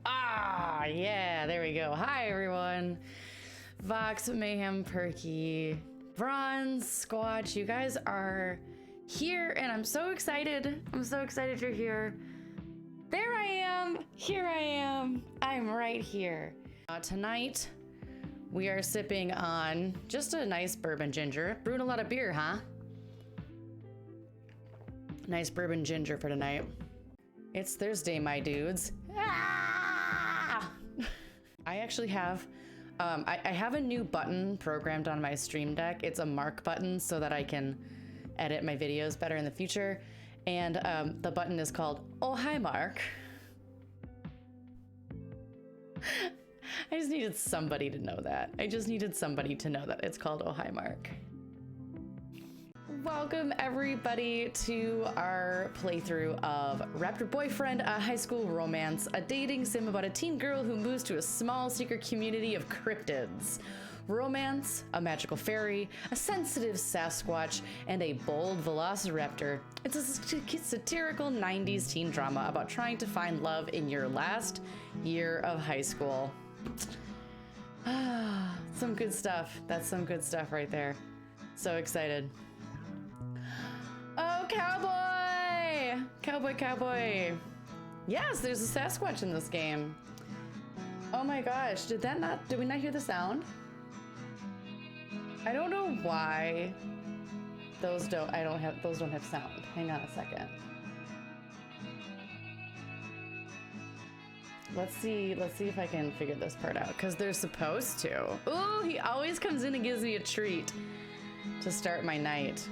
Ah, yeah, there we go. Hi, everyone. Vox, Mayhem, Perky, Bronze, Squatch, you guys are here, and I'm so excited. I'm so excited you're here. There I am. Here I am. I'm right here. Tonight, we are sipping on just a nice bourbon ginger. Brewing a lot of beer, huh? Nice bourbon ginger for tonight. It's Thursday, my dudes. Ah! I actually have, I have a new button programmed on my Stream Deck. It's a mark button so that I can edit my videos better in the future. And the button is called, oh, hi, Mark. I just needed somebody to know that. I just needed somebody to know that it's called Oh Hi Mark. Welcome everybody to our playthrough of Raptor Boyfriend, a high school romance, a dating sim about a teen girl who moves to a small secret community of cryptids. Romance, a magical fairy, a sensitive Sasquatch, and a bold Velociraptor. It's a satirical 90s teen drama about trying to find love in your last year of high school. Ah, some good stuff. That's some good stuff right there. So excited. Oh, cowboy! Cowboy, cowboy. Yes, there's a Sasquatch in this game. Oh my gosh, did we not hear the sound? I don't know why those don't have sound. Hang on a second. Let's see if I can figure this part out, because they're supposed to. Ooh, he always comes in and gives me a treat to start my night.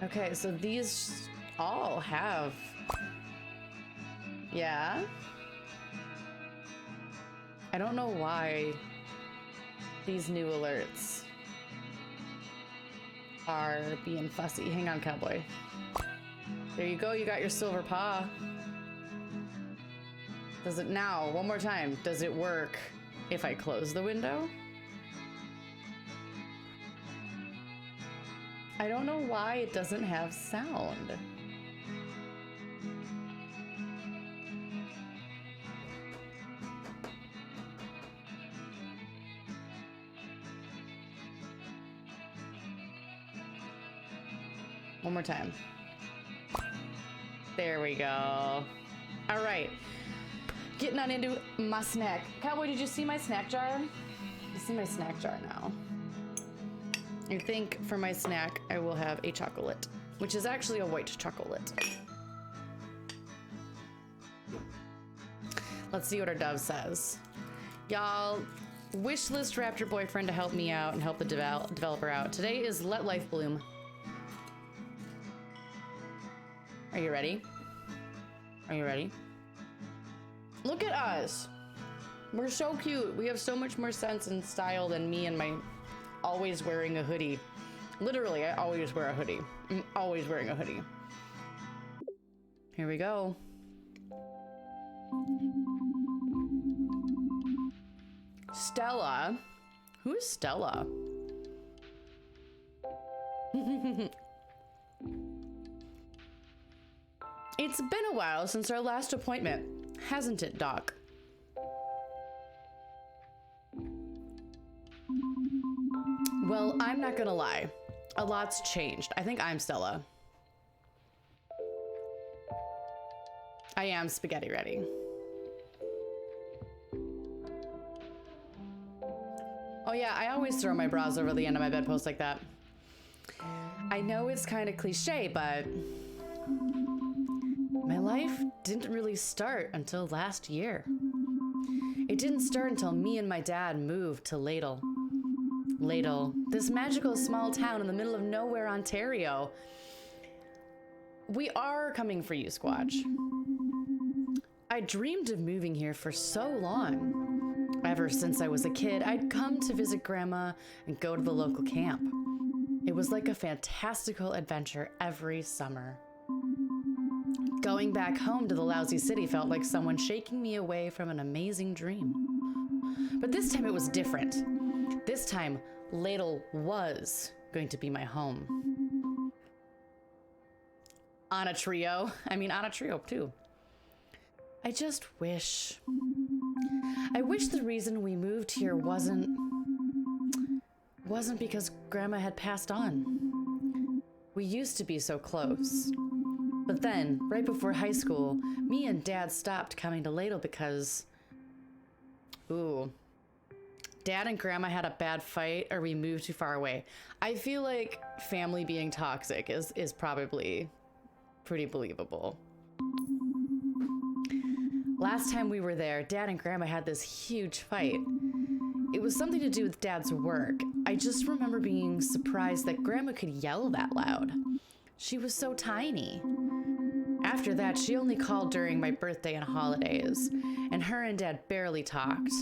Okay, so these all have, yeah. I don't know why these new alerts are being fussy. Hang on, cowboy. There you go, you got your silver paw. Does it now, one more time, does it work if I close the window? I don't know why it doesn't have sound. One more time. There we go. All right. Getting on into my snack. Cowboy, did you see my snack jar? You see my snack jar now. I think for my snack, I will have a chocolate, which is actually a white chocolate. Let's see what our dove says. Y'all, wishlist Raptor Boyfriend to help me out and help the developer out. Today is Let Life Bloom. Are you ready? Are you ready? Look at us. We're so cute. We have so much more sense and style than me and my always wearing a hoodie. Literally, I always wear a hoodie. I'm always wearing a hoodie. Here we go. Stella? Who is Stella? It's been a while since our last appointment, hasn't it, Doc? Well, I'm not gonna lie. A lot's changed. I think I'm Stella. I am spaghetti ready. Oh yeah, I always throw my bras over the end of my bedpost like that. I know it's kind of cliche, but my life didn't really start until last year. It didn't start until me and my dad moved to Ladle. Ladle, this magical small town in the middle of nowhere, Ontario. We are coming for you, Squatch. I dreamed of moving here for so long. Ever since I was a kid, I'd come to visit Grandma and go to the local camp. It was like a fantastical adventure every summer. Going back home to the lousy city felt like someone shaking me away from an amazing dream. But this time it was different. This time, Ladle was going to be my home. On a trio. I mean, on a trio too. I just wish. I wish the reason we moved here wasn't because Grandma had passed on. We used to be so close. But then, right before high school, me and Dad stopped coming to Ladle because... Ooh. Dad and Grandma had a bad fight, or we moved too far away. I feel like family being toxic is probably pretty believable. Last time we were there, Dad and Grandma had this huge fight. It was something to do with Dad's work. I just remember being surprised that Grandma could yell that loud. She was so tiny. After that, she only called during my birthday and holidays, and her and Dad barely talked.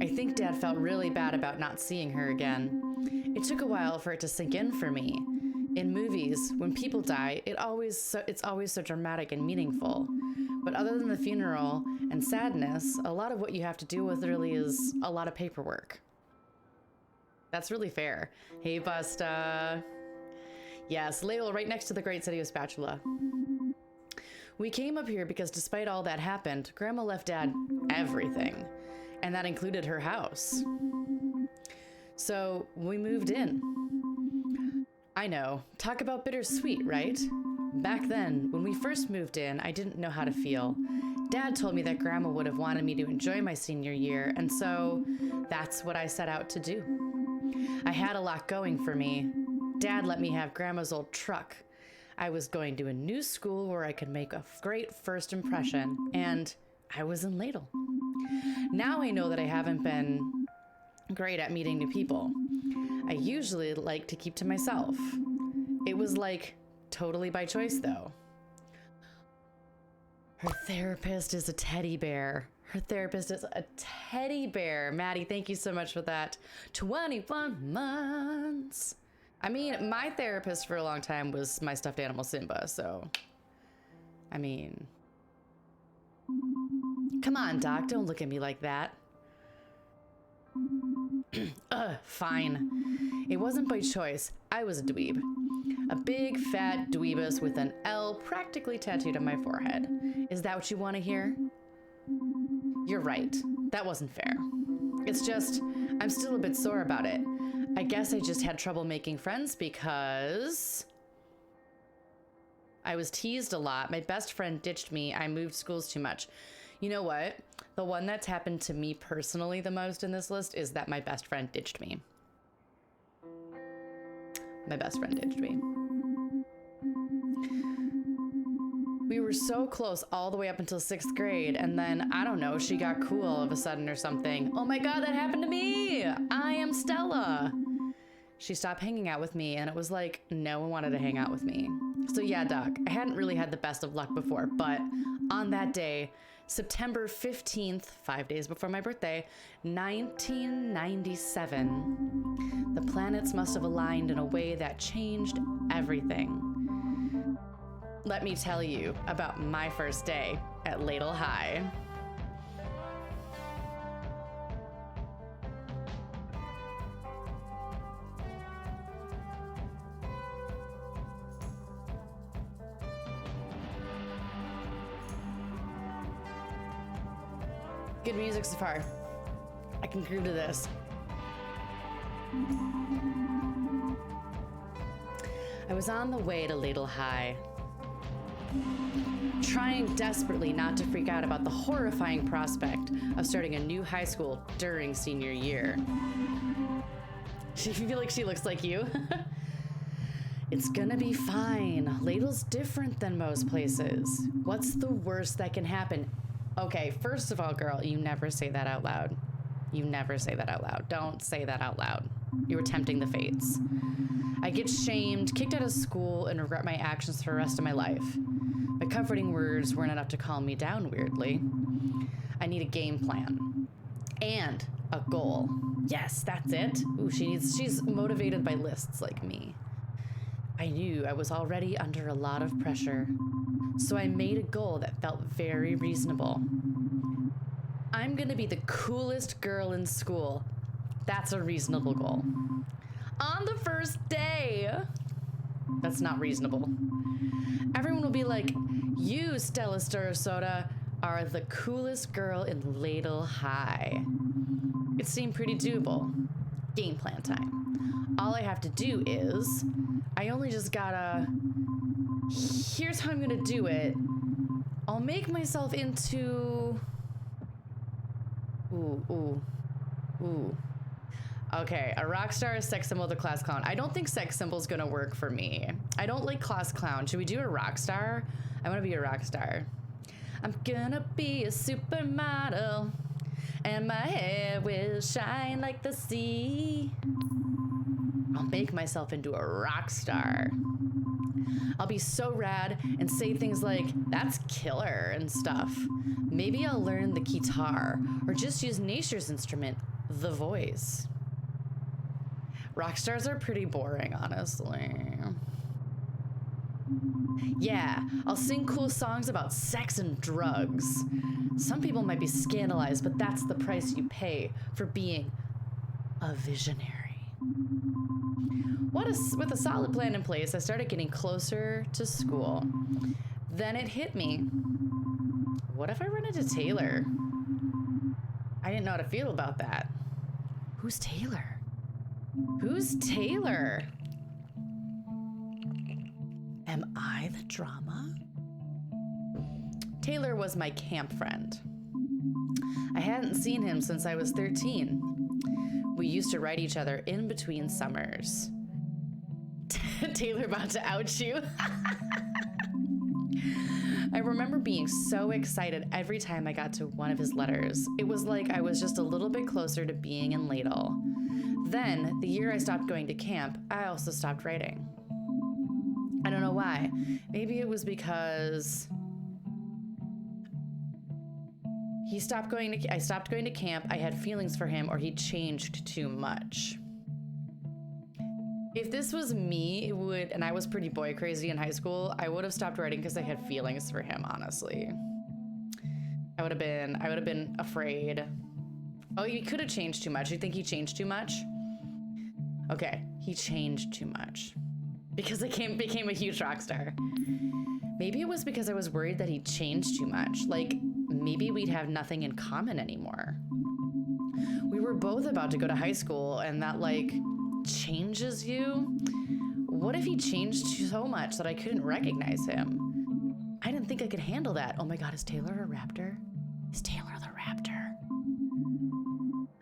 I think Dad felt really bad about not seeing her again. It took a while for it to sink in for me. In movies, when people die, it's always so dramatic and meaningful. But other than the funeral and sadness, a lot of what you have to deal with really is a lot of paperwork. That's really fair. Hey, Busta. Yes, Ladle, right next to the great city of Spatula. We came up here because despite all that happened, Grandma left Dad everything. And that included her house. So we moved in. I know, talk about bittersweet, right? Back then, when we first moved in, I didn't know how to feel. Dad told me that Grandma would have wanted me to enjoy my senior year, and so that's what I set out to do. I had a lot going for me. Dad let me have Grandma's old truck. I was going to a new school where I could make a great first impression, and I was in Ladle. Now I know that I haven't been great at meeting new people. I usually like to keep to myself. It was like totally by choice though. Her therapist is a teddy bear. Her therapist is a teddy bear. Maddie, thank you so much for that. 21 months. I mean, my therapist for a long time was my stuffed animal Simba, so I mean, come on, Doc, don't look at me like that. Fine. It wasn't by choice. I was a dweeb. A big, fat dweebus with an L practically tattooed on my forehead. Is that what you want to hear? You're right. That wasn't fair. It's just, I'm still a bit sore about it. I guess I just had trouble making friends because I was teased a lot. My best friend ditched me. I moved schools too much. You know what? The one that's happened to me personally the most in this list is that my best friend ditched me. My best friend ditched me. We were so close all the way up until 6th grade, and then, I don't know, she got cool all of a sudden or something. Oh my god, that happened to me! I am Stella! She stopped hanging out with me, and it was like no one wanted to hang out with me. So yeah, Doc, I hadn't really had the best of luck before, but on that day, September 15th, 5 days before my birthday, 1997, the planets must have aligned in a way that changed everything. Let me tell you about my first day at Ladle High. Good music so far. I can groove to this. I was on the way to Ladle High, trying desperately not to freak out about the horrifying prospect of starting a new high school during senior year. She feel like she looks like you. It's gonna be fine. Ladle's different than most places. What's the worst that can happen? Okay, first of all, girl, you never say that out loud. You never say that out loud. Don't say that out loud. You were tempting the fates. I get shamed, kicked out of school, and regret my actions for the rest of my life. My comforting words weren't enough to calm me down, weirdly. I need a game plan. And a goal. Yes, that's it. Ooh, she's motivated by lists like me. I knew I was already under a lot of pressure, so I made a goal that felt very reasonable. I'm gonna be the coolest girl in school. That's a reasonable goal. On the first day, That's not reasonable. Everyone will be like, you, Stella Soda, are the coolest girl in Ladle High. It seemed pretty doable. Game plan time. All I have to do is, I only just gotta, here's how I'm gonna do it. I'll make myself into, ooh. Okay, a rock star, a sex symbol, the class clown. I don't think sex symbol's gonna work for me. I don't like class clown. Should we do a rock star? I wanna be a rock star. I'm gonna be a supermodel, and my hair will shine like the sea. I'll make myself into a rock star. I'll be so rad and say things like, that's killer and stuff. Maybe I'll learn the guitar, or just use nature's instrument, the voice. Rock stars are pretty boring, honestly. Yeah, I'll sing cool songs about sex and drugs. Some people might be scandalized, but that's the price you pay for being a visionary. With a solid plan in place, I started getting closer to school. Then it hit me. What if I run into Taylor? I didn't know how to feel about that. Who's Taylor? Who's Taylor? Am I the drama? Taylor was my camp friend. I hadn't seen him since I was 13. We used to ride each other in between summers. Taylor about to out you. I remember being so excited every time I got to one of his letters. It was like I was just a little bit closer to being in Ladle. Then, the year I stopped going to camp, I also stopped writing. I don't know why. Maybe it was because I stopped going to camp, I had feelings for him, or he changed too much. If this was me, and I was pretty boy crazy in high school, I would have stopped writing because I had feelings for him, honestly. I would have been afraid. Oh, he could have changed too much. You think he changed too much? Okay, he changed too much. Because I became a huge rock star. Maybe it was because I was worried that he changed too much. Like, maybe we'd have nothing in common anymore. We were both about to go to high school, and that, like, changes you? What if he changed so much that I couldn't recognize him? I didn't think I could handle that. Oh my God, is Taylor a raptor? Is Taylor the raptor?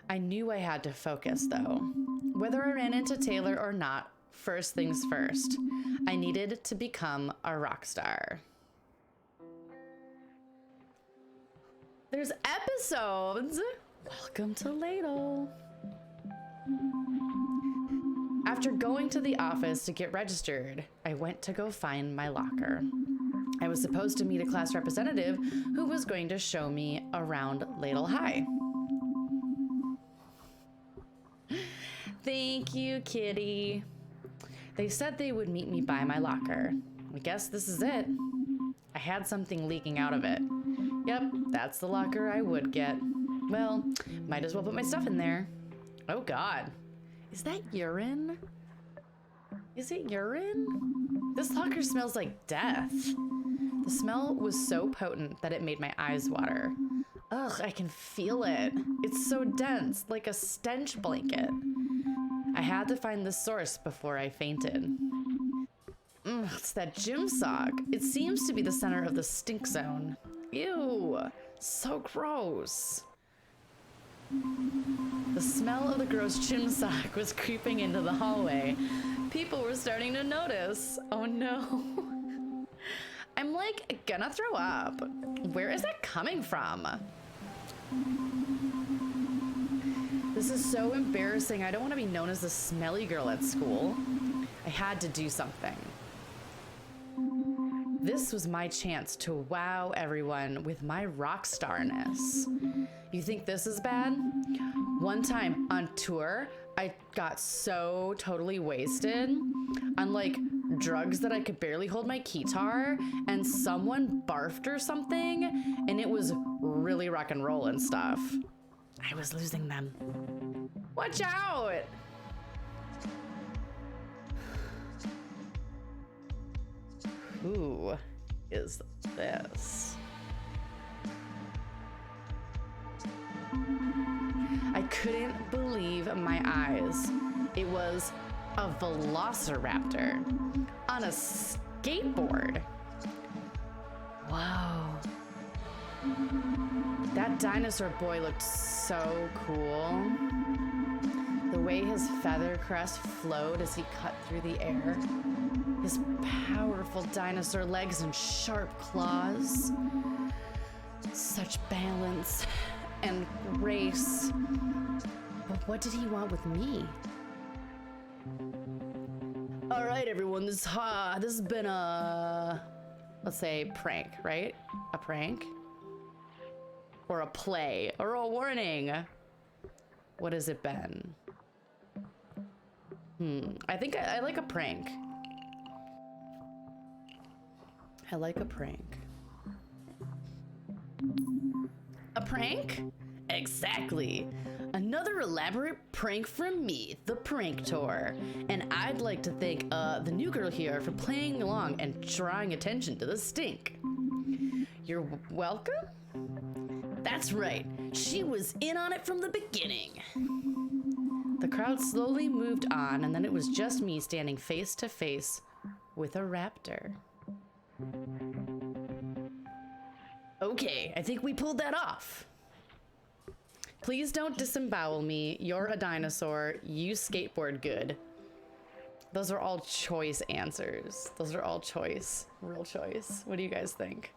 I knew I had to focus, though. Whether I ran into Taylor or not, first things first, I needed to become a rock star. There's episodes. Welcome to Ladle. After going to the office to get registered, I went to go find my locker. I was supposed to meet a class representative who was going to show me around Ladle High. Thank you, kitty. They said they would meet me by my locker. I guess this is it. I had something leaking out of it. Yep, that's the locker I would get. Well, might as well put my stuff in there. Oh God. Is that urine? Is it urine? This locker smells like death. The smell was so potent that it made my eyes water. Ugh, I can feel it. It's so dense, like a stench blanket. I had to find the source before I fainted. It's that gym sock. It seems to be the center of the stink zone. Ew, so gross. The smell of the gross gym sock was creeping into the hallway. People were starting to notice. Oh no. I'm like gonna throw up. Where is that coming from? This is so embarrassing. I don't want to be known as the smelly girl at school. I had to do something. This was my chance to wow everyone with my rock starness. You think this is bad? One time on tour, I got so totally wasted on like drugs that I could barely hold my guitar, and someone barfed or something, and it was really rock and roll and stuff. I was losing them. Watch out! Who is this? I couldn't believe my eyes. It was a Velociraptor on a skateboard. Wow. That dinosaur boy looked so cool. The way his feather crest flowed as he cut through the air. His powerful dinosaur legs and sharp claws. Such balance and grace. But what did he want with me? All right, everyone, this has been a, let's say, prank, right? A prank? Or a play, or a warning. What has it been? I think I like a prank. I like a prank. A prank? Exactly. Another elaborate prank from me, the Pranktor. And I'd like to thank the new girl here for playing along and drawing attention to the stink. You're welcome? That's right. She was in on it from the beginning. The crowd slowly moved on, and then it was just me standing face to face with a raptor. Okay, I think we pulled that off. Please don't disembowel me. You're a dinosaur. You skateboard good. Those are all choice answers. Those are all choice. Real choice. What do you guys think?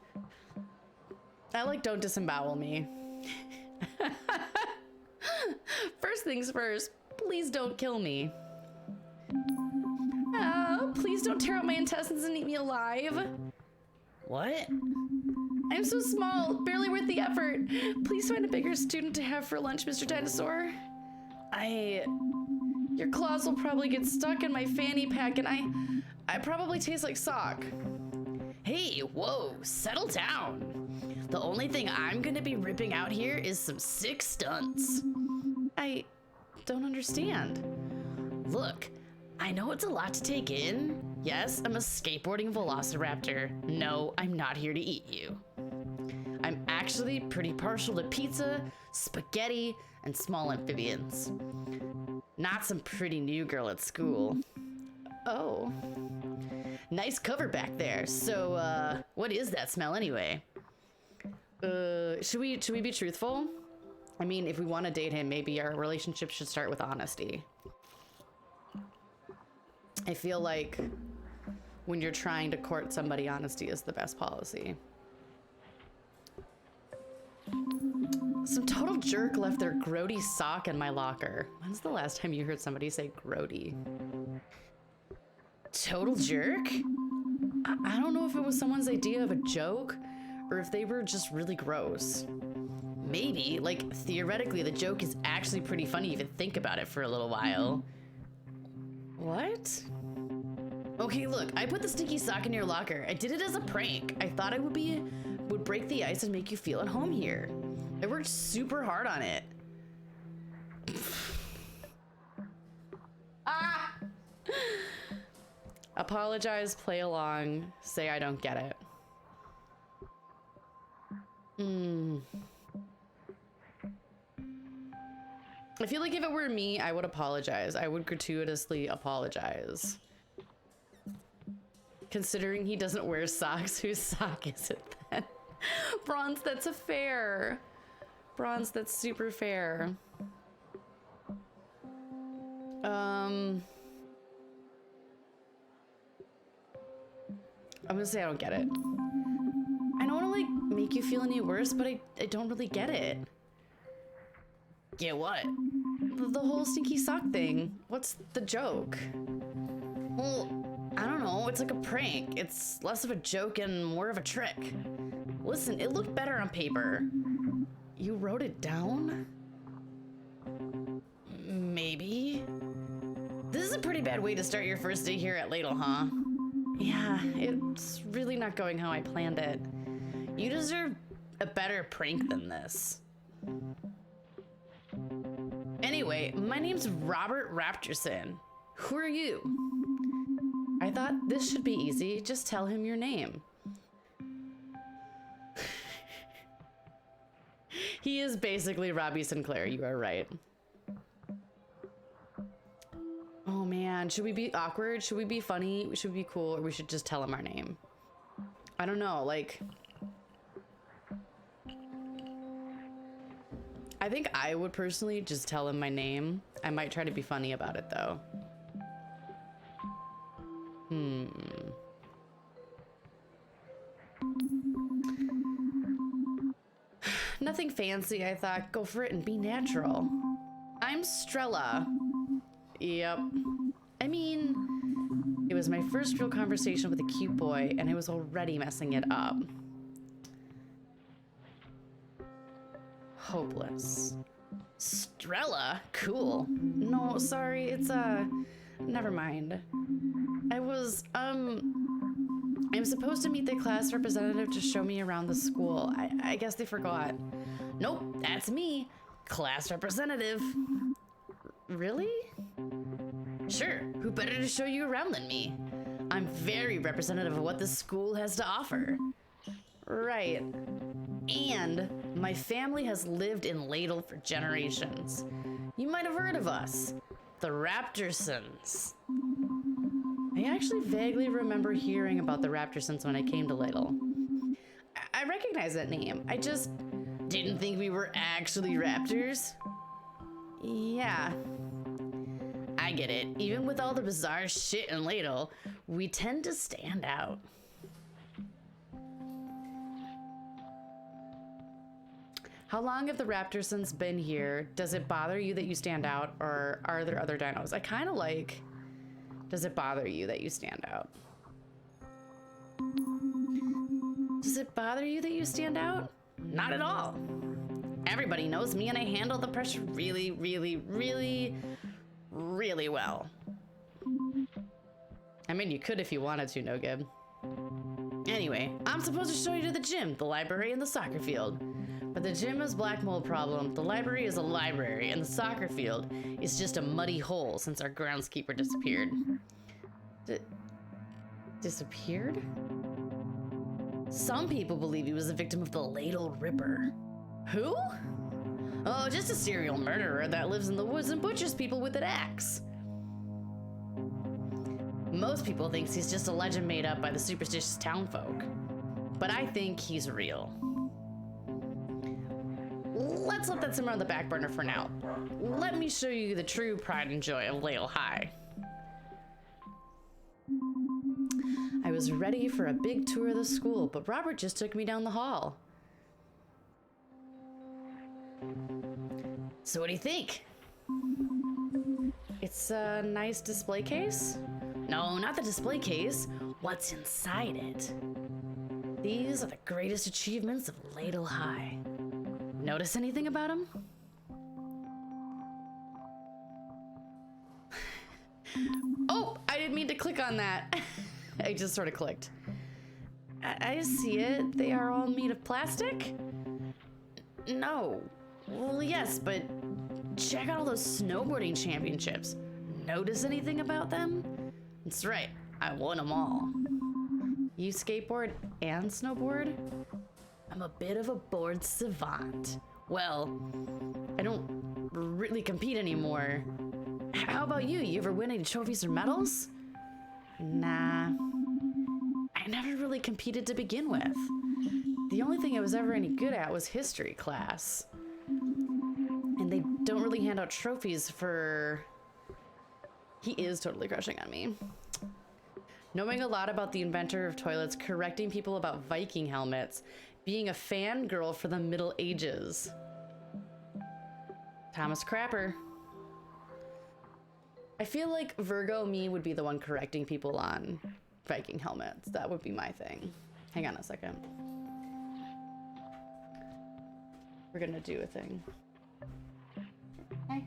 I like don't disembowel me. First things first, please don't kill me. Oh, please don't tear out my intestines and eat me alive. What? I'm so small, barely worth the effort. Please find a bigger student to have for lunch, Mr. Dinosaur. Your claws will probably get stuck in my fanny pack and I probably taste like sock. Hey, whoa, settle down. The only thing I'm gonna be ripping out here is some sick stunts. I don't understand. Look, I know it's a lot to take in. Yes, I'm a skateboarding velociraptor. No, I'm not here to eat you. I'm actually pretty partial to pizza, spaghetti, and small amphibians. Not some pretty new girl at school. Oh. Nice cover back there. So, what is that smell anyway? Should we be truthful? I mean, if we want to date him, maybe our relationship should start with honesty. I feel like when you're trying to court somebody, honesty is the best policy. Some total jerk left their grody sock in my locker. When's the last time you heard somebody say grody? Total jerk? I don't know if it was someone's idea of a joke or if they were just really gross. Maybe, like, theoretically, the joke is actually pretty funny if you think about it for a little while. What? Okay, look, I put the stinky sock in your locker. I did it as a prank. I thought I would break the ice and make you feel at home here. I worked super hard on it. Ah! Apologize, play along, say I don't get it. I feel like if it were me, I would apologize. I would gratuitously apologize. Considering he doesn't wear socks, whose sock is it then? Bronze, that's a fair. Bronze, that's super fair. I'm gonna say I don't get it. I don't wanna like make you feel any worse, but I don't really get it. Get what? The whole stinky sock thing. What's the joke? Well, I don't know, it's like a prank. It's less of a joke and more of a trick. Listen, it looked better on paper. You wrote it down? Maybe? This is a pretty bad way to start your first day here at Ladle, huh? Yeah, it's really not going how I planned it. You deserve a better prank than this. Anyway, my name's Robert Raptorson. Who are you? I thought this should be easy. Just tell him your name. He is basically Robbie Sinclair. You are right. Oh man, should we be awkward? Should we be funny? Should we be cool? Or we should just tell him our name? I don't know, like... I think I would personally just tell him my name. I might try to be funny about it though. Nothing fancy, I thought. Go for it and be natural. I'm Strella. Yep. I mean, it was my first real conversation with a cute boy, and I was already messing it up. Hopeless. Strella? Cool. No, sorry, it's, never mind. I'm supposed to meet the class representative to show me around the school. I guess they forgot. Nope, that's me. Class representative. Really? Sure, who better to show you around than me? I'm very representative of what this school has to offer. Right. And my family has lived in Ladle for generations. You might have heard of us. The Raptorsons. I actually vaguely remember hearing about the Raptorsons when I came to Ladle. I recognize that name. I just didn't think we were actually raptors. Yeah. I get it. Even with all the bizarre shit in Ladle, we tend to stand out. How long have the Raptorsons been here? Does it bother you that you stand out, or are there other dinos? I kind of like, does it bother you that you stand out? Does it bother you that you stand out? Not at all. Everybody knows me and I handle the pressure really, really, really, really well. I mean, you could if you wanted to, No Gib. Anyway, I'm supposed to show you to the gym, the library, and the soccer field. But the gym is black mold problem, the library is a library, and the soccer field is just a muddy hole since our groundskeeper disappeared. Disappeared? Some people believe he was a victim of the Ladle Ripper. Who? Oh, just a serial murderer that lives in the woods and butchers people with an axe. Most people think he's just a legend made up by the superstitious townfolk. But I think he's real. Let's let that simmer on the back burner for now. Let me show you the true pride and joy of Ladle High. I was ready for a big tour of the school, but Robert just took me down the hall. So what do you think? It's a nice display case? No, not the display case. What's inside it? These are the greatest achievements of Ladle High. Notice anything about him? Oh, I didn't mean to click on that. I just sort of clicked. I see it. They are all made of plastic? No. Well, yes, but check out all those snowboarding championships. Notice anything about them? That's right. I won them all. You skateboard and snowboard? I'm a bit of a board savant. Well, I don't really compete anymore. How about you? You ever win any trophies or medals? Nah. I never really competed to begin with. The only thing I was ever any good at was history class. And they don't really hand out trophies for... He is totally crushing on me. Knowing a lot about the inventor of toilets, correcting people about Viking helmets, being a fangirl for the Middle Ages. Thomas Crapper. I feel like Virgo me would be the one correcting people on Viking helmets. That would be my thing. Hang on a second. We're gonna do a thing. Hi.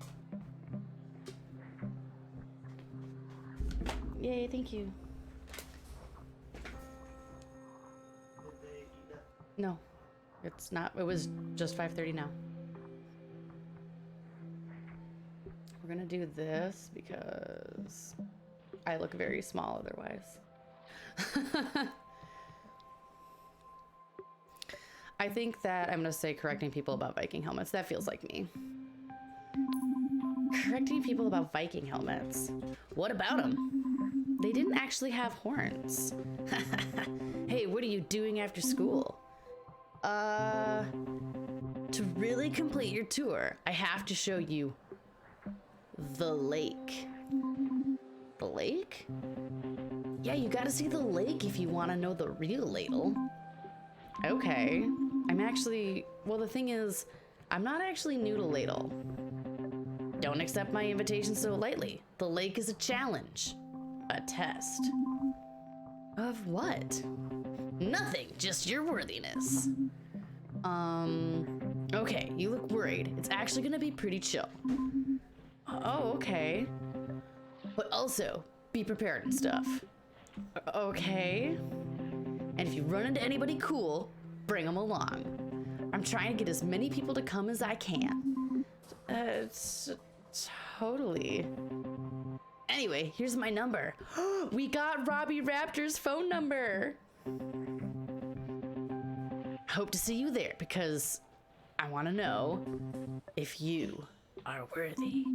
Yay, thank you. No, it's not. It was just 5:30 now. We're gonna do this because I look very small otherwise. I think that I'm gonna say correcting people about Viking helmets. That feels like me. Correcting people about Viking helmets. What about them? They didn't actually have horns. Hey, what are you doing after school? To really complete your tour, I have to show you the lake. The lake? Yeah, you gotta see the lake if you want to know the real ladle. Okay. Well, the thing is, I'm not actually new to ladle. Don't accept my invitation so lightly. The lake is a challenge. A test. Of what? Nothing, just your worthiness. Okay, you look worried. It's actually gonna be pretty chill. Oh, okay. But also, be prepared and stuff. Okay. And if you run into anybody cool, bring them along. I'm trying to get as many people to come as I can. Totally. Anyway, here's my number. We got Robbie Raptor's phone number. Hope to see you there because I want to know if you are worthy.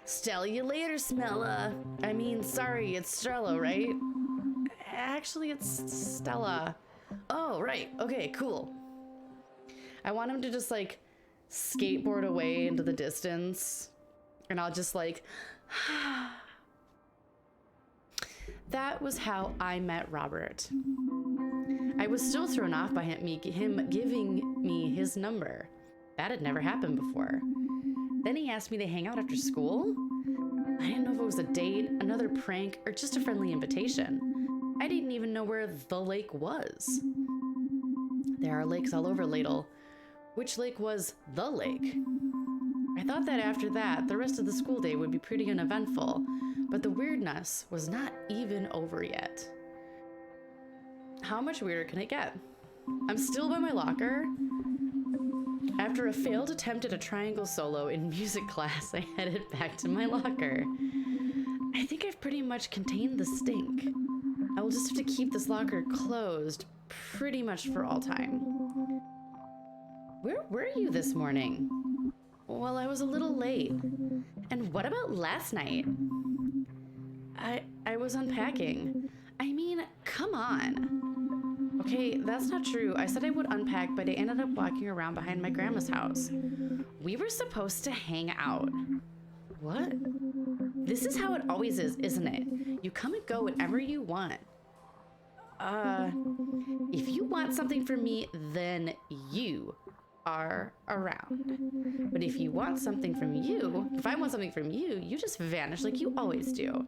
Stella you later, Smella. I mean, sorry, it's Stella, right? Actually, it's Stella. Oh, right. Okay, cool. I want him to just like skateboard away into the distance. And I'll just like, that was how I met Robert. I was still thrown off by him giving me his number. That had never happened before. Then he asked me to hang out after school. I didn't know if it was a date, another prank, or just a friendly invitation. I didn't even know where the lake was. There are lakes all over Ladle. Which lake was the lake? I thought that after that, the rest of the school day would be pretty uneventful, but the weirdness was not even over yet. How much weirder can it get? I'm still by my locker. After a failed attempt at a triangle solo in music class, I headed back to my locker. I think I've pretty much contained the stink. I will just have to keep this locker closed pretty much for all time. Where were you this morning? Well, I was a little late. And what about last night? I was unpacking. I mean, come on. Okay, that's not true. I said I would unpack, but I ended up walking around behind my grandma's house. We were supposed to hang out. What? This is how it always is, isn't it? You come and go whenever you want. If you want something from me, then you are around. But if you want something from you, if I want something from you, you just vanish like you always do.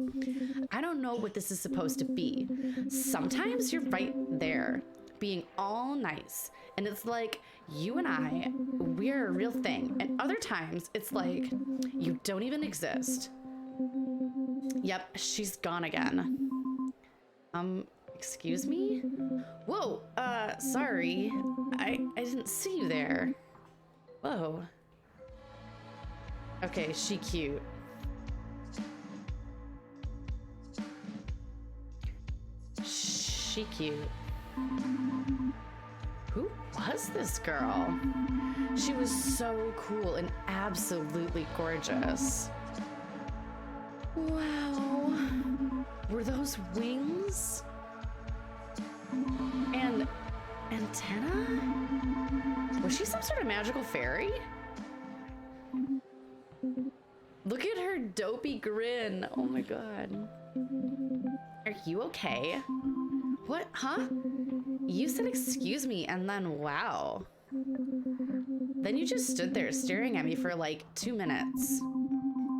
I don't know what this is supposed to be. Sometimes you're right there, being all nice, and it's like you and I, we're a real thing. And other times it's like you don't even exist. Yep, she's gone again. Excuse me? Whoa, sorry. I didn't see you there. Whoa. Okay, she cute. She cute. Who was this girl? She was so cool and absolutely gorgeous. Wow. Were those wings? And antenna? Was she some sort of magical fairy? Look at her dopey grin. Oh my god. Are you okay? What? Huh? You said excuse me and then wow. Then you just stood there staring at me for like 2 minutes.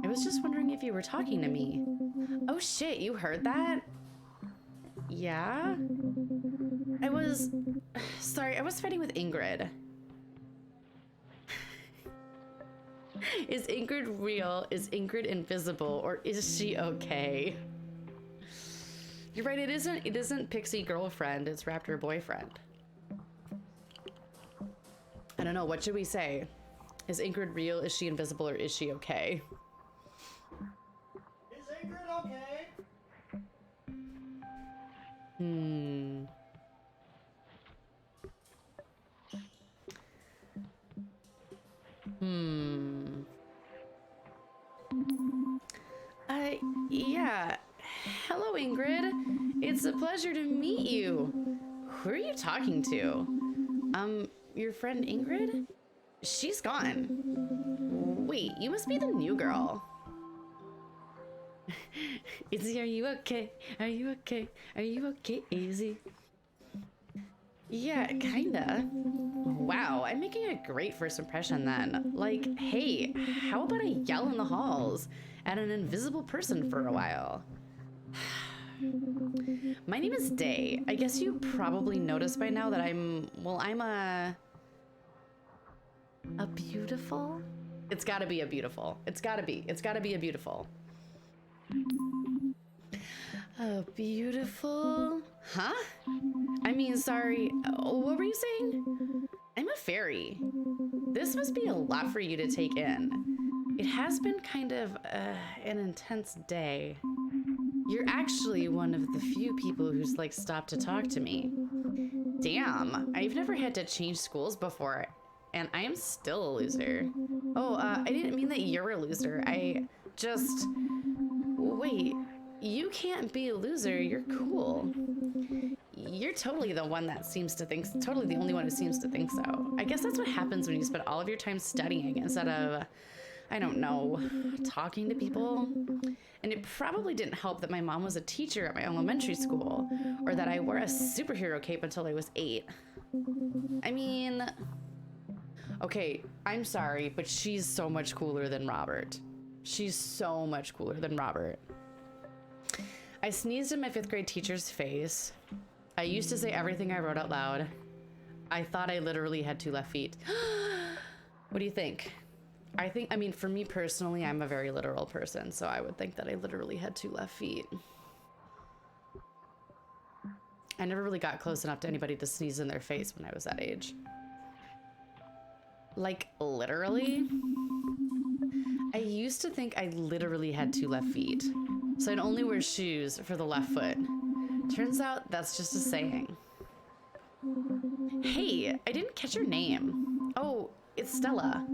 I was just wondering if you were talking to me. Oh shit, you heard that? Yeah? Sorry, I was fighting with Ingrid. Is Ingrid real? Is Ingrid invisible? Or is she okay? You're right, it isn't Pixie Girlfriend, it's Raptor Boyfriend. I don't know, what should we say? Is Ingrid real? Is she invisible? Or is she okay? Ingrid okay? Yeah. Hello, Ingrid. It's a pleasure to meet you. Who are you talking to? Your friend Ingrid? She's gone. Wait, you must be the new girl. Izzy, are you okay? Are you okay? Are you okay, Izzy? Yeah, kinda. Wow, I'm making a great first impression then. Like, hey, how about I yell in the halls at an invisible person for a while? My name is Day. I guess you probably noticed by now that I'm a beautiful? It's gotta be a beautiful. It's gotta be a beautiful. A beautiful? Huh? I mean, sorry, what were you saying? I'm a fairy. This must be a lot for you to take in. It has been kind of an intense day. You're actually one of the few people who's like stopped to talk to me. Damn, I've never had to change schools before, and I am still a loser. Oh, I didn't mean that you're a loser. Wait, you can't be a loser. You're cool. You're totally the one that seems to think, totally the only one who seems to think so. I guess that's what happens when you spend all of your time studying instead of, I don't know, talking to people. And it probably didn't help that my mom was a teacher at my elementary school, or that I wore a superhero cape until I was 8. I mean, okay, I'm sorry, but she's so much cooler than Robert. She's so much cooler than Robert. I sneezed in my 5th grade teacher's face. I used to say everything I wrote out loud. I thought I literally had 2 left feet. What do you think? I mean, for me personally, I'm a very literal person, so I would think that I literally had 2 left feet. I never really got close enough to anybody to sneeze in their face when I was that age. Like, literally? I used to think I literally had 2 left feet, so I'd only wear shoes for the left foot. Turns out that's just a saying. Hey, I didn't catch your name. Oh, it's Stella.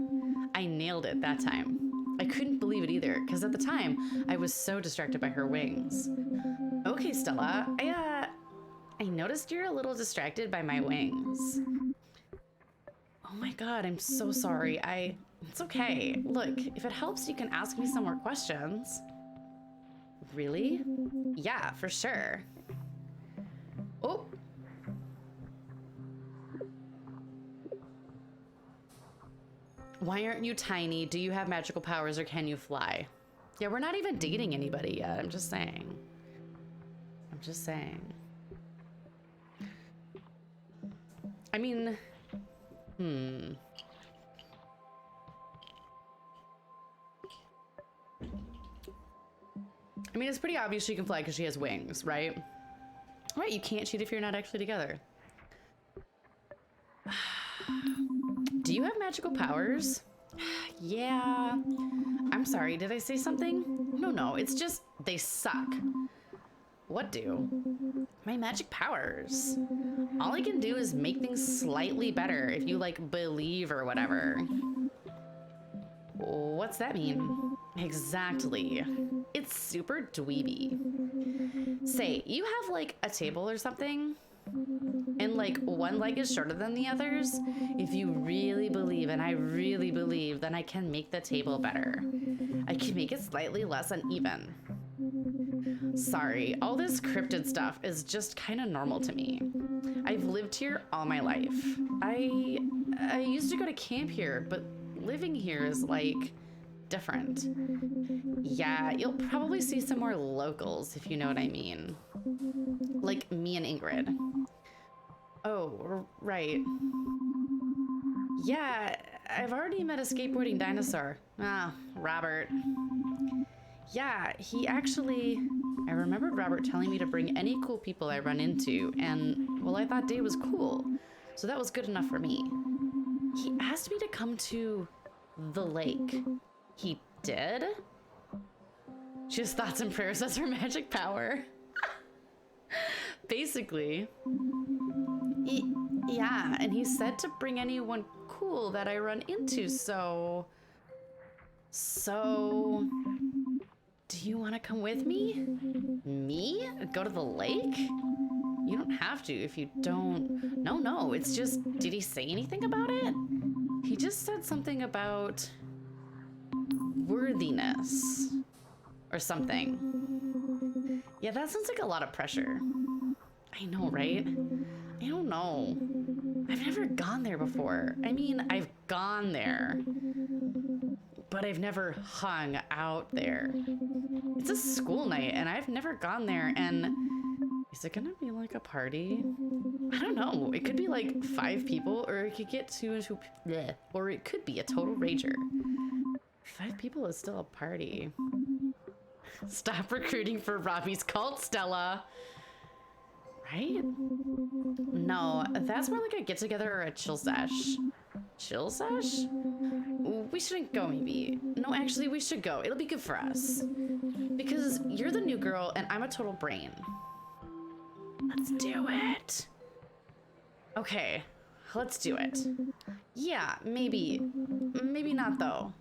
I nailed it that time. I couldn't believe it either, because at the time, I was so distracted by her wings. Okay, Stella, I noticed you're a little distracted by my wings. Oh my god, I'm so sorry. It's okay. Look, if it helps, you can ask me some more questions. Really? Yeah, for sure. Oh. Why aren't you tiny? Do you have magical powers or can you fly? Yeah, we're not even dating anybody yet. I'm just saying. I mean, I mean, it's pretty obvious she can fly because she has wings, right? Right, you can't cheat if you're not actually together. Do you have magical powers? Yeah. I'm sorry, did I say something? No, it's just they suck. What do? My magic powers. All I can do is make things slightly better if you like believe or whatever. What's that mean? Exactly. It's super dweeby. Say, you have like a table or something, and like one leg is shorter than the others. If you really believe, and I really believe, then I can make the table better. I can make it slightly less uneven. Sorry, all this cryptid stuff is just kind of normal to me. I've lived here all my life. I used to go to camp here, but living here is like different. Yeah, you'll probably see some more locals, if you know what I mean. Like me and Ingrid. Oh, right. Yeah, I've already met a skateboarding dinosaur. Robert. Yeah, he actually... I remembered Robert telling me to bring any cool people I run into, and, well, I thought Day was cool, so that was good enough for me. He asked me to come to the lake. He did? She has thoughts and prayers as her magic power. Basically. Yeah, and he said to bring anyone cool that I run into, so... So... Do you want to come with me? Me? Go to the lake? You don't have to if you don't... No, it's just... Did he say anything about it? He just said something about... worthiness. Or something. Yeah, that sounds like a lot of pressure. I know, right? I don't know. I've never gone there before. I mean, I've gone there. But I've never hung out there. It's a school night, and I've never gone there, and... Is it gonna be like a party? I don't know. It could be like 5 people, or it could get bleh, or it could be a total rager. 5 people is still a party. Stop recruiting for Robbie's cult, Stella. Right? No, that's more like a get-together or a chill sesh. Chill sesh? We shouldn't go, maybe. No, actually, we should go. It'll be good for us. Because you're the new girl, and I'm a total brain. Let's do it. Okay, let's do it. Yeah, maybe. Maybe not, though.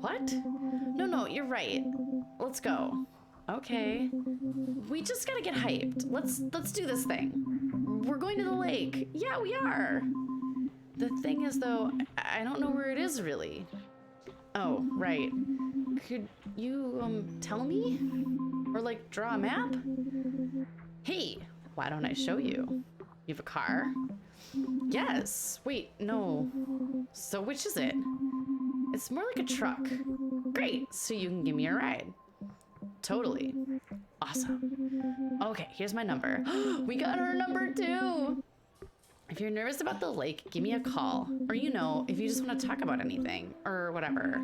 What? No, you're right. Let's go. Okay. We just gotta get hyped. Let's do this thing. We're going to the lake. Yeah, we are. The thing is, though, I don't know where it is, really. Oh, right. Could you, tell me? Or, like, draw a map? Hey, why don't I show you? You have a car? Yes. Wait, no. So which is it? It's more like a truck. Great, so you can give me a ride. Totally. Awesome. Okay, here's my number. We got her number too. If you're nervous about the lake, give me a call. Or if you just want to talk about anything or whatever.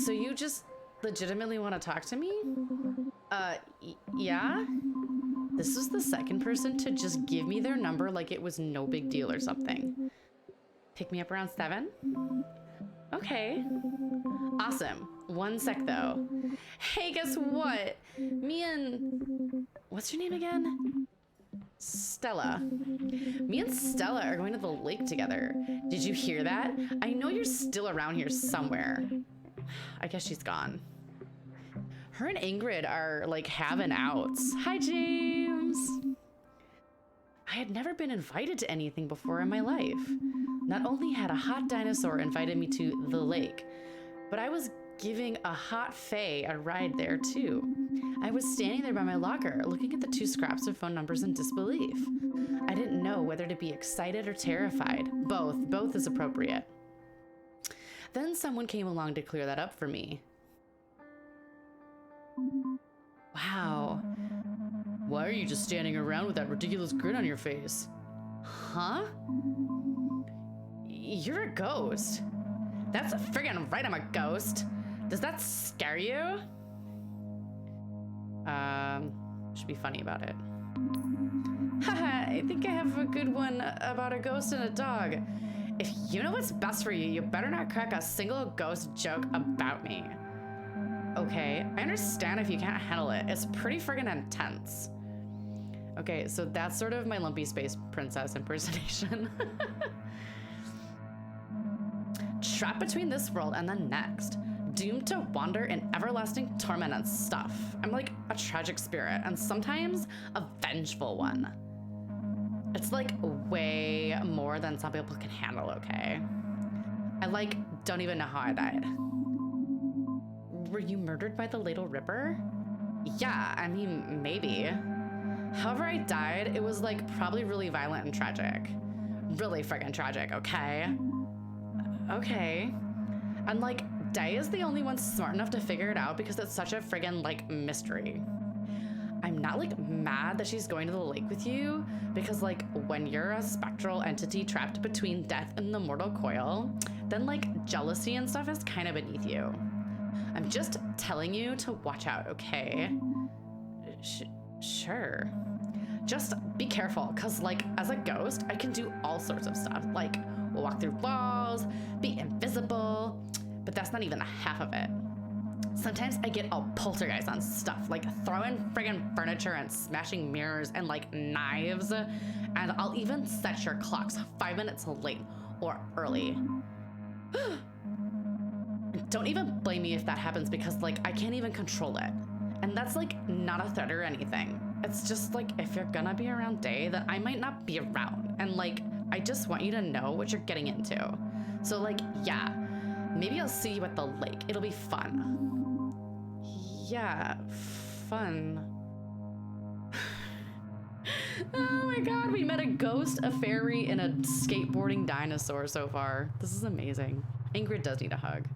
So you just legitimately want to talk to me? Yeah? This was the second person to just give me their number like it was no big deal or something. Pick me up around 7? Okay. Awesome. One sec though. Hey, guess what? Me and... What's your name again? Stella. Me and Stella are going to the lake together. Did you hear that? I know you're still around here somewhere. I guess she's gone. Her and Ingrid are like having outs. Hi, James. I had never been invited to anything before in my life. Not only had a hot dinosaur invited me to the lake, but I was giving a hot fae a ride there too. I was standing there by my locker, looking at the 2 scraps of phone numbers in disbelief. I didn't know whether to be excited or terrified. Both is appropriate. Then someone came along to clear that up for me. Wow. Why are you just standing around with that ridiculous grin on your face? Huh? You're a ghost. That's friggin' right, I'm a ghost. Does that scare you? Should be funny about it. Haha, I think I have a good one about a ghost and a dog. If you know what's best for you, you better not crack a single ghost joke about me. Okay, I understand if you can't handle it. It's pretty friggin' intense. Okay, so that's sort of my lumpy space princess impersonation. Trapped between this world and the next, doomed to wander in everlasting torment and stuff. I'm like a tragic spirit, and sometimes a vengeful one. It's like way more than some people can handle, okay? I don't even know how I died. Were you murdered by the Ladle Ripper? Yeah, I mean, maybe. However I died, it was probably really violent and tragic. Really friggin' tragic, okay? Okay. And Day is the only one smart enough to figure it out because it's such a friggin' mystery. I'm not mad that she's going to the lake with you because when you're a spectral entity trapped between death and the mortal coil, then jealousy and stuff is kind of beneath you. I'm just telling you to watch out, okay? Sure. Just be careful, cause as a ghost, I can do all sorts of stuff. We'll walk through walls, be invisible, but that's not even half of it. Sometimes I get all poltergeist on stuff, like throwing friggin' furniture and smashing mirrors and like knives. And I'll even set your clocks 5 minutes late or early. Don't even blame me if that happens because like I can't even control it. And that's like not a threat or anything. It's just like if you're gonna be around day, then I might not be around. And like, I just want you to know what you're getting into. So like, yeah, maybe I'll see you at the lake. It'll be fun. Yeah, fun. Oh my god, we met a ghost, a fairy, and a skateboarding dinosaur so far. This is amazing. Ingrid does need a hug.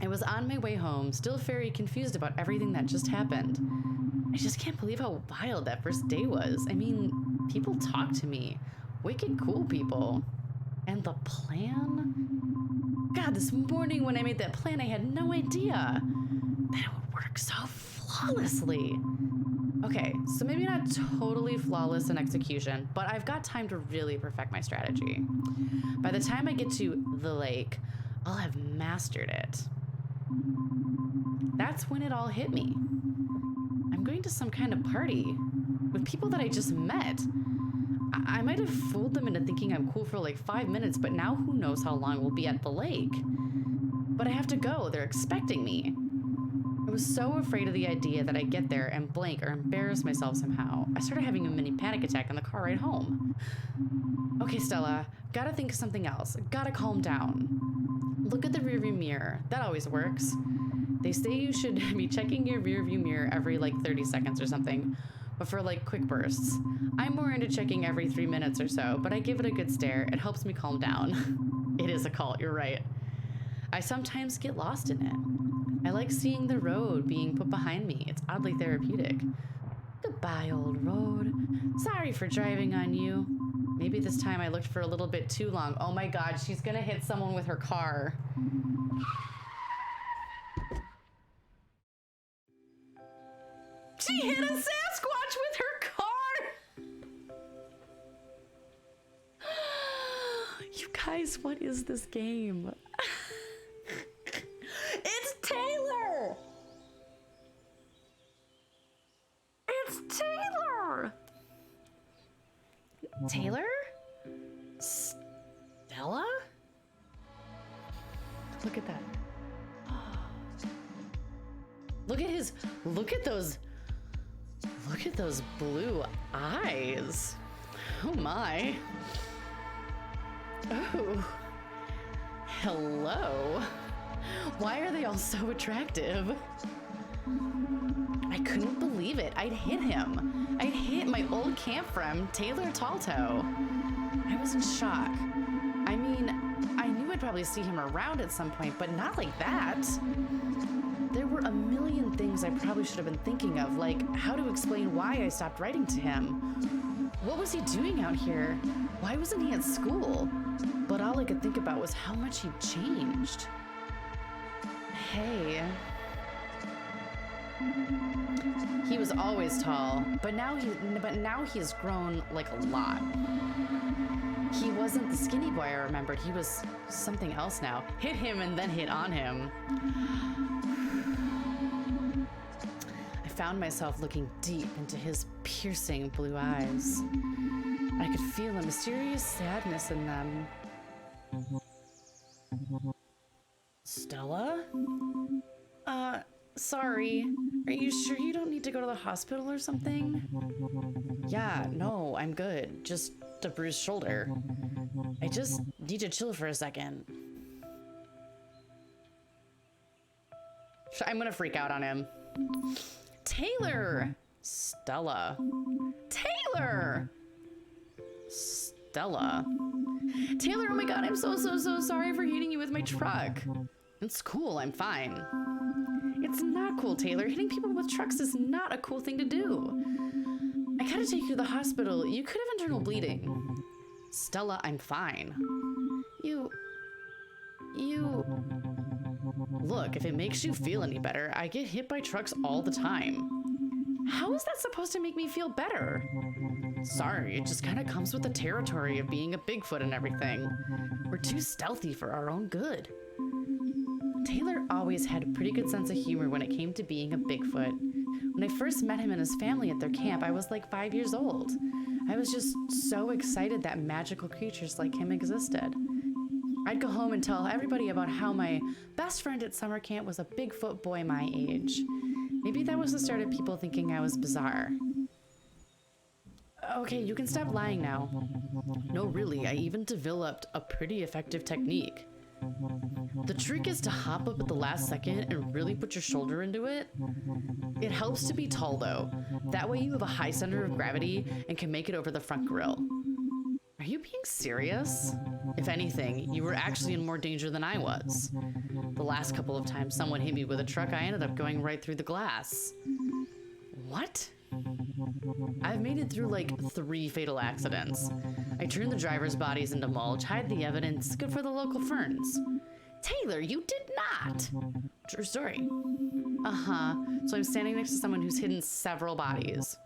I was on my way home, still very confused about everything that just happened. I just can't believe how wild that first day was. I mean, people talk to me. Wicked cool people. And the plan? God, this morning when I made that plan, I had no idea that it would work so flawlessly. Okay, so maybe not totally flawless in execution, but I've got time to really perfect my strategy. By the time I get to the lake, I'll have mastered it. That's when it all hit me. I'm going to some kind of party with people that I just met. I might have fooled them into thinking I'm cool for like 5 minutes, but now who knows how long we'll be at the lake. But I have to go, they're expecting me. I was so afraid of the idea that I'd get there and blank or embarrass myself somehow. I started having a mini panic attack on the car ride home. Okay, Stella, gotta think of something else. Gotta calm down. Look at the rearview mirror. That always works. They say you should be checking your rearview mirror every like 30 seconds or something, but for like quick bursts. I'm more into checking every 3 minutes or so, but I give it a good stare. It helps me calm down. It is a cult, you're right. I sometimes get lost in it. I like seeing the road being put behind me. It's oddly therapeutic. Goodbye, old road. Sorry for driving on you. Maybe this time I looked for a little bit too long. Oh my god, she's gonna hit someone with her car. She hit a Sasquatch with her car! You guys, what is this game? It's Taylor! It's Taylor! Taylor? Stella? Look at that. Look at those blue eyes. Oh my. Oh. Hello. Why are they all so attractive? I couldn't believe it. I'd hit him. I'd hit my old camp friend, Taylor Talto. I was in shock. I mean, I knew I'd probably see him around at some point, but not like that. There were a million things I probably should have been thinking of, like how to explain why I stopped writing to him. What was he doing out here? Why wasn't he at school? But all I could think about was how much he'd changed. Hey. He was always tall, but now he's grown like a lot. He wasn't the skinny boy I remembered. He was something else now. Hit him and then hit on him. I found myself looking deep into his piercing blue eyes. I could feel a mysterious sadness in them. Stella? Sorry. Are you sure you don't need to go to the hospital or something? Yeah, no, I'm good. Just a bruised shoulder. I just need to chill for a second. I'm gonna freak out on him. Taylor! Stella. Taylor! Stella. Taylor, oh my god, I'm so sorry for hitting you with my truck. It's cool, I'm fine. It's not cool, Taylor. Hitting people with trucks is not a cool thing to do. I gotta take you to the hospital. You could have internal bleeding. Stella, I'm fine. Look, if it makes you feel any better, I get hit by trucks all the time. How is that supposed to make me feel better? Sorry, it just kind of comes with the territory of being a Bigfoot and everything. We're too stealthy for our own good. Taylor, always had a pretty good sense of humor when it came to being a Bigfoot. When I first met him and his family at their camp, I was like 5 years old. I was just so excited that magical creatures like him existed. I'd go home and tell everybody about how my best friend at summer camp was a Bigfoot boy my age. Maybe that was the start of people thinking I was bizarre. Okay, you can stop lying now. No, really, I even developed a pretty effective technique. The trick is to hop up at the last second and really put your shoulder into it. It helps to be tall though. That way you have a high center of gravity and can make it over the front grill. Are you being serious? If anything, you were actually in more danger than I was. The last couple of times someone hit me with a truck, I ended up going right through the glass. What? I've made it through like 3 fatal accidents. I turned the driver's bodies into mulch, hide the evidence, good for the local ferns. Taylor, you did not! True story. Uh-huh. So I'm standing next to someone who's hidden several bodies.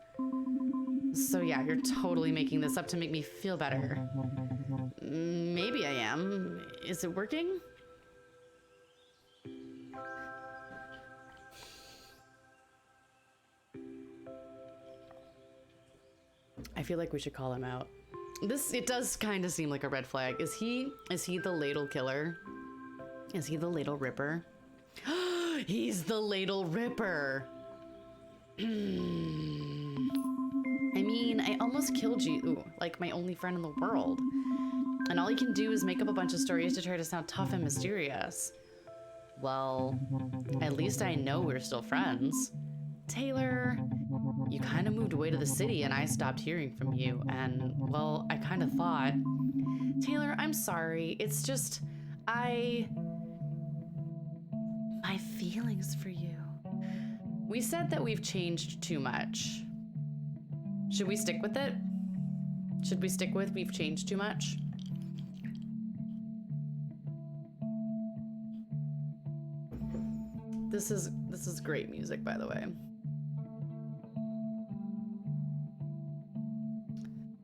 So yeah, you're totally making this up to make me feel better. Maybe I am. Is it working? I feel like we should call him out. It does kind of seem like a red flag. Is he the ladle killer? Is he the ladle ripper? He's the ladle ripper. I mean, I almost killed you, like my only friend in the world. And all you can do is make up a bunch of stories to try to sound tough and mysterious. Well, at least I know we're still friends. Taylor, you kind of moved away to the city and I stopped hearing from you. And, well, I kind of thought... Taylor, I'm sorry. It's just, my feelings for you. We said that we've changed too much. Should we stick with it? Should we stick with we've changed too much? This is great music, by the way.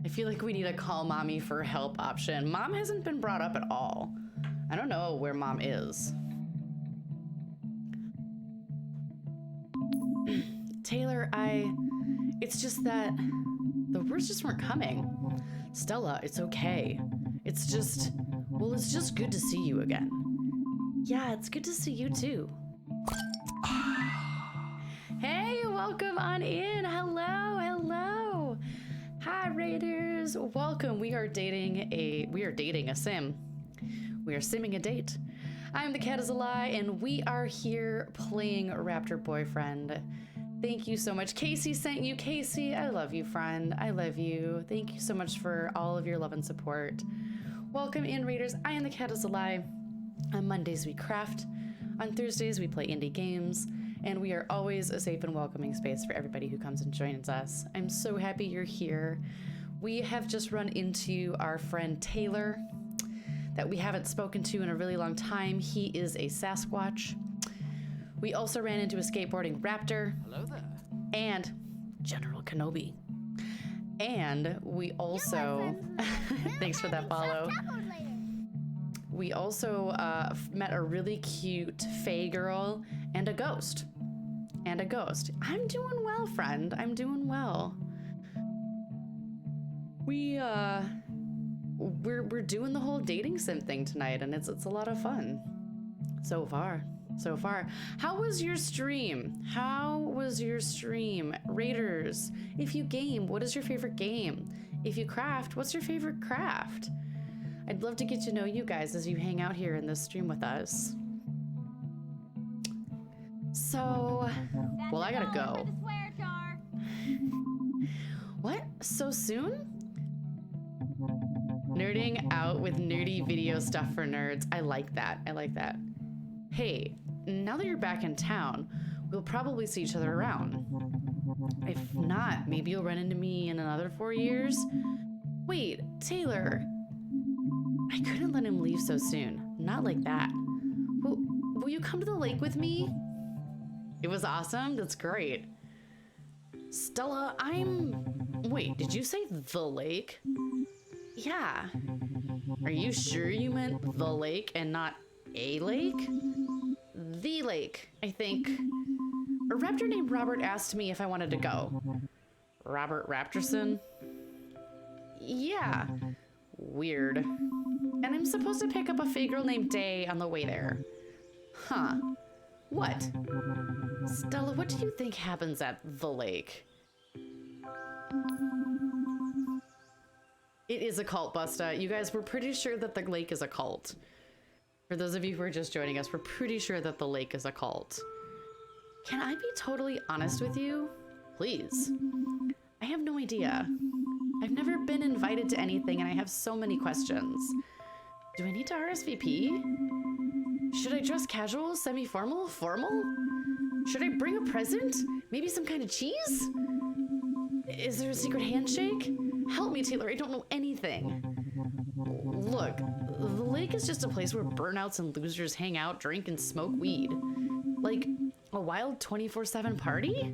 I feel like we need a call mommy for help option. Mom hasn't been brought up at all. I don't know where mom is. Taylor, it's just that the words just weren't coming. Stella, it's okay. It's just good to see you again. Yeah, it's good to see you too. Hey, welcome on in. Hello, hello. Hi, Raiders. Welcome. We are dating a sim. We are simming a date. I'm the cat is a lie, and we are here playing Raptor Boyfriend. Thank you so much. Casey sent you. Casey, I love you, friend. I love you. Thank you so much for all of your love and support. Welcome in, Raiders. I am the cat is a lie. On Mondays, we craft. On Thursdays, we play indie games. And we are always a safe and welcoming space for everybody who comes and joins us. I'm so happy you're here. We have just run into our friend Taylor that we haven't spoken to in a really long time. He is a Sasquatch. We also ran into a skateboarding raptor. Hello there. And General Kenobi. And we also, thanks for that follow. We also met a really cute fae girl and a ghost. I'm doing well, friend. I'm doing well. We're doing the whole dating sim thing tonight, and it's a lot of fun. So far. How was your stream? Raiders, if you game, what is your favorite game? If you craft, what's your favorite craft? I'd love to get to know you guys as you hang out here in this stream with us. So, well, I gotta go. What? So soon? Nerding out with nerdy video stuff for nerds. I like that. Hey, now that you're back in town, we'll probably see each other around. If not, maybe you'll run into me in another 4 years. Wait, Taylor. I couldn't let him leave so soon. Not like that. Will you come to the lake with me? It was awesome. That's great. Stella, wait, did you say the lake? Yeah. Are you sure you meant the lake and not a lake? the lake, I think. A raptor named Robert asked me if I wanted to go. Robert Raptorson? Yeah. Weird. And I'm supposed to pick up a fey girl named Day on the way there. Huh. What? Stella, what do you think happens at the lake? It is a cult, Busta. You guys, we're pretty sure that the lake is a cult. For those of you who are just joining us, we're pretty sure that the lake is a cult. Can I be totally honest with you? Please. I have no idea. I've never been invited to anything and I have so many questions. Do I need to RSVP? Should I dress casual, semi-formal, formal? Should I bring a present? Maybe some kind of cheese? Is there a secret handshake? Help me, Taylor, I don't know anything. Look, the lake is just a place where burnouts and losers hang out, drink, and smoke weed. Like, a wild 24/7 party?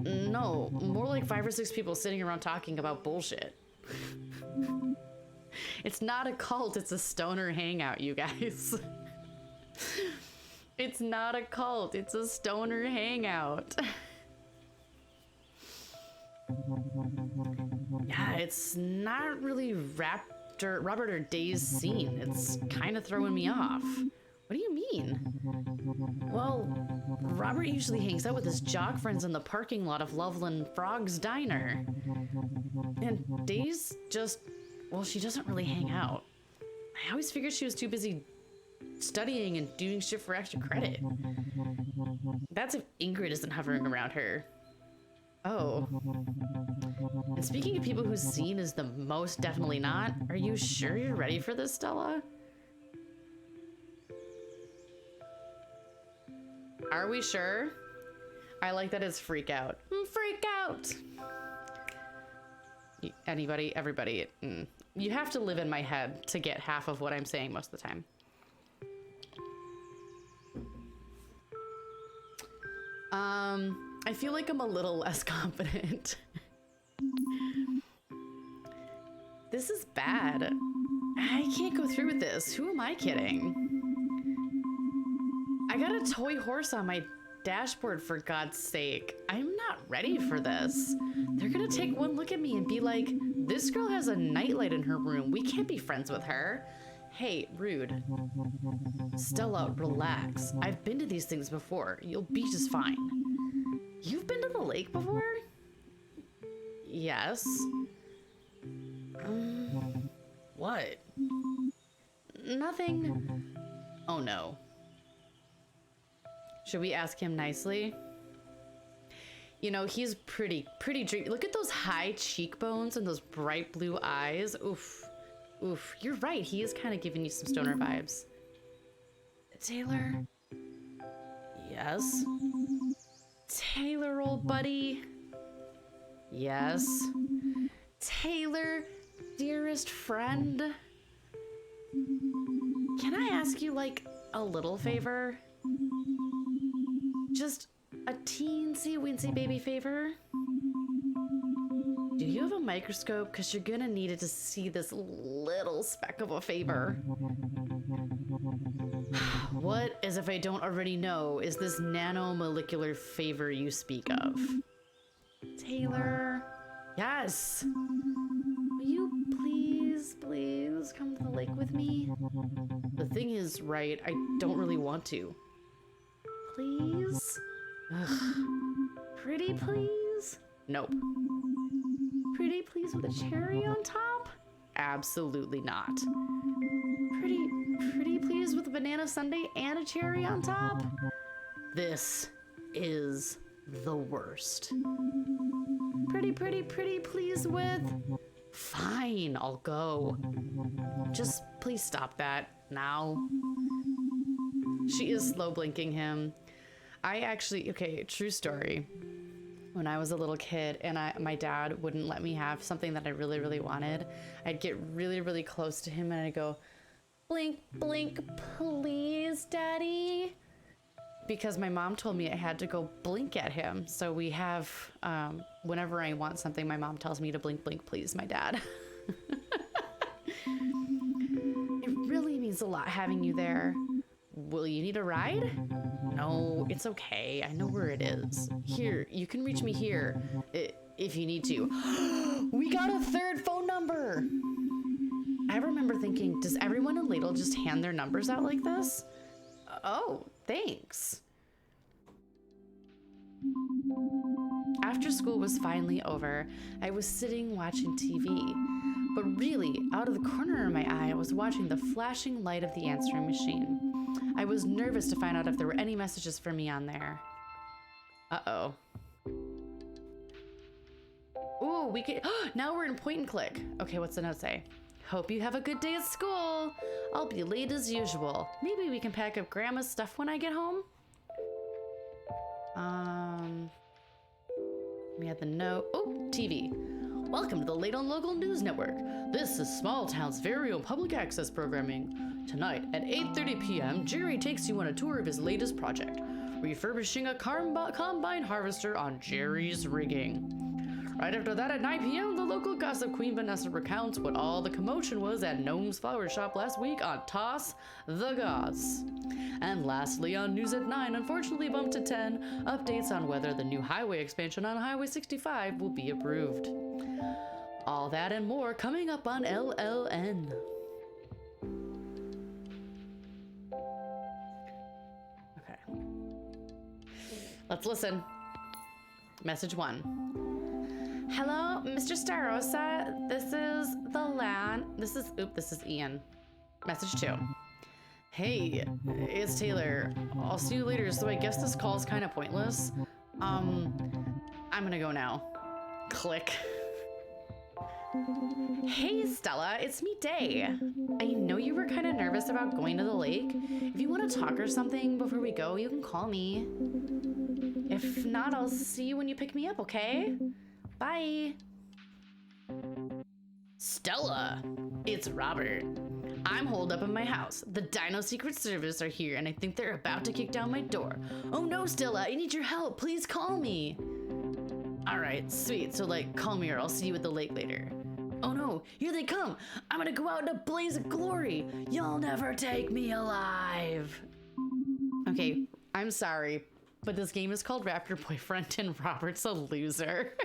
No, more like 5 or 6 people sitting around talking about bullshit. It's not a cult, it's a stoner hangout, you guys. It's not a cult, it's a stoner hangout. Yeah, it's not really Robert or Day's scene. It's kind of throwing me off. What do you mean? Well, Robert usually hangs out with his jock friends in the parking lot of Loveland Frog's Diner. And Day's just, well, she doesn't really hang out. I always figured she was too busy studying and doing shit for extra credit. That's if Ingrid isn't hovering around her. Oh. And speaking of people whose scene is the most definitely not, are you sure you're ready for this, Stella? Are we sure? I like that it's freak out. Freak out! Anybody, everybody, you have to live in my head to get half of what I'm saying most of the time. I feel like I'm a little less confident. This is bad. I can't go through with this. Who am I kidding? I got a toy horse on my dashboard, for God's sake. I'm not ready for this. They're gonna take one look at me and be like, this girl has a nightlight in her room. We can't be friends with her. Hey, rude. Stella, relax. I've been to these things before. You'll be just fine. You've been to the lake before? Yes. What? Nothing. Oh no. Should we ask him nicely? You know, he's pretty dreamy. Look at those high cheekbones and those bright blue eyes. Oof. Oof. You're right. He is kind of giving you some stoner vibes. Taylor? Yes? Taylor, old buddy? Yes? Taylor, dearest friend? Can I ask you, like, a little favor? Just a teensy-weensy baby favor? Do you have a microscope? Because you're gonna need it to see this little speck of a favor. What, as if I don't already know, is this nanomolecular favor you speak of? Taylor? Yes! Will you please come to the lake with me? The thing is, right, I don't really want to. Please? Ugh. Pretty please? Nope. Pretty please with a cherry on top? Absolutely not. Pretty please with a banana sundae and a cherry on top? This is the worst. Pretty please with... Fine, I'll go. Just please stop that now. She is slow blinking him. I actually, okay, true story. When I was a little kid and my dad wouldn't let me have something that I really wanted, I'd get really close to him and I'd go, blink, blink, please, Daddy. Because my mom told me I had to go blink at him. So we have, whenever I want something, my mom tells me to blink, blink, please, my dad. It really means a lot having you there. Will you need a ride? No, it's okay. I know where it is. Here, you can reach me here if you need to. We got a third phone number. I remember thinking, does everyone in Ladle just hand their numbers out like this? Oh, thanks. After school was finally over, I was sitting watching TV. But really, out of the corner of my eye, I was watching the flashing light of the answering machine. I was nervous to find out if there were any messages for me on there. Uh-oh. Ooh, we can... Now we're in point and click. Okay, what's the note say? Hope you have a good day at school. I'll be late as usual. Maybe we can pack up Grandma's stuff when I get home? We had the note. Oh, TV. Welcome to the Ladle Local News Network. This is Small Town's very own public access programming. Tonight at 8:30 p.m., Jerry takes you on a tour of his latest project, refurbishing a combine harvester on Jerry's rigging. Right after that at 9 p.m., the local gossip queen Vanessa recounts what all the commotion was at Gnome's Flower Shop last week on Toss the Gods. And lastly, on News at 9, unfortunately bumped to 10, updates on whether the new highway expansion on Highway 65 will be approved. All that and more coming up on LLN. Okay. Let's listen. Message 1. Hello, Mr. Starosa. This is the land. This is Ian. Message 2. Hey, it's Taylor. I'll see you later, so I guess this call's kind of pointless. I'm gonna go now. Click. Hey, Stella, it's me, Day. I know you were kind of nervous about going to the lake. If you want to talk or something before we go, you can call me. If not, I'll see you when you pick me up, okay? Bye. Stella, it's Robert. I'm holed up in my house. The Dino Secret Service are here, and I think they're about to kick down my door. Oh no, Stella, I need your help. Please call me. All right, sweet. So call me or I'll see you at the lake later. Oh no, here they come. I'm gonna go out in a blaze of glory. You'll never take me alive. Okay, I'm sorry, but this game is called Raptor Boyfriend and Robert's a loser.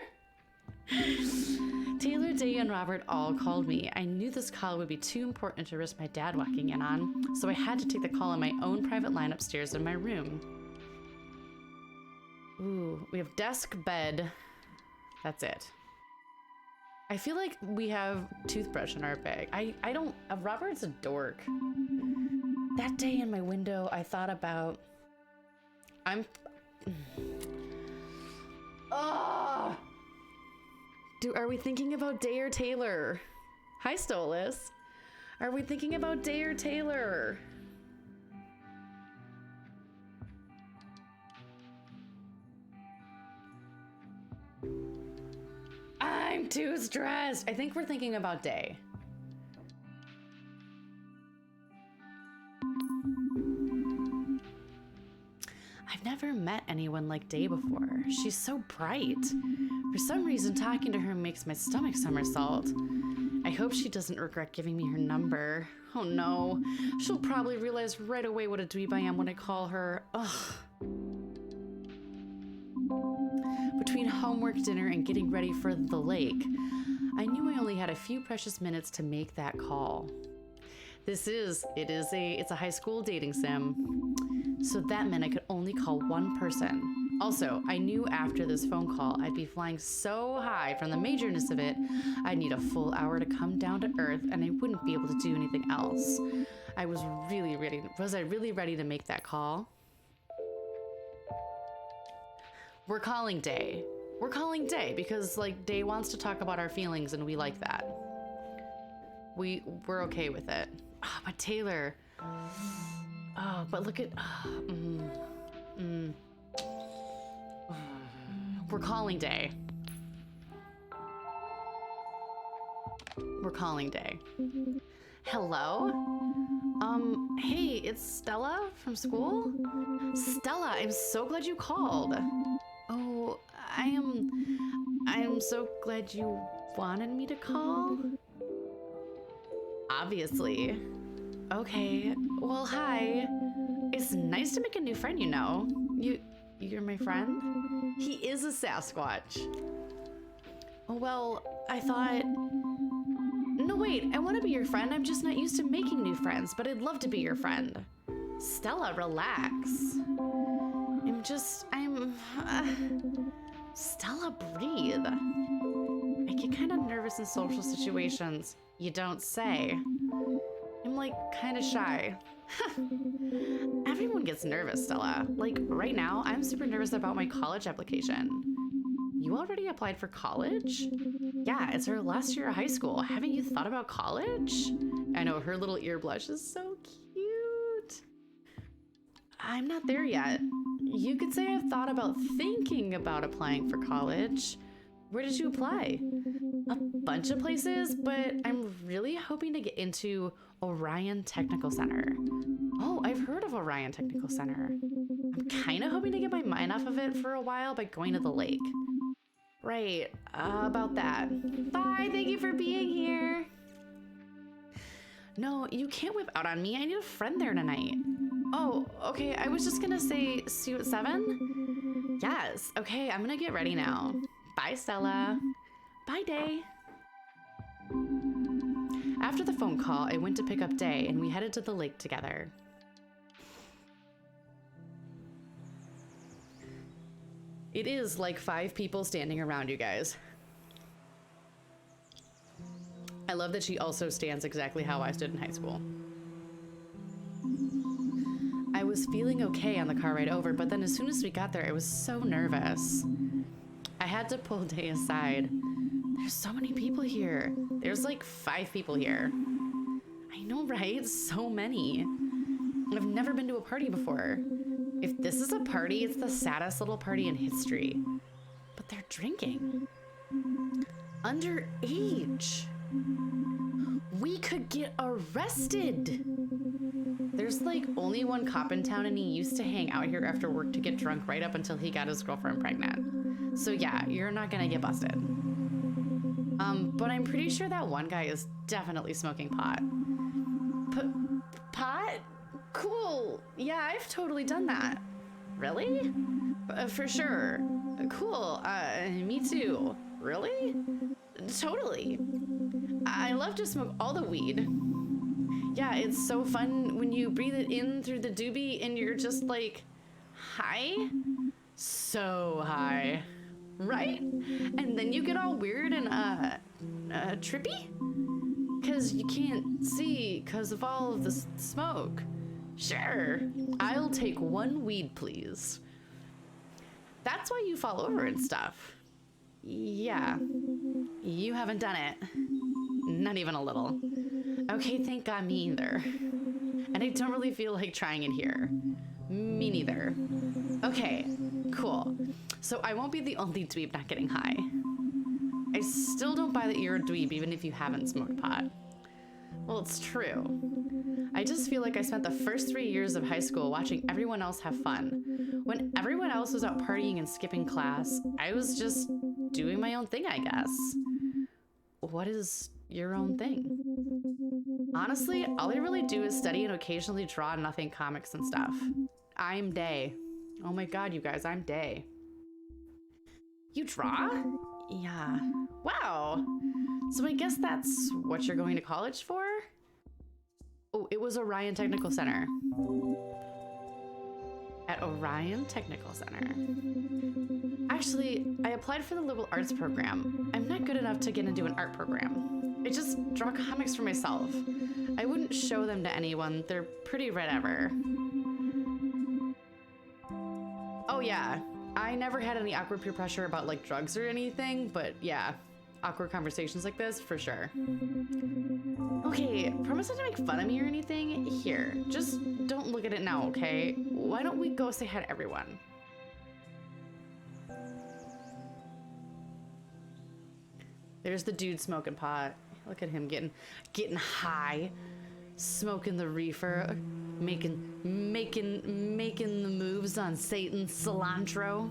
Taylor, Day, and Robert all called me. I knew this call would be too important to risk my dad walking in on, so I had to take the call on my own private line upstairs in my room. Ooh, we have desk, bed. That's it. I feel like we have toothbrush in our bag. I don't, Robert's a dork. That day in my window, I thought about, are we thinking about Day or Taylor? Hi, Stolas. Are we thinking about Day or Taylor? I'm too stressed. I think we're thinking about Day. I've never met anyone like Day before. She's so bright. For some reason, talking to her makes my stomach somersault. I hope she doesn't regret giving me her number. Oh no, she'll probably realize right away what a dweeb I am when I call her. Ugh. Between homework, dinner, and getting ready for the lake, I knew I only had a few precious minutes to make that call. It's a high school dating sim. So that meant I could only call one person. Also, I knew after this phone call, I'd be flying so high from the majorness of it, I'd need a full hour to come down to earth and I wouldn't be able to do anything else. I was really ready. Was I really ready to make that call? We're calling Day. We're calling Day because Day wants to talk about our feelings and we like that. We're okay with it. Oh, but Taylor. Oh, but look at. We're calling Day. We're calling Day. Hello? Hey, it's Stella from school? Stella, I'm so glad you called. Oh, I am so glad you wanted me to call. Obviously. Okay, well, hi. It's nice to make a new friend, you know. You're my friend? He is a Sasquatch. Oh, well, I thought... No, wait, I want to be your friend. I'm just not used to making new friends, but I'd love to be your friend. Stella, relax. Stella, breathe. I get kind of nervous in social situations. You don't say. I'm like kind of shy. Everyone gets nervous, Stella. Like right now, I'm super nervous about my college application. You already applied for college? Yeah, it's her last year of high school. Haven't you thought about college? I know, her little ear blush is so cute. I'm not there yet. You could say I've thought about thinking about applying for college. Where did you apply? A bunch of places, but I'm really hoping to get into Orion Technical Center. Oh, I've heard of Orion Technical Center. I'm kind of hoping to get my mind off of it for a while by going to the lake. Right, about that. Bye, thank you for being here. No, you can't whip out on me. I need a friend there tonight. Oh, okay, I was just gonna say, see you at 7? Yes, okay, I'm gonna get ready now. Bye, Stella. Bye, Day. After the phone call, I went to pick up Day and we headed to the lake together. It is like 5 people standing around you guys. I love that she also stands exactly how I stood in high school. I was feeling okay on the car ride over, but then as soon as we got there, I was so nervous. I had to pull Day aside. There's so many people here. There's like 5 people here. I know, right? So many. I've never been to a party before. If this is a party, it's the saddest little party in history. But they're drinking. Underage. We could get arrested. There's like only one cop in town and he used to hang out here after work to get drunk right up until he got his girlfriend pregnant. So yeah, you're not gonna get busted. But I'm pretty sure that one guy is definitely smoking pot. Pot? Cool. Yeah, I've totally done that. Really? For sure. Cool. Me too. Really? Totally. I love to smoke all the weed. Yeah, it's so fun when you breathe it in through the doobie and you're just like high. So high. Right? And then you get all weird and trippy? Because you can't see because of all of the smoke. Sure, I'll take 1 weed, please. That's why you fall over and stuff. Yeah, you haven't done it. Not even a little. Okay, thank God, me either. And I don't really feel like trying it here. Me neither. Okay, cool. So I won't be the only dweeb not getting high. I still don't buy that you're a dweeb even if you haven't smoked pot. Well, it's true. I just feel like I spent the first 3 years of high school watching everyone else have fun. When everyone else was out partying and skipping class, I was just doing my own thing, I guess. What is your own thing? Honestly, all I really do is study and occasionally draw nothing comics and stuff. I'm Day. Oh my God, you guys, I'm Day. You draw? Yeah. Wow. So I guess that's what you're going to college for? Oh, it was Orion Technical Center. At Orion Technical Center. Actually, I applied for the liberal arts program. I'm not good enough to get into an art program. I just draw comics for myself. I wouldn't show them to anyone. They're pretty whatever. Oh yeah, I never had any awkward peer pressure about like drugs or anything, but yeah, awkward conversations like this for sure. Okay, promise not to make fun of me or anything. Here, just don't look at it now, okay? Why don't we go say hi to everyone? There's the dude smoking pot. Look at him getting high, smoking the reefer, making the moves on Satan's cilantro.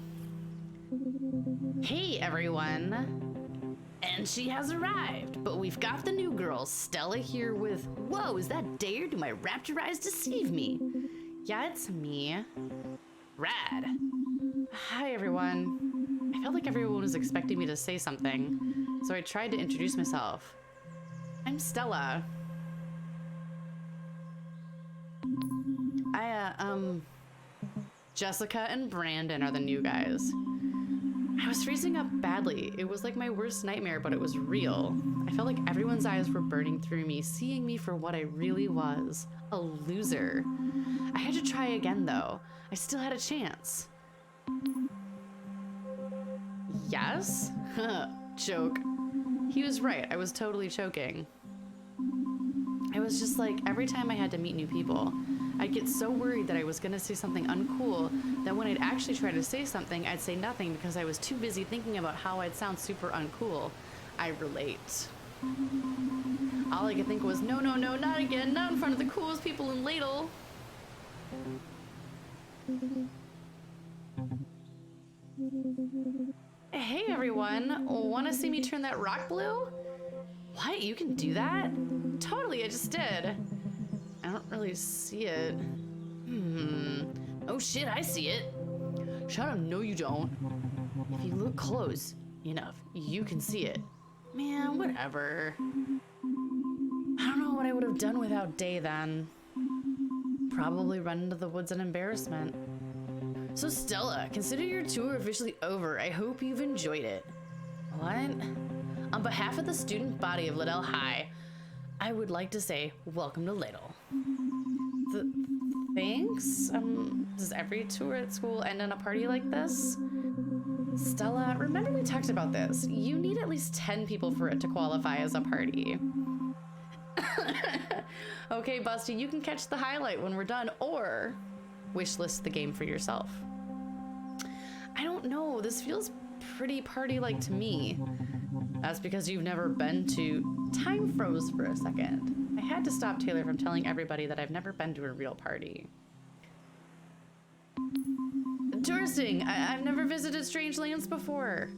Hey everyone. And she has arrived, but we've got the new girl, Stella, here with... Whoa, is that Day or do my raptor eyes deceive me? Yeah, it's me. Rad. Hi, everyone. I felt like everyone was expecting me to say something, so I tried to introduce myself. I'm Stella. Jessica and Brandon are the new guys. I was freezing up badly. It was like my worst nightmare, but it was real. I felt like everyone's eyes were burning through me, seeing me for what I really was, a loser. I had to try again, though. I still had a chance. Yes? Joke. He was right. I was totally choking. I was just like, every time I had to meet new people, I'd get so worried that I was gonna say something uncool that when I'd actually try to say something, I'd say nothing because I was too busy thinking about how I'd sound super uncool. I relate. All I could think was, no, no, no, not again, not in front of the coolest people in Ladle. Hey everyone, wanna see me turn that rock blue? What, you can do that? Totally, I just did. I don't really see it. Oh shit, I see it. Shut up, no you don't. If you look close enough, you can see it. Man, whatever. I don't know what I would have done without Day then. Probably run into the woods in embarrassment. So Stella, consider your tour officially over. I hope you've enjoyed it. What? On behalf of the student body of Liddell High, I would like to say welcome to Liddell. Thanks? Does every tour at school end in a party like this? Stella, remember we talked about this. You need at least 10 people for it to qualify as a party. Okay, Busty, you can catch the highlight when we're done, or wishlist the game for yourself. I don't know, this feels pretty party-like to me. That's because you've never been to... Time froze for a second. I had to stop Taylor from telling everybody that I've never been to a real party. Touristing! I've never visited strange lands before.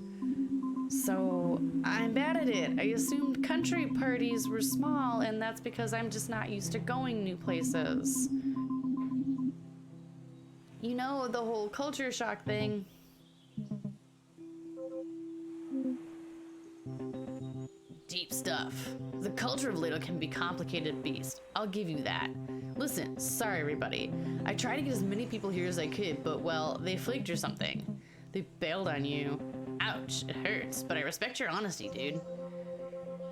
So, I'm bad at it. I assumed country parties were small, and that's because I'm just not used to going new places. You know, the whole culture shock thing. Deep stuff. The culture of Liddell can be a complicated beast. I'll give you that. Listen, sorry everybody. I tried to get as many people here as I could, but well, they flaked or something. They bailed on you. Ouch, it hurts, but I respect your honesty, dude.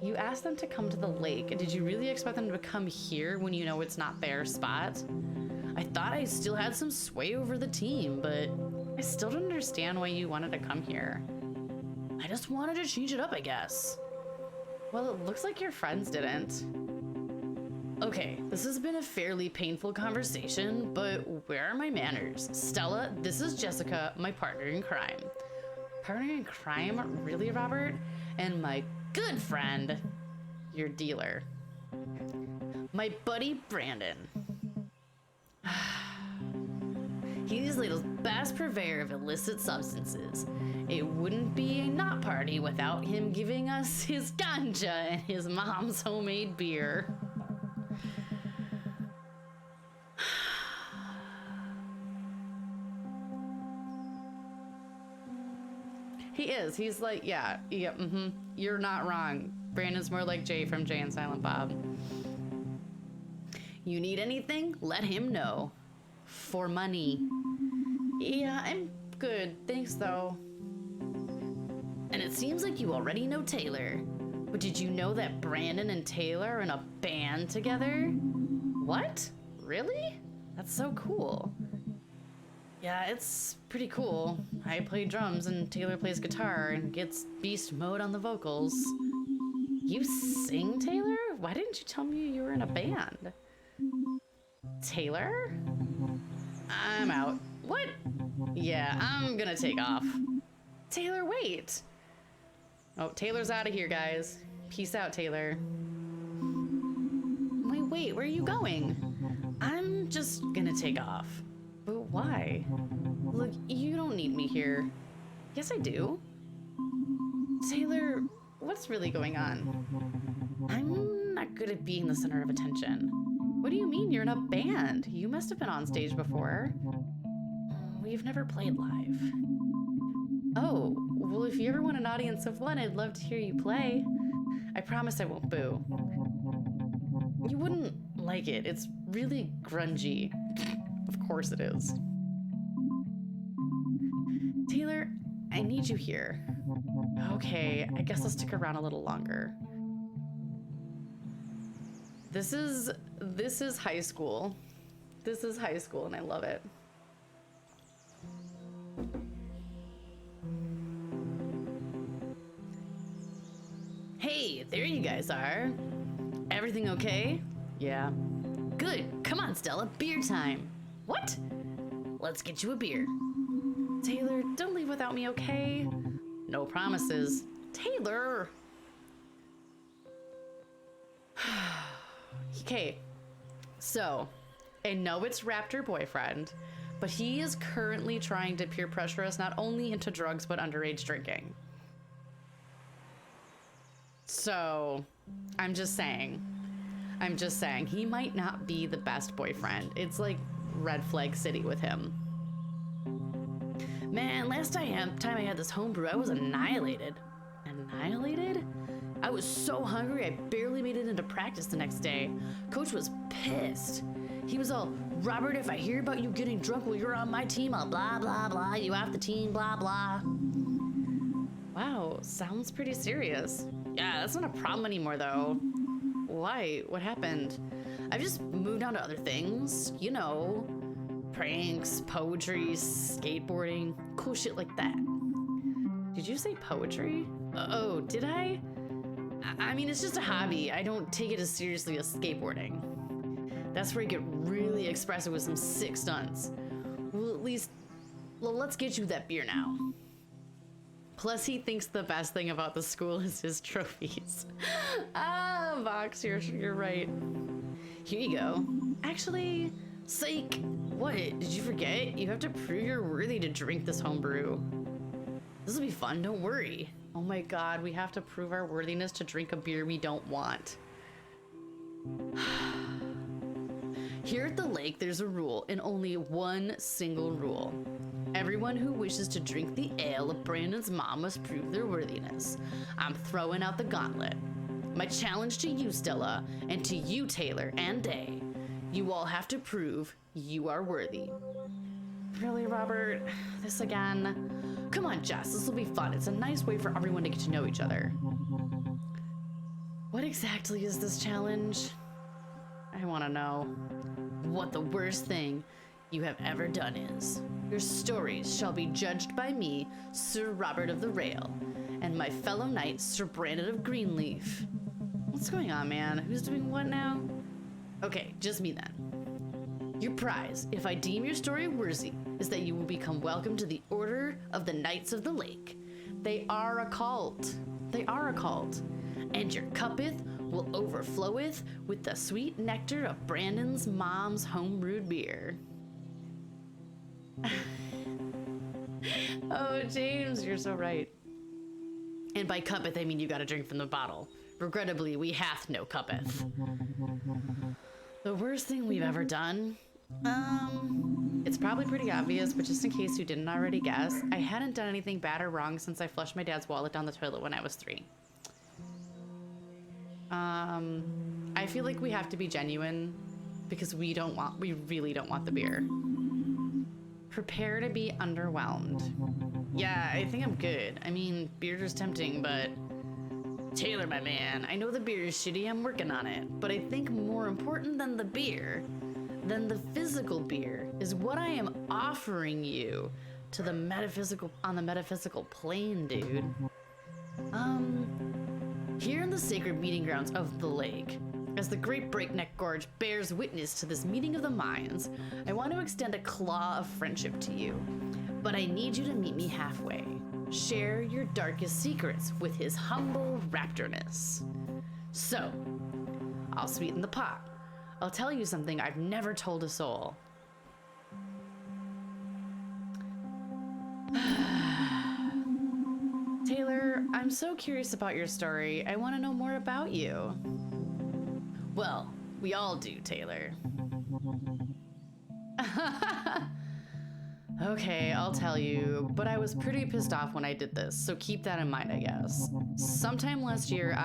You asked them to come to the lake, and did you really expect them to come here when you know it's not their spot? I thought I still had some sway over the team, but I still don't understand why you wanted to come here. I just wanted to change it up, I guess. Well, it looks like your friends didn't. Okay, this has been a fairly painful conversation, but where are my manners? Stella, this is Jessica, my partner in crime. Partner in crime? Really, Robert? And my good friend, your dealer. My buddy, Brandon. He's Liddell's best purveyor of illicit substances. It wouldn't be a knot party without him giving us his ganja and his mom's homemade beer. He is. He's like, yeah, You're not wrong. Brandon's more like Jay from Jay and Silent Bob. You need anything? Let him know. For money. Yeah, I'm good. Thanks, though. And it seems like you already know Taylor. But did you know that Brandon and Taylor are in a band together? What? Really? That's so cool. Yeah, it's pretty cool. I play drums and Taylor plays guitar and gets beast mode on the vocals. You sing, Taylor? Why didn't you tell me you were in a band? Taylor? I'm out. What? Yeah, I'm gonna take off. Taylor, wait. Oh, Taylor's out of here, guys. Peace out, Taylor. Wait, where are you going? I'm just gonna take off. But why? Look, you don't need me here. Yes, I do. Taylor, what's really going on? I'm not good at being the center of attention. What do you mean you're in a band? You must have been on stage before. We've never played live. Oh, well, if you ever want an audience of one, I'd love to hear you play. I promise I won't boo. You wouldn't like it. It's really grungy. Of course it is. Taylor, I need you here. Okay, I guess I'll stick around a little longer. This is high school. This is high school and I love it. Hey, there you guys are. Everything okay? Yeah. Good. Come on, Stella. Beer time. What? Let's get you a beer. Taylor, don't leave without me, okay? No promises. Taylor! Okay, so I know it's Raptor Boyfriend, but he is currently trying to peer pressure us not only into drugs, but underage drinking. So I'm just saying, he might not be the best boyfriend. It's like red flag city with him. Man, last time I had this homebrew, I was annihilated. Annihilated? I was so hungry, I barely made it into practice the next day. Coach was pissed. He was all, Robert, if I hear about you getting drunk while you're on my team, I'll blah, blah, blah, you off the team, blah, blah. Wow, sounds pretty serious. Yeah, that's not a problem anymore, though. Why? What happened? I've just moved on to other things, you know. Pranks, poetry, skateboarding, cool shit like that. Did you say poetry? Oh, did I? I mean, it's just a hobby. I don't take it as seriously as skateboarding. That's where I get really expressive with some sick stunts. Well, at least, let's get you that beer now. Plus, he thinks the best thing about the school is his trophies. Ah, Vox, you're right. Here you go. Actually, psych. What? Did you forget? You have to prove you're worthy to drink this homebrew. This will be fun, don't worry. Oh my god, we have to prove our worthiness to drink a beer we don't want. Here at the lake, there's a rule, and only one single rule. Everyone who wishes to drink the ale of Brandon's mom must prove their worthiness. I'm throwing out the gauntlet. My challenge to you, Stella, and to you, Taylor and Day. You all have to prove you are worthy. Really, Robert? This again? Come on, Jess, this will be fun. It's a nice way for everyone to get to know each other. What exactly is this challenge? I want to know. What the worst thing you have ever done is. Your stories shall be judged by me, Sir Robert of the Rail, and my fellow knight, Sir Brandon of Greenleaf. What's going on, man? Who's doing what now? Okay, just me then. Your prize, if I deem your story worthy, is that you will become welcome to the Order of the Knights of the Lake. They are a cult. They are a cult. And your cuppeth will overfloweth with the sweet nectar of Brandon's mom's homebrewed beer. Oh, James, you're so right. And by cuppeth, I mean you gotta drink from the bottle. Regrettably, we hath no cuppeth. The worst thing we've ever done? It's probably pretty obvious, but just in case you didn't already guess, I hadn't done anything bad or wrong since I flushed my dad's wallet down the toilet when I was 3. I feel like we have to be genuine because we really don't want the beer. Prepare to be underwhelmed. Yeah, I think I'm good. I mean, beer is tempting, but Taylor, my man, I know the beer is shitty, I'm working on it, but I think more important than the beer, than the physical beer, is what I am offering you to the metaphysical, on the metaphysical plane, dude. Here in the sacred meeting grounds of the lake, as the great breakneck gorge bears witness to this meeting of the minds, I want to extend a claw of friendship to you, but I need you to meet me halfway. Share your darkest secrets with his humble raptorness. So, I'll sweeten the pot. I'll tell you something I've never told a soul. Taylor, I'm so curious about your story. I want to know more about you. Well, We all do, Taylor. Okay, I'll tell you, but I was pretty pissed off when I did this, so keep that in mind, I guess. Sometime last year,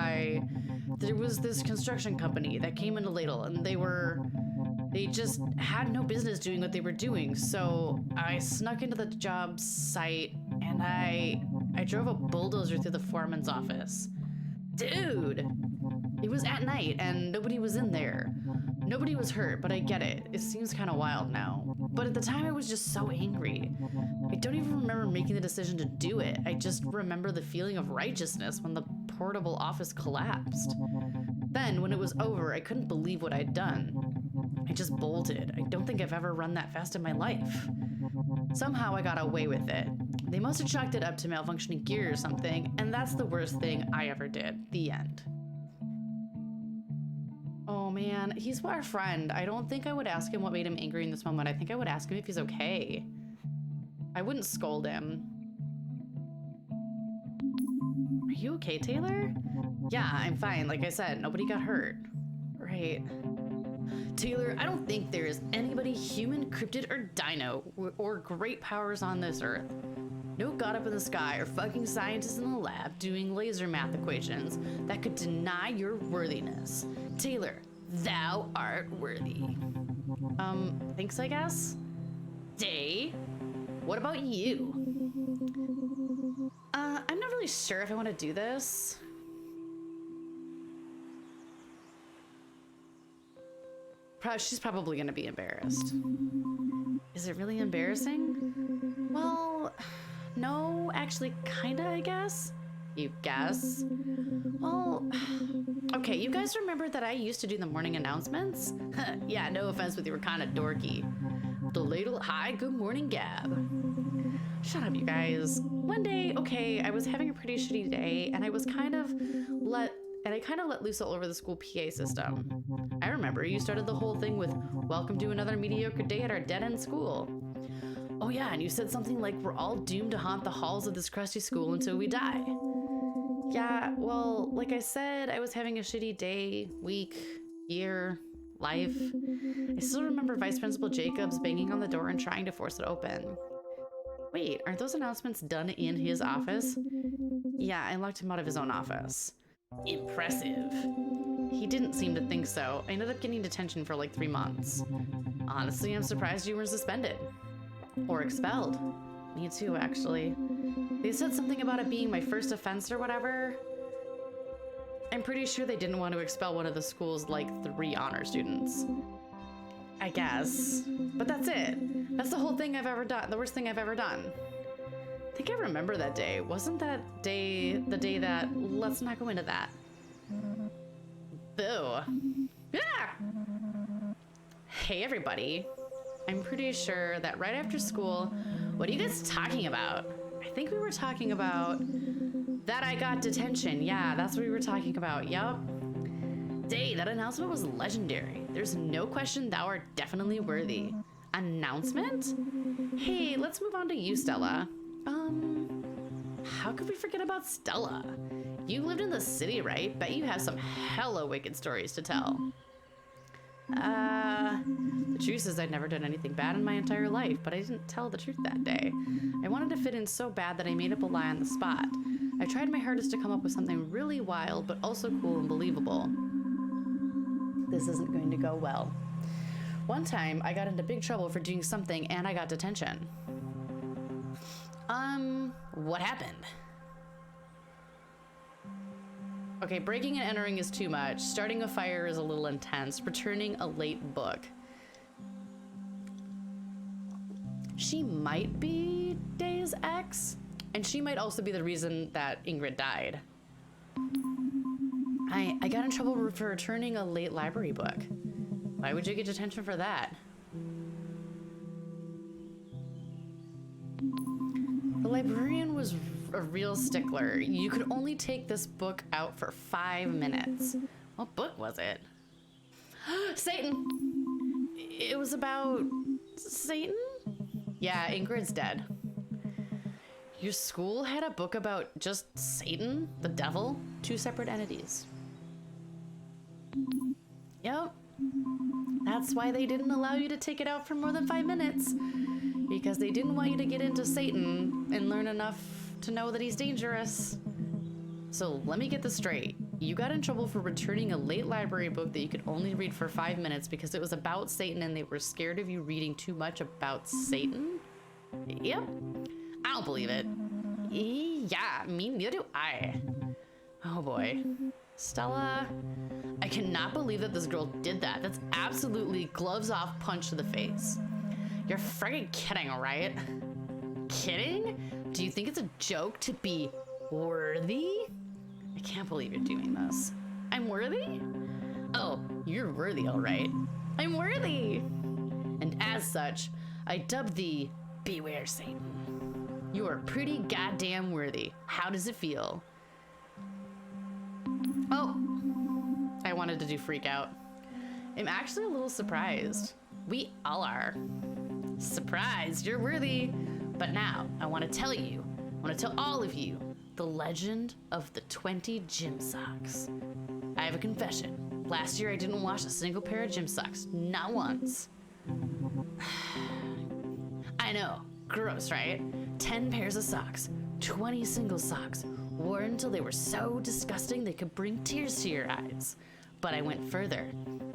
there was this construction company that came into Ladle, and they just had no business doing what they were doing, so I snuck into the job site, and I drove a bulldozer through the foreman's office. Dude! It was at night, and nobody was in there. Nobody was hurt, but I get it. It seems kind of wild now. But at the time, I was just so angry. I don't even remember making the decision to do it. I just remember the feeling of righteousness when the portable office collapsed. Then, when it was over, I couldn't believe what I'd done. I just bolted. I don't think I've ever run that fast in my life. Somehow I got away with it. They must have chalked it up to malfunctioning gear or something, and that's the worst thing I ever did. The end. Oh man, he's our friend. I don't think I would ask him what made him angry in this moment. I think I would ask him if he's okay. I wouldn't scold him. Are you okay, Taylor? Yeah, I'm fine. Like I said, nobody got hurt. Right. Taylor, I don't think there is anybody human, cryptid, or dino or great powers on this earth. No god up in the sky or fucking scientists in the lab doing laser math equations that could deny your worthiness. Taylor, thou art worthy. Thanks, I guess? Day, what about you? I'm not really sure if I want to do this. She's probably going to be embarrassed. Is it really embarrassing? Well, no, actually, kinda, I guess. You guess? Well, okay, you guys remember that I used to do the morning announcements? Yeah, no offense, but you were kinda dorky. The ladle, hi, good morning, Gab. Shut up, you guys. One day, okay, I was having a pretty shitty day, and I kind of let loose all over the school PA system. I remember you started the whole thing with, welcome to another mediocre day at our dead-end school. Oh yeah, and you said something like, we're all doomed to haunt the halls of this crusty school until we die. Yeah, well, like I said, I was having a shitty day, week, year, life. I still remember Vice Principal Jacobs banging on the door and trying to force it open. Wait, aren't those announcements done in his office? Yeah, I locked him out of his own office. Impressive. He didn't seem to think so. I ended up getting detention for like 3 months. Honestly, I'm surprised you weren't suspended. Or expelled. Me too, actually. They said something about it being my first offense or whatever. I'm pretty sure they didn't want to expel one of the school's like 3 honor students. I guess. But that's it. That's the whole thing I've ever done. The worst thing I've ever done. I think I remember that day. Wasn't that day the day that... Let's not go into that. Boo. Ah! Hey, everybody. I'm pretty sure that right after school... What are you guys talking about? I think we were talking about... That I got detention. Yeah, that's what we were talking about. Yup. Day, that announcement was legendary. There's no question thou art definitely worthy. Announcement? Hey, let's move on to you, Stella. How could we forget about Stella? You lived in the city, right? Bet you have some hella wicked stories to tell. The truth is I'd never done anything bad in my entire life, but I didn't tell the truth that day. I wanted to fit in so bad that I made up a lie on the spot. I tried my hardest to come up with something really wild, but also cool and believable. This isn't going to go well. One time, I got into big trouble for doing something and I got detention. What happened? Okay, breaking and entering is too much. Starting a fire is a little intense. Returning a late book. She might be Day's ex, and she might also be the reason that Ingrid died. I got in trouble for returning a late library book. Why would you get detention for that? The librarian was a real stickler. You could only take this book out for 5 minutes. What book was it? Satan! It was about Satan? Yeah, Ingrid's dead. Your school had a book about just Satan, the devil? 2 separate entities. Yep. That's why they didn't allow you to take it out for more than 5 minutes. Because they didn't want you to get into Satan and learn enough to know that he's dangerous. So let me get this straight. You got in trouble for returning a late library book that you could only read for 5 minutes because it was about Satan and they were scared of you reading too much about Satan? Yep. I don't believe it. Yeah, me neither do I. Oh boy. Stella, I cannot believe that this girl did that. That's absolutely gloves off punch to the face. You're friggin' kidding, right? Kidding? Do you think it's a joke to be worthy? I can't believe you're doing this. I'm worthy? Oh, you're worthy, all right. I'm worthy. And as such, I dub thee Beware Satan. You are pretty goddamn worthy. How does it feel? Oh, I wanted to do freak out. I'm actually a little surprised. We all are. Surprised, you're worthy. But now, I want to tell all of you, the legend of the 20 gym socks. I have a confession. Last year I didn't wash a single pair of gym socks, not once. I know, gross, right? 10 pairs of socks, 20 single socks, worn until they were so disgusting they could bring tears to your eyes. But I went further.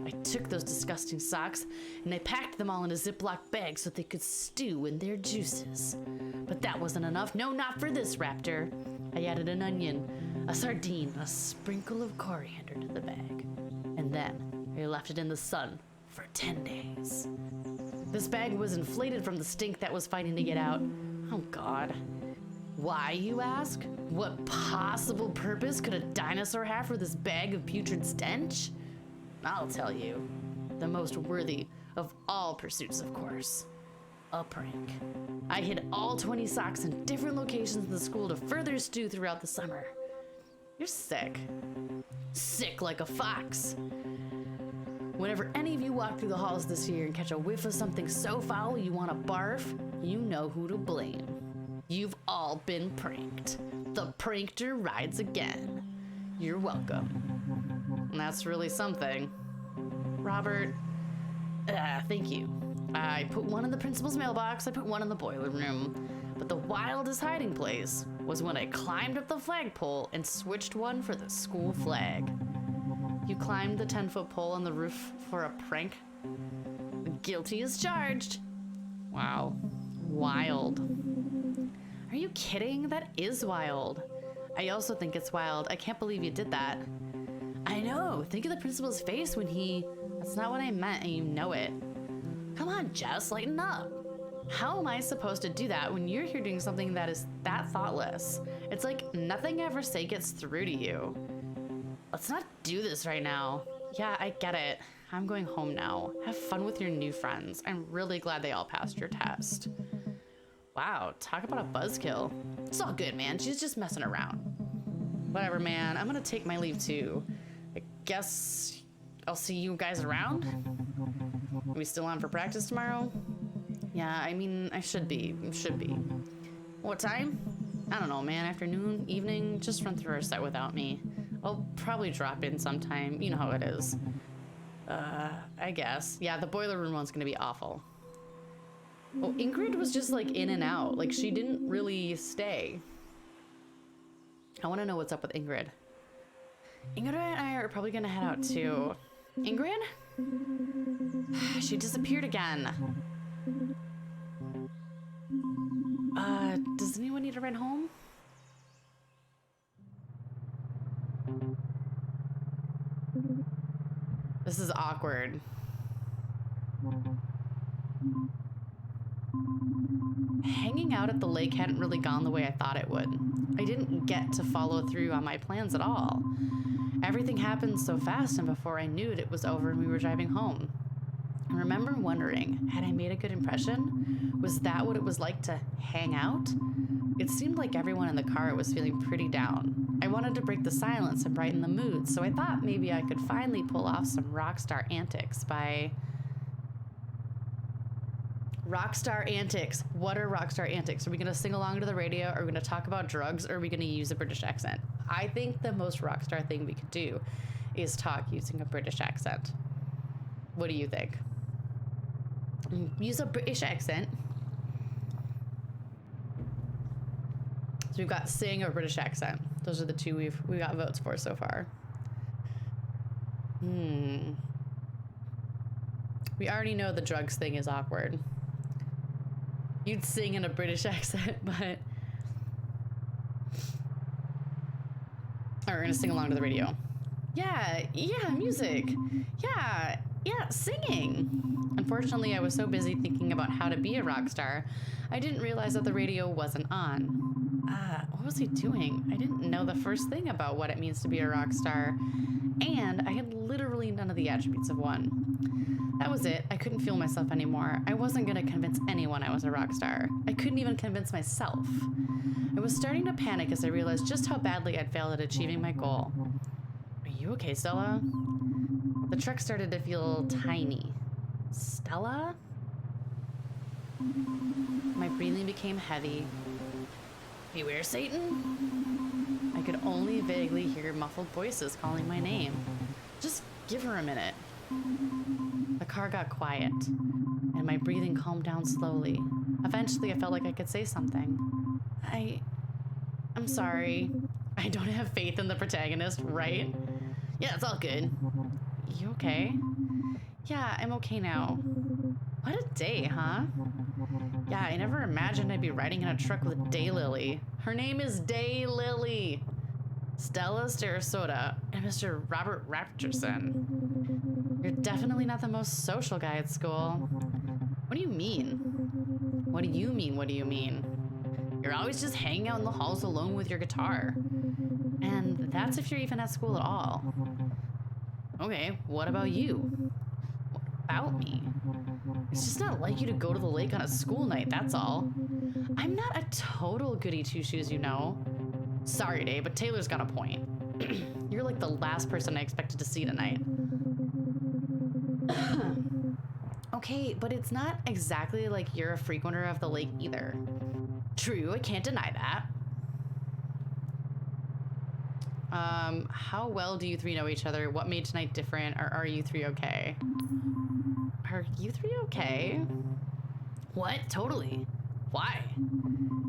I took those disgusting socks and I packed them all in a Ziploc bag so they could stew in their juices. But that wasn't enough. No, not for this, Raptor. I added an onion, a sardine, a sprinkle of coriander to the bag. And then I left it in the sun for 10 days. This bag was inflated from the stink that was fighting to get out. Oh God. Why, you ask? What possible purpose could a dinosaur have for this bag of putrid stench? I'll tell you. The most worthy of all pursuits, of course. A prank. I hid all 20 socks in different locations in the school to further stew throughout the summer. You're sick. Sick like a fox. Whenever any of you walk through the halls this year and catch a whiff of something so foul you want to barf, you know who to blame. You've all been pranked. The prankster rides again. You're welcome. And that's really something. Robert, thank you. I put one in the principal's mailbox, I put one in the boiler room. But the wildest hiding place was when I climbed up the flagpole and switched one for the school flag. You climbed the 10-foot pole on the roof for a prank? Guilty as charged. Wow. Wild. Are you kidding? That is wild. I also think it's wild. I can't believe you did that. I know. Think of the principal's face when he... That's not what I meant, and you know it. Come on, Jess, lighten up. How am I supposed to do that when you're here doing something that is that thoughtless? It's like nothing I ever say gets through to you. Let's not do this right now. Yeah, I get it. I'm going home now. Have fun with your new friends. I'm really glad they all passed your test. Wow, talk about a buzzkill. It's all good, man. She's just messing around. Whatever, man. I'm gonna take my leave too. I guess I'll see you guys around. Are we still on for practice tomorrow? Yeah, I mean, I should be. What time? I don't know, man. Afternoon, evening, just run through our set without me. I'll probably drop in sometime. You know how it is. I guess. Yeah, the boiler room one's gonna be awful. Oh, Ingrid was just like in and out. Like she didn't really stay. I want to know what's up with Ingrid. Ingrid and I are probably gonna head out too. Ingrid? She disappeared again. Does anyone need a ride home? This is awkward. Hanging out at the lake hadn't really gone the way I thought it would. I didn't get to follow through on my plans at all. Everything happened so fast, and before I knew it, it was over and we were driving home. I remember wondering, had I made a good impression? Was that what it was like to hang out? It seemed like everyone in the car was feeling pretty down. I wanted to break the silence and brighten the mood, so I thought maybe I could finally pull off some rock star antics by... Rockstar antics. What are rockstar antics? Are we gonna sing along to the radio? Are we gonna talk about drugs? Or are we gonna use a British accent? I think the most rockstar thing we could do is talk using a British accent. What do you think? Use a British accent. So we've got sing or British accent. Those are the two we got votes for so far. We already know the drugs thing is awkward. You'd sing in a British accent, but... Alright, we're gonna sing along to the radio. Yeah, music. Yeah, singing. Unfortunately, I was so busy thinking about how to be a rock star, I didn't realize that the radio wasn't on. What was he doing? I didn't know the first thing about what it means to be a rock star, and I had literally none of the attributes of one. That was it. I couldn't feel myself anymore. I wasn't gonna convince anyone I was a rock star. I couldn't even convince myself. I was starting to panic as I realized just how badly I'd failed at achieving my goal. Are you okay, Stella? The truck started to feel tiny. Stella? My breathing became heavy. Beware, Satan? I could only vaguely hear muffled voices calling my name. Just give her a minute. The car got quiet, and my breathing calmed down slowly. Eventually, I felt like I could say something. I'm sorry. I don't have faith in the protagonist, right? Yeah, it's all good. You okay? Yeah, I'm okay now. What a day, huh? Yeah, I never imagined I'd be riding in a truck with Daylily. Her name is Daylily. Stella Sarasota and Mr. Robert Raptorson. You're definitely not the most social guy at school. What do you mean? What do you mean, what do you mean? You're always just hanging out in the halls alone with your guitar. And that's if you're even at school at all. Okay, what about you? What about me? It's just not like you to go to the lake on a school night, that's all. I'm not a total goody two-shoes, you know. Sorry, Dave, but Taylor's got a point. You're like the last person I expected to see tonight. Okay, but it's not exactly like you're a frequenter of the lake either. True, I can't deny that. How well do you three know each other? What made tonight different? Or are you three okay? Are you three okay? What? Totally. Why?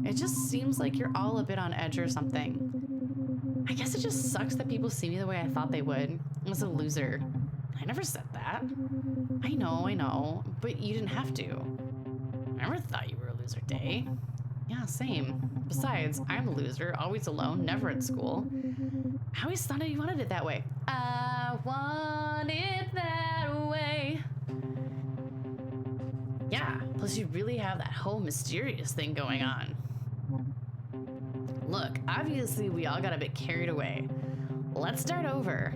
It just seems like you're all a bit on edge or something. I guess it just sucks that people see me the way I thought they would. As a loser. I never said that. I know, but you didn't have to. I never thought you were a loser, Day. Yeah, same. Besides, I'm a loser, always alone, never at school. I always thought you wanted it that way. I want it that way. Yeah, plus you really have that whole mysterious thing going on. Look, obviously we all got a bit carried away. Let's start over.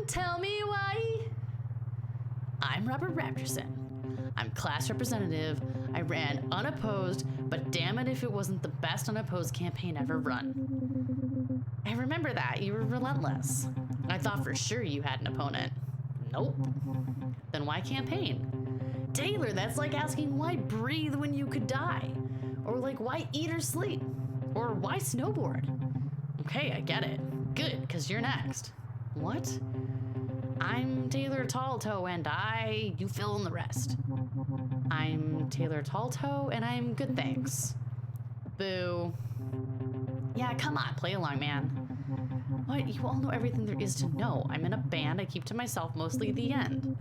Tell me why. I'm Robert Raptorson. I'm class representative. I ran unopposed, but damn it if it wasn't the best unopposed campaign ever run. I remember that. You were relentless. I thought for sure you had an opponent. Nope. Then why campaign? Taylor, that's like asking why breathe when you could die? Or like why eat or sleep? Or why snowboard? Okay, I get it. Good, because you're next. What? I'm Taylor Talltoe and you fill in the rest. I'm Taylor Talltoe and I'm good, thanks. Boo. Yeah, come on, play along, man. What? You all know everything there is to know. I'm in a band, I keep to myself mostly at the end.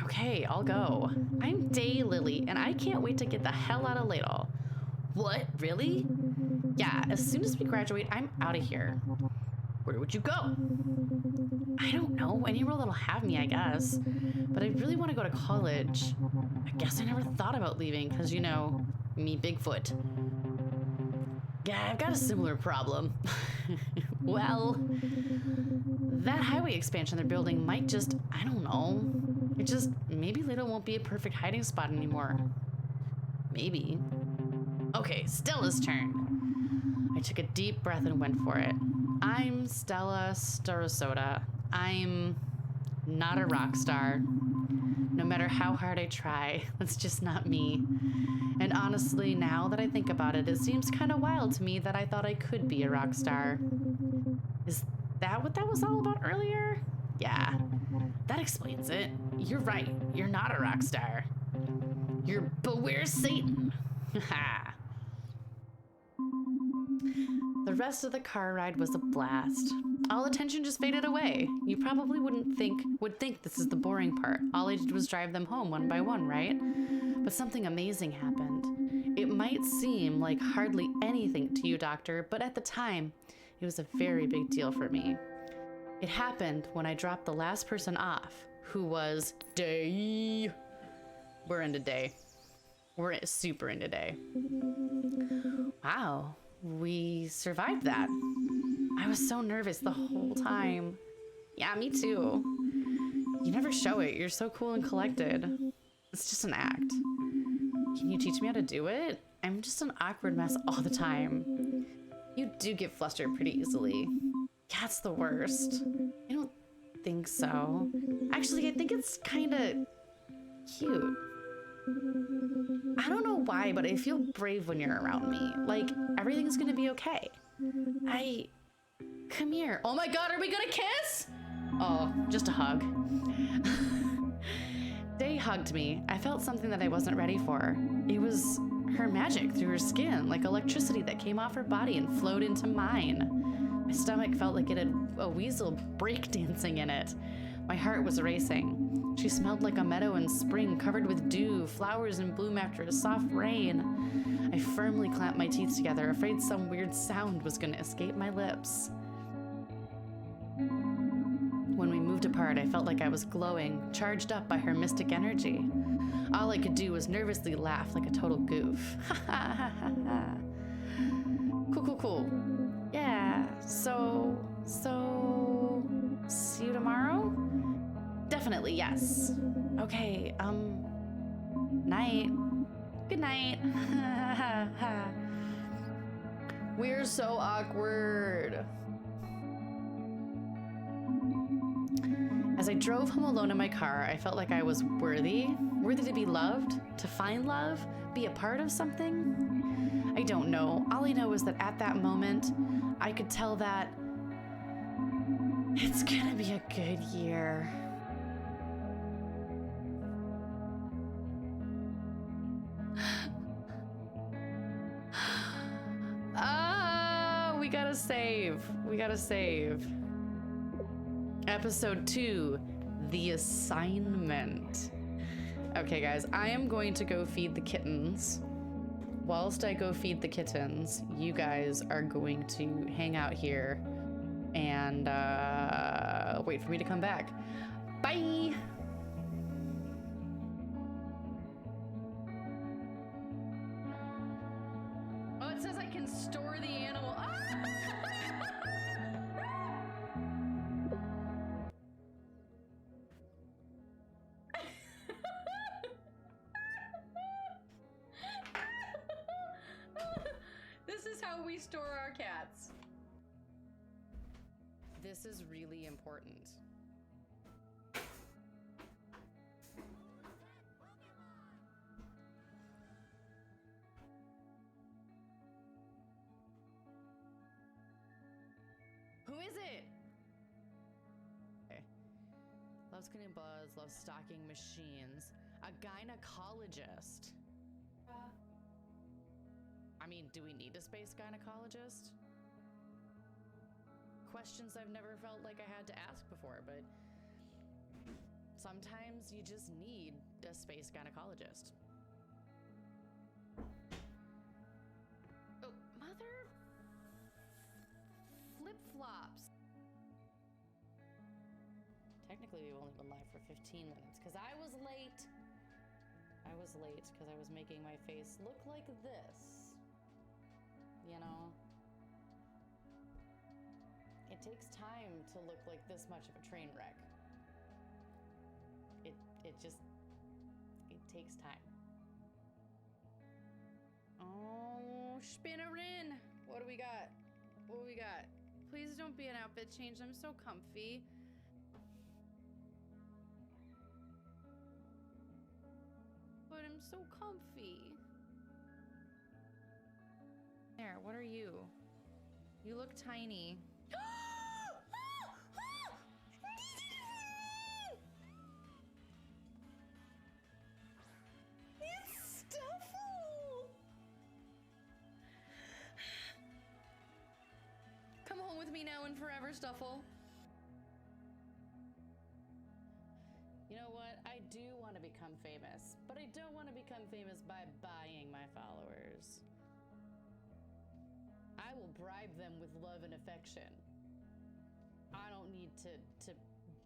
Okay, I'll go. I'm Daylily and I can't wait to get the hell out of Ladle. What? Really? Yeah, as soon as we graduate, I'm out of here. Where would you go? I don't know. Anywhere that'll have me, I guess. But I really want to go to college. I guess I never thought about leaving because, you know, me Bigfoot. Yeah, I've got a similar problem. Well, that highway expansion they're building might just, I don't know. It just, maybe Ladle won't be a perfect hiding spot anymore. Maybe. Okay, Stella's turn. I took a deep breath and went for it. I'm Stella Starasota. I'm not a rock star. No matter how hard I try, that's just not me. And honestly, now that I think about it, it seems kind of wild to me that I thought I could be a rock star. Is that what that was all about earlier? Yeah, that explains it. You're right. You're not a rock star. But where's Satan? The rest of the car ride was a blast. All the tension just faded away. You probably would think this is the boring part. All I did was drive them home one by one, right? But something amazing happened. It might seem like hardly anything to you, Doctor, but at the time, it was a very big deal for me. It happened when I dropped the last person off, who was Day. We're into Day. We're super into Day. Wow, we survived that. I was so nervous the whole time. Yeah, me too. You never show it. You're so cool and collected. It's just an act. Can you teach me how to do it? I'm just an awkward mess all the time. You do get flustered pretty easily. Yeah, it's the worst. I don't think so. Actually, I think it's kind of cute. I don't know why, but I feel brave when you're around me. Like, everything's gonna be okay. Come here. Oh my God, are we gonna kiss? Oh, just a hug. Day hugged me. I felt something that I wasn't ready for. It was her magic through her skin, like electricity that came off her body and flowed into mine. My stomach felt like it had a weasel breakdancing in it. My heart was racing. She smelled like a meadow in spring, covered with dew, flowers in bloom after a soft rain. I firmly clamped my teeth together, afraid some weird sound was going to escape my lips. When we moved apart, I felt like I was glowing, charged up by her mystic energy. All I could do was nervously laugh like a total goof. Cool. Yeah, so, see you tomorrow? Definitely, yes. Okay, night. Good night. We're so awkward. As I drove home alone in my car, I felt like I was worthy to be loved, to find love, be a part of something. I don't know. All I know is that at that moment, I could tell that it's gonna be a good year. We gotta save. Episode 2, The Assignment. Okay, guys, I am going to go feed the kittens. Whilst I go feed the kittens, you guys are going to hang out here and wait for me to come back. Bye! Oh, it says I can store the animal. Ah! This is how we store our cats. This is really important. Who is it? Okay. Loves getting buzz, loves stalking machines. A gynecologist. I mean, do we need a space gynecologist? Questions I've never felt like I had to ask before, but sometimes you just need a space gynecologist. Oh, mother flip-flops. Technically, we've only been live for 15 minutes because I was late. I was late because I was making my face look like this. You know? It takes time to look like this much of a train wreck. It takes time. Oh, spinnerin! What do we got? What do we got? Please don't be an outfit change. I'm so comfy. But I'm so comfy. There, what are you? You look tiny. me now and forever, Stuffle. You know what? I do want to become famous, but I don't want to become famous by buying my followers. I will bribe them with love and affection. I don't need to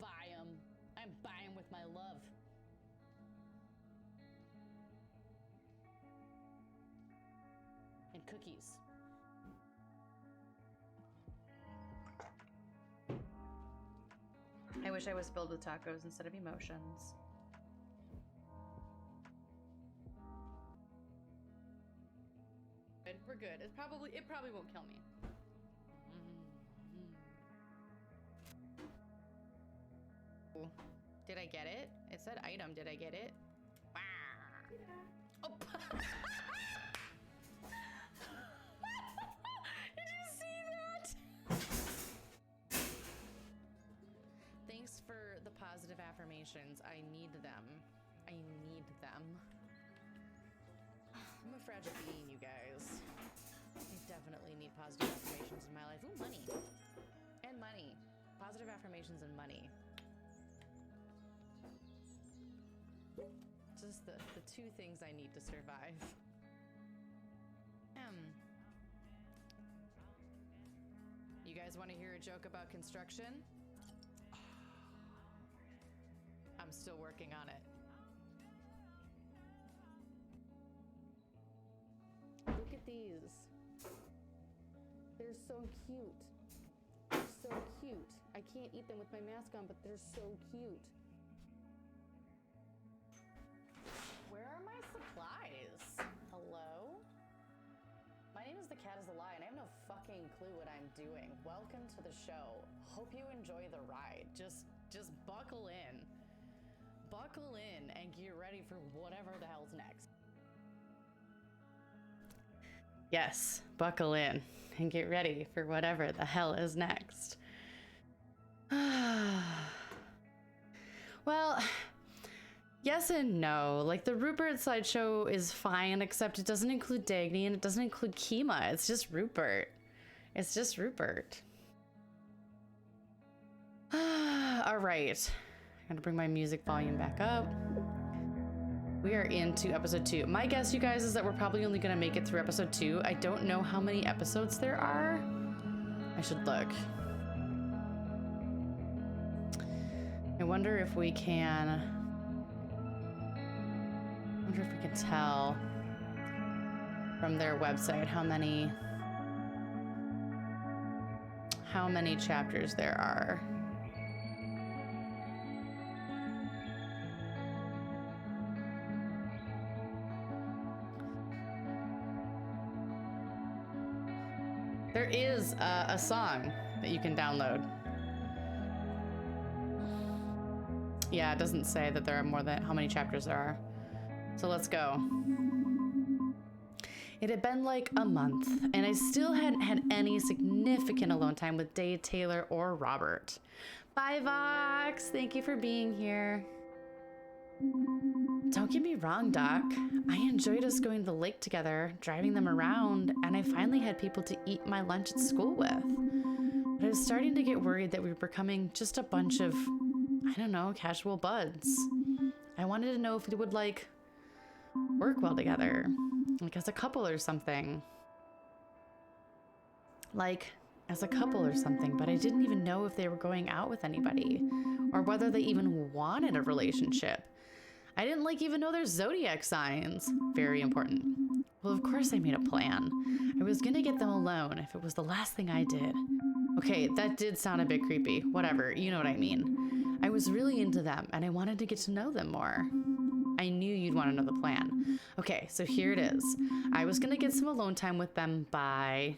buy them. I buy them with my love. And cookies. I wish I was filled with tacos instead of emotions. Good. We're good. It probably won't kill me. Ooh. Did I get it? It said item. Did I get it? Oh. Did you see that? Thanks for the positive affirmations. I need them. I need them. I'm a fragile being, you guys. I definitely need positive affirmations in my life. Ooh, money. And money. Positive affirmations and money. Just the two things I need to survive. You guys want to hear a joke about construction? I'm still working on it. Look at these. They're so cute. They're so cute. I can't eat them with my mask on, but they're so cute. Where are my supplies? Hello? My name is The Cat is a Lie, and I have no fucking clue what I'm doing. Welcome to the show. Hope you enjoy the ride. Just buckle in. Buckle in and get ready for whatever the hell's next. Yes, buckle in and get ready for whatever the hell is next. Well, yes and no. Like, the Rupert slideshow is fine, except it doesn't include Dagny and it doesn't include Kima. It's just Rupert. It's just Rupert. All right. I'm gonna bring my music volume back up. We are into episode 2. My guess, you guys, is that we're probably only gonna make it through episode 2. I don't know how many episodes there are. I should look. I wonder if we can tell from their website how many chapters there are. There is a song that you can download. Yeah, it doesn't say that there are more than how many chapters there are. So let's go. It had been like a month, and I still hadn't had any significant alone time with Dave, Taylor, or Robert. Bye, Vox. Thank you for being here. Don't get me wrong, Doc. I enjoyed us going to the lake together, driving them around, and I finally had people to eat my lunch at school with. But I was starting to get worried that we were becoming just a bunch of, I don't know, casual buds. I wanted to know if we would, like, work well together, like as a couple or something. Like, as a couple or something, but I didn't even know if they were going out with anybody, or whether they even wanted a relationship. I didn't even know their zodiac signs. Very important. Well, of course I made a plan. I was gonna get them alone if it was the last thing I did. Okay, that did sound a bit creepy. Whatever, you know what I mean. I was really into them, and I wanted to get to know them more. I knew you'd want to know the plan. Okay, so here it is. I was gonna get some alone time with them by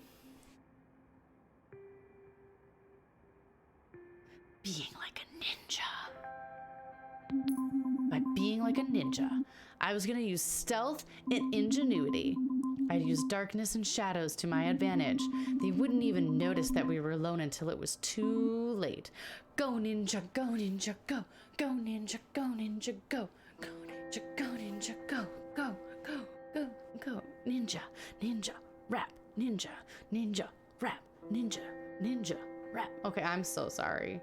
being like a ninja. By being like a ninja. I was gonna use stealth and ingenuity. I'd use darkness and shadows to my advantage. They wouldn't even notice that we were alone until it was too late. Go ninja, go ninja, go. Go ninja, go ninja, go. Go ninja, go ninja, go. Go, go, go, go. Ninja, ninja, rap, ninja, ninja, rap, ninja, ninja, Okay, I'm so sorry.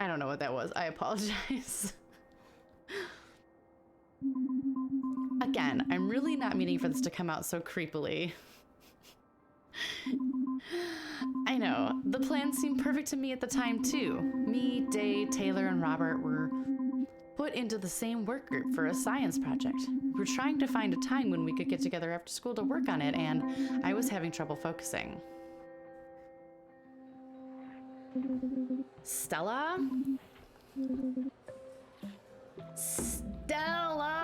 I don't know what that was. I apologize. Again, I'm really not meaning for this to come out so creepily. I know. The plan seemed perfect to me at the time, too. Me, Day, Taylor, and Robert were put into the same work group for a science project. We were trying to find a time when we could get together after school to work on it, and I was having trouble focusing. Stella? Stella!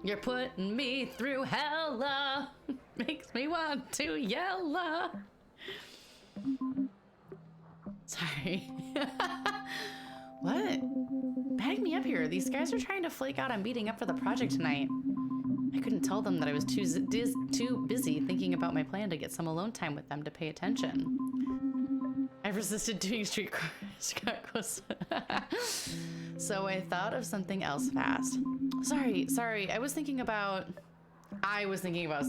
You're putting me through hella. Makes me want to yell. Sorry. What? Back me up here. These guys are trying to flake out on meeting up for the project tonight. I couldn't tell them that I was too busy thinking about my plan to get some alone time with them to pay attention. I've resisted doing street cross. So I thought of something else fast. Sorry. I was thinking about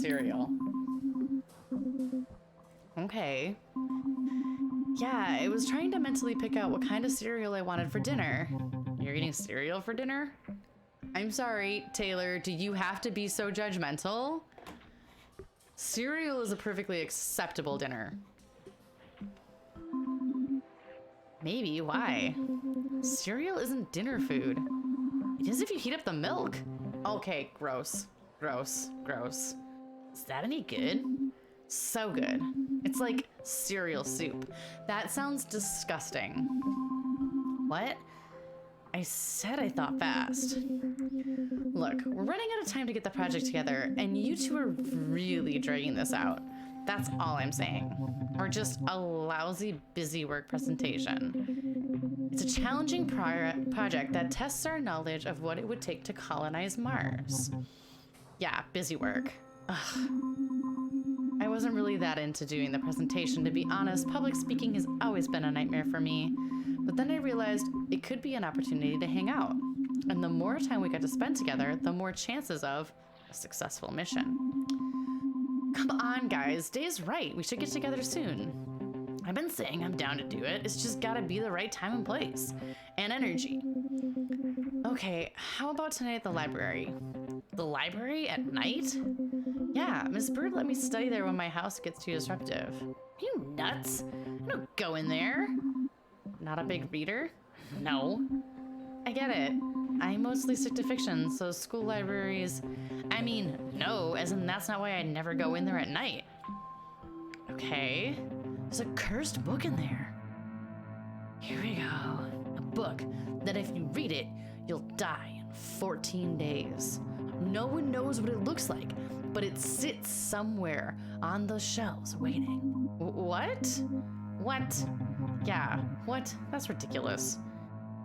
cereal. Okay. Yeah, I was trying to mentally pick out what kind of cereal I wanted for dinner. You're eating cereal for dinner? I'm sorry, Taylor, do you have to be so judgmental? Cereal is a perfectly acceptable dinner. Maybe, why? Cereal isn't dinner food. It is if you heat up the milk. Okay, gross. Is that any good? So good. It's like cereal soup. That sounds disgusting. What? I said I thought fast. Look, we're running out of time to get the project together, and you two are really dragging this out. That's all I'm saying. Or just a lousy busy work presentation. It's a challenging project that tests our knowledge of what it would take to colonize Mars. Yeah, busy work. Ugh. I wasn't really that into doing the presentation, to be honest. Public speaking has always been a nightmare for me. But then I realized it could be an opportunity to hang out. And the more time we got to spend together, the more chances of a successful mission. Come on, guys. Day's right. We should get together soon. I've been saying I'm down to do it. It's just gotta be the right time and place. And energy. Okay, how about tonight at the library? The library at night? Yeah, Miss Bird let me study there when my house gets too disruptive. Are you nuts? I don't go in there. Not a big reader? No. I get it. I mostly stick to fiction, so school libraries... I mean, no, as in that's not why I never go in there at night. Okay. There's a cursed book in there. Here we go. A book that if you read it, you'll die in 14 days. No one knows what it looks like, but it sits somewhere on the shelves waiting. What? What? Yeah, what? That's ridiculous.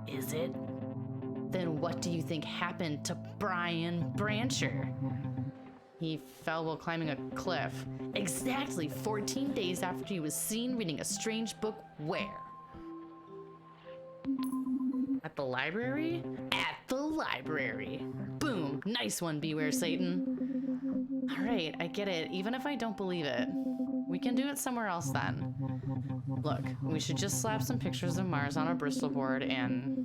Is it? Then what do you think happened to Brian Brancher? He fell while climbing a cliff. Exactly 14 days after he was seen reading a strange book where? At the library? At the library. Boom. Nice one, Beware Satan. All right, I get it, even if I don't believe it. We can do it somewhere else then. Look, we should just slap some pictures of Mars on a Bristol board and...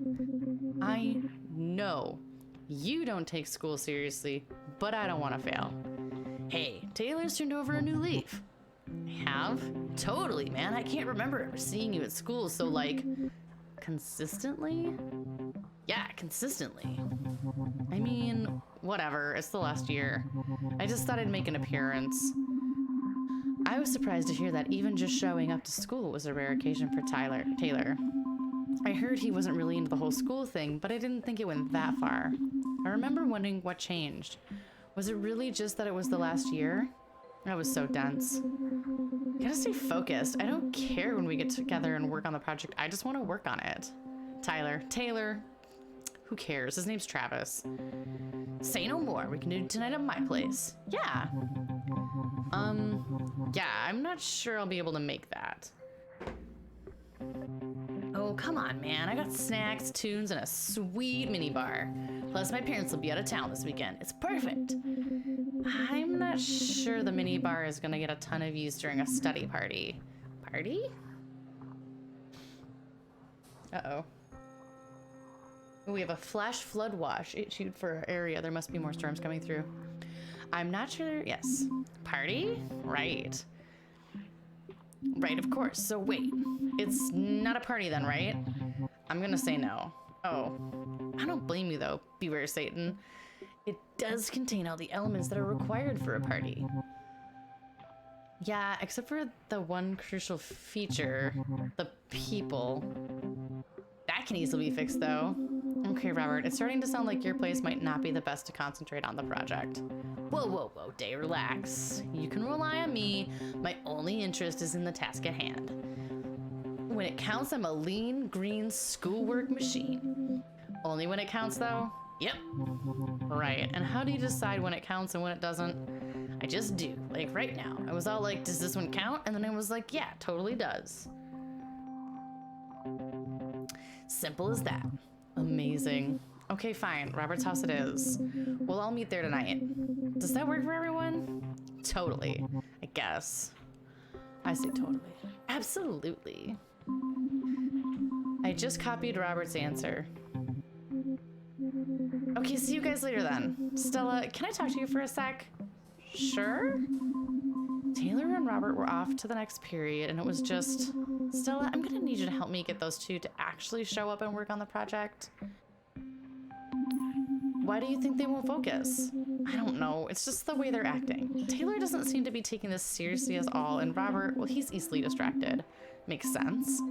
I know you don't take school seriously, but I don't want to fail. Hey, Taylor's turned over a new leaf. I have? Totally, man. I can't remember ever seeing you at school, so like, consistently? Yeah, consistently. I mean, whatever. It's the last year. I just thought I'd make an appearance. I was surprised to hear that even just showing up to school was a rare occasion for Taylor. I heard he wasn't really into the whole school thing, but I didn't think it went that far. I remember wondering what changed. Was it really just that it was the last year? That was so dense. Gotta stay focused. I don't care when we get together and work on the project. I just want to work on it. Taylor. Who cares? His name's Travis. Say no more. We can do it tonight at my place. Yeah. Yeah, I'm not sure I'll be able to make that. Oh, come on, man. I got snacks, tunes, and a sweet minibar. Plus, my parents will be out of town this weekend. It's perfect. I'm not sure the minibar is gonna get a ton of use during a study party. party? Uh-oh. We have a flash flood watch issued for our area. There must be more storms coming through. I'm not sure. Yes. Party? Right. Right, of course. So wait. It's not a party then, right? I'm gonna say no. Oh. I don't blame you though, Beware Satan. It does contain all the elements that are required for a party. Yeah, except for the one crucial feature, the people. That can easily be fixed though. Okay, Robert, it's starting to sound like your place might not be the best to concentrate on the project. Whoa, whoa, whoa, Day, relax. You can rely on me. My only interest is in the task at hand. When it counts, I'm a lean, green schoolwork machine. Only when it counts though? Yep. Right, and how do you decide when it counts and when it doesn't? I just do, like right now. I was all like, does this one count? And then I was like, yeah, totally does. Simple as that. Amazing. Okay, fine. Robert's house it is. We'll all meet there tonight. Does that work for everyone? Totally, I guess. I say totally. Absolutely. I just copied Robert's answer. Okay, see you guys later then. Stella, can I talk to you for a sec? Sure. Taylor and Robert were off to the next period, and it was just, Stella, I'm gonna need you to help me get those two to actually show up and work on the project. Why do you think they won't focus? I don't know, it's just the way they're acting. Taylor doesn't seem to be taking this seriously at all, and Robert, well, he's easily distracted. Makes sense.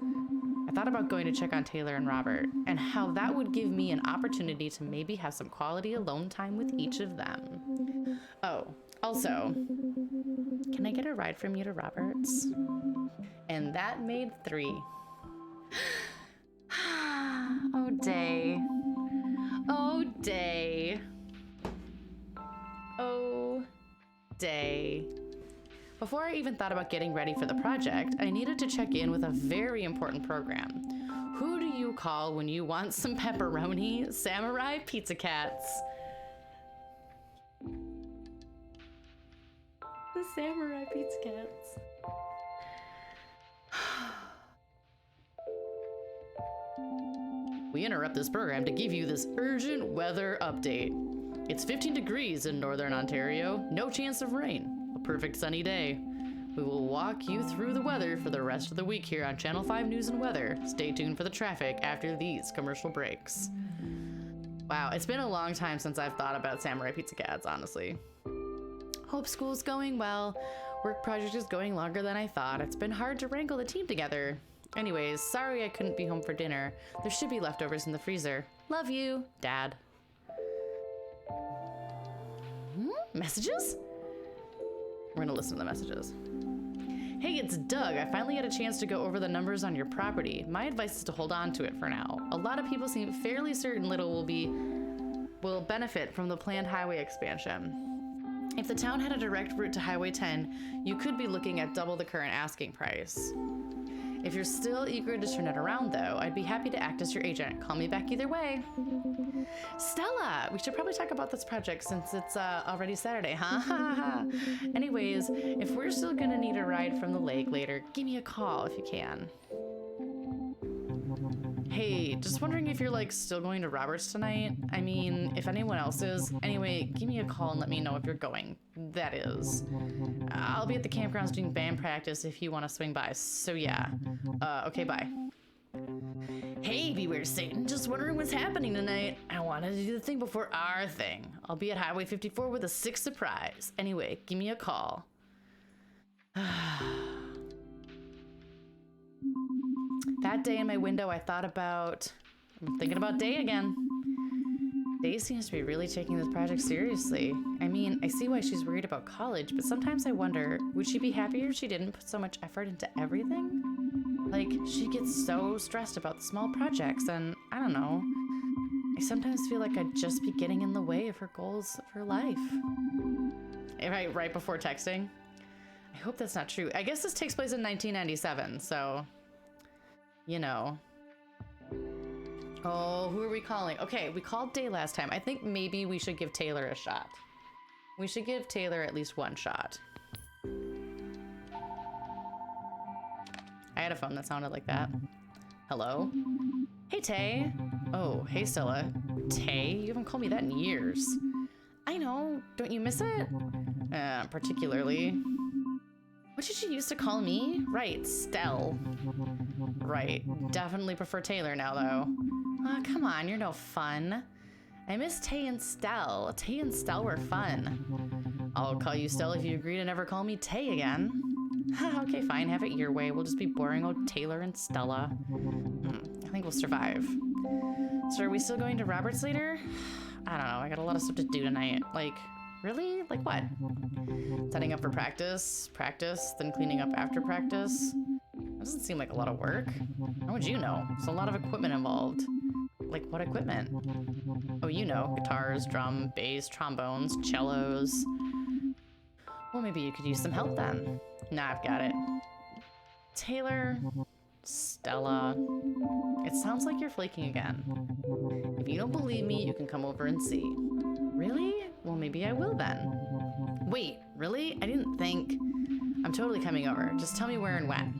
I thought about going to check on Taylor and Robert, and how that would give me an opportunity to maybe have some quality alone time with each of them. Oh, also, can I get a ride from you to Robert's? And that made 3. Oh, Day. Oh, Day. Oh, Day. Before I even thought about getting ready for the project, I needed to check in with a very important program. Who do you call when you want some pepperoni? Samurai Pizza Cats. The Samurai Pizza Cats. We interrupt this program to give you this urgent weather update. It's 15 degrees in northern Ontario, no chance of rain, a perfect sunny day. We will walk you through the weather for the rest of the week here on Channel 5 News and Weather. Stay tuned for the traffic after these commercial breaks. Wow, it's been a long time since I've thought about Samurai Pizza Cats, honestly. Hope school's going well. Work project is going longer than I thought. It's been hard to wrangle the team together. Anyways, sorry I couldn't be home for dinner. There should be leftovers in the freezer. Love you, Dad. Messages? We're gonna listen to the messages. Hey, it's Doug. I finally had a chance to go over the numbers on your property. My advice is to hold on to it for now. A lot of people seem fairly certain Little will benefit from the planned highway expansion. If the town had a direct route to Highway 10, you could be looking at double the current asking price. If you're still eager to turn it around though, I'd be happy to act as your agent. Call me back either way. Stella, we should probably talk about this project since it's already Saturday, huh? Anyways, if we're still gonna need a ride from the lake later, give me a call if you can. Hey, just wondering if you're like still going to Robert's tonight? I mean, if anyone else is. Anyway, give me a call and let me know if you're going. That is. I'll be at the campgrounds doing band practice if you want to swing by. So yeah. Okay, bye. Hey, Beware Satan. Just wondering what's happening tonight. I wanted to do the thing before our thing. I'll be at Highway 54 with a 6th surprise. Anyway, give me a call. That day in my window, I thought about... I'm thinking about Day again. Day seems to be really taking this project seriously. I mean, I see why she's worried about college, but sometimes I wonder, would she be happier if she didn't put so much effort into everything? Like, she gets so stressed about the small projects, and I don't know. I sometimes feel like I'd just be getting in the way of her goals of her life. Right before texting? I hope that's not true. I guess this takes place in 1997, so... You know. Oh, who are we calling? Okay, we called Day last time. I think maybe we should give Taylor a shot. We should give Taylor at least one shot. had a phone that sounded like that. Hello? Hey, Tay. Oh, hey, Stella. Tay? You haven't called me that in years. I know. Don't you miss it? Particularly. What did you used to call me? Right, Stell. Right. Definitely prefer Taylor now, though. Come on, you're no fun. I miss Tay and Stell. Tay and Stell were fun. I'll call you Stell if you agree to never call me Tay again. Okay, fine. Have it your way. We'll just be boring old Taylor and Stella. I think we'll survive. So are we still going to Roberts later? I don't know. I got a lot of stuff to do tonight. Like, really? Like what? Setting up for practice, then cleaning up after practice. That doesn't seem like a lot of work. How would you know? There's a lot of equipment involved. Like what equipment? Oh, you know, guitars, drum, bass, trombones, cellos. Well, maybe you could use some help then. Nah, I've got it. Taylor, Stella. It sounds like you're flaking again. If you don't believe me, you can come over and see. Really? Well, maybe I will then. Wait, really? I didn't think... I'm totally coming over. Just tell me where and when.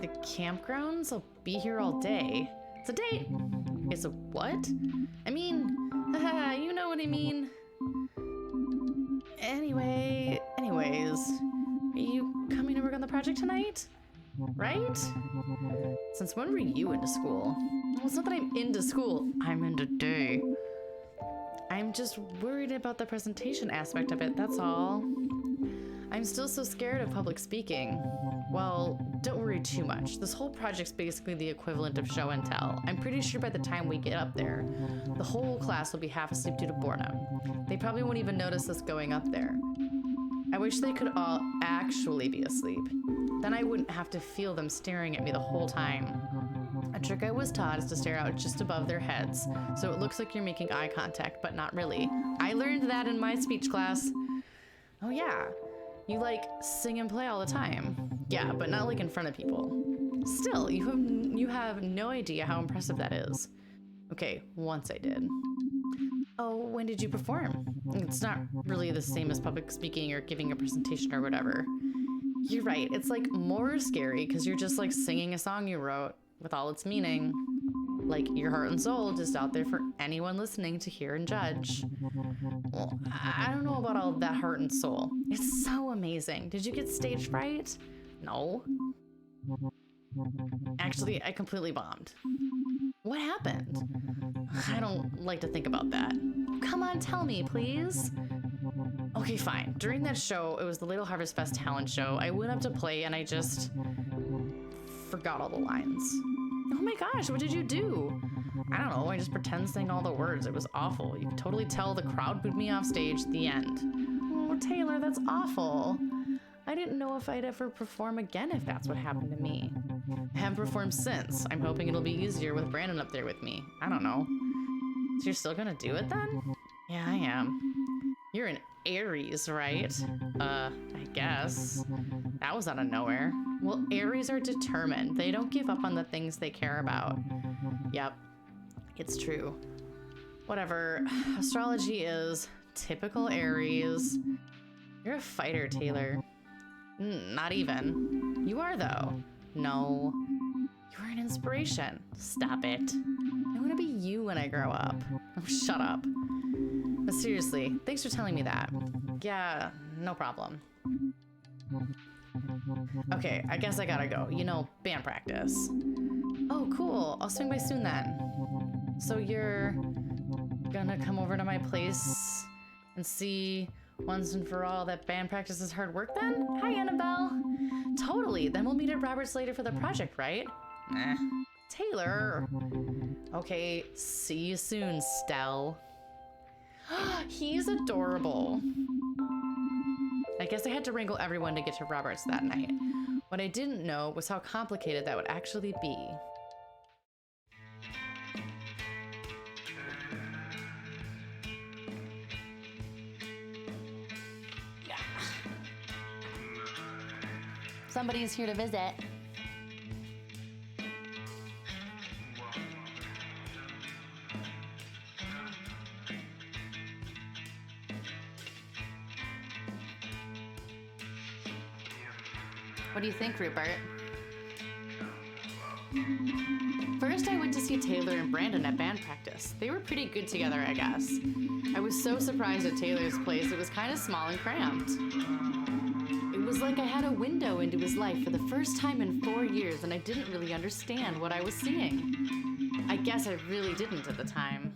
The campgrounds? I'll be here all day. It's a date. It's a what? I mean, you know what I mean. Anyways, are you coming to work on the project tonight? Right? Since when were you into school? Well, it's not that I'm into school. I'm into day. I'm just worried about the presentation aspect of it, that's all. I'm still so scared of public speaking. Well, don't worry too much. This whole project's basically the equivalent of show and tell. I'm pretty sure by the time we get up there, the whole class will be half asleep due to boredom. They probably won't even notice us going up there. I wish they could all actually be asleep. Then I wouldn't have to feel them staring at me the whole time. A trick I was taught is to stare out just above their heads, so it looks like you're making eye contact, but not really. I learned that in my speech class. Oh yeah, you like sing and play all the time. Yeah, but not like in front of people. Still, you have no idea how impressive that is. Okay, once I did. Oh, when did you perform? It's not really the same as public speaking or giving a presentation or whatever. You're right, it's like more scary because you're just like singing a song you wrote with all its meaning. Like your heart and soul just out there for anyone listening to hear and judge. Well, I don't know about all that heart and soul. It's so amazing. Did you get stage fright? No. Actually, I completely bombed. What happened? I don't like to think about that. Come on, tell me, please. Okay, fine. During that show, it was the Little Harvest Fest talent show. I went up to play and I just forgot all the lines. Oh my gosh, what did you do? I don't know, I just pretend sang all the words. It was awful. You could totally tell the crowd booed me off stage at the end. Oh, Taylor, that's awful. I didn't know if I'd ever perform again if that's what happened to me. I haven't performed since. I'm hoping it'll be easier with Brandon up there with me. I don't know. So you're still gonna do it then? Yeah, I am. You're an Aries, right? I guess. That was out of nowhere. Well, Aries are determined. They don't give up on the things they care about. Yep, it's true. Whatever. Astrology is typical Aries. You're a fighter, Taylor. Not even. You are, though. No. You are an inspiration. Stop it. I want to be you when I grow up. Oh, shut up. But seriously, thanks for telling me that. Yeah, no problem. Okay, I guess I gotta go. You know, band practice. Oh, cool. I'll swing by soon then. So you're gonna come over to my place and see once and for all that band practice is hard work then? Hi, Annabelle. Totally. Then we'll meet at Roberts later for the project, right? Taylor. Okay, see you soon, Stell. He's adorable. I guess I had to wrangle everyone to get to Roberts that night. What I didn't know was how complicated that would actually be. Somebody's here to visit. What do you think, Rupert? First, I went to see Taylor and Brandon at band practice. They were pretty good together, I guess. I was so surprised at Taylor's place. It was kind of small and cramped. It was like I had a window into his life for the first time in 4 years, and I didn't really understand what I was seeing. I guess I really didn't at the time.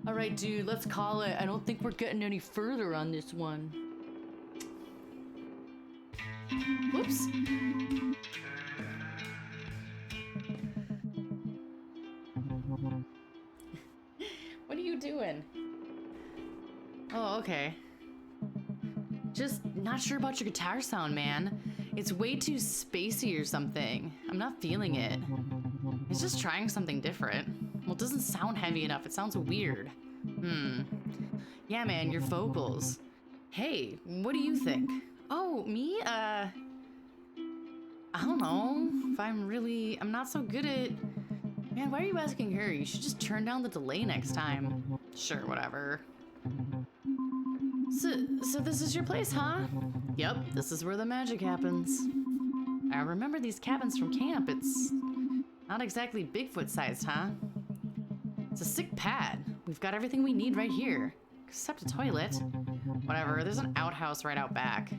All right, dude, let's call it. I don't think we're getting any further on this one. Whoops. What are you doing? Oh, okay. Just not sure about your guitar sound, man. It's way too spacey or something. I'm not feeling it. It's just trying something different. Well, it doesn't sound heavy enough. It sounds weird. Yeah, man, your vocals. Hey, what do you think? Oh, me? I don't know if I'm not so good at... Man, why are you asking her? You should just turn down the delay next time. Sure, whatever. So this is your place, huh? Yep, this is where the magic happens. I remember these cabins from camp. It's not exactly Bigfoot-sized, huh? It's a sick pad. We've got everything we need right here. Except a toilet. Whatever, there's an outhouse right out back.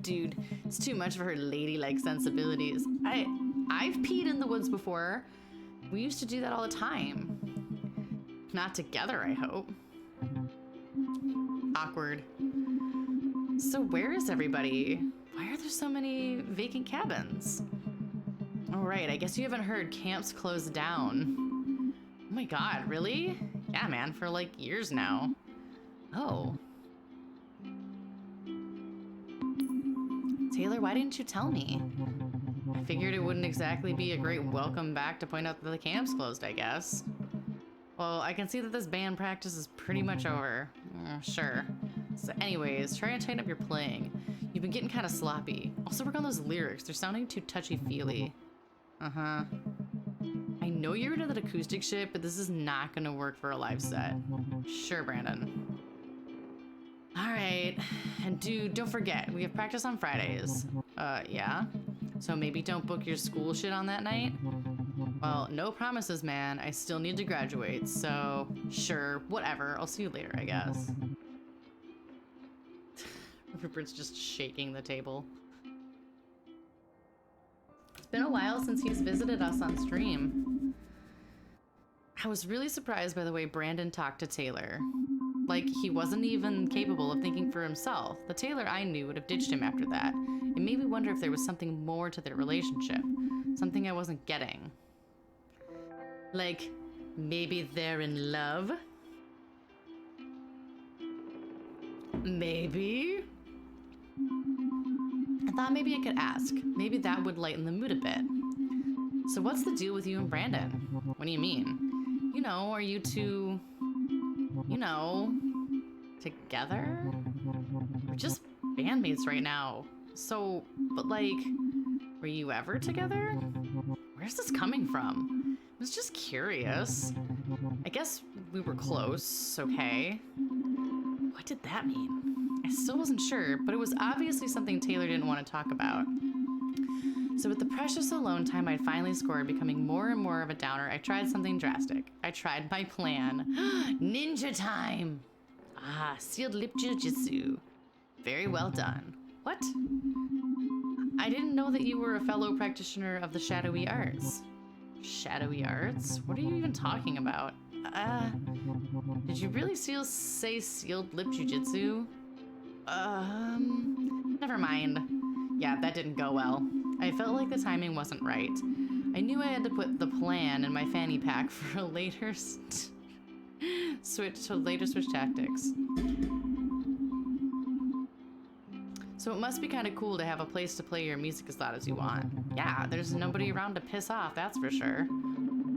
Dude, it's too much for her ladylike sensibilities. I've peed in the woods before. We used to do that all the time. Not together, I hope. Awkward. So where is everybody? Why are there so many vacant cabins? Oh right, I guess you haven't heard camp's closed down. Oh my god, really? Yeah, man, for like years now. Oh. Taylor, why didn't you tell me? I figured it wouldn't exactly be a great welcome back to point out that the camp's closed, I guess. Well, I can see that this band practice is pretty much over. Sure. So anyways, try and tighten up your playing. You've been getting kind of sloppy. Also work on those lyrics. They're sounding too touchy-feely. Uh-huh. I know you're into that acoustic shit, but this is not gonna work for a live set. Sure, Brandon. Alright. And dude, don't forget, we have practice on Fridays. Yeah? So maybe don't book your school shit on that night? Well, no promises, man. I still need to graduate, so sure, whatever. I'll see you later, I guess. Rupert's just shaking the table. It's been a while since he's visited us on stream. I was really surprised by the way Brandon talked to Taylor. Like, he wasn't even capable of thinking for himself. The Taylor I knew would have ditched him after that. It made me wonder if there was something more to their relationship. Something I wasn't getting. Like, maybe they're in love? Maybe? I thought maybe I could ask. Maybe that would lighten the mood a bit. So what's the deal with you and Brandon? What do you mean? You know, are you two... You know... together? We're just bandmates right now. So, but like... Were you ever together? Where's this coming from? I was just curious. I guess we were close, okay. What did that mean? I still wasn't sure, but it was obviously something Taylor didn't want to talk about. So with the precious alone time I'd finally scored becoming more and more of a downer, I tried something drastic. I tried my plan. Ninja time! Ah, sealed lip jujitsu. Very well done. What? I didn't know that you were a fellow practitioner of the shadowy arts. Shadowy arts? What are you even talking about? Did you really say sealed lip jujitsu? Never mind. Yeah, that didn't go well. I felt like the timing wasn't right. I knew I had to put the plan in my fanny pack for a later switch tactics. So it must be kind of cool to have a place to play your music as loud as you want. Yeah, there's nobody around to piss off, that's for sure.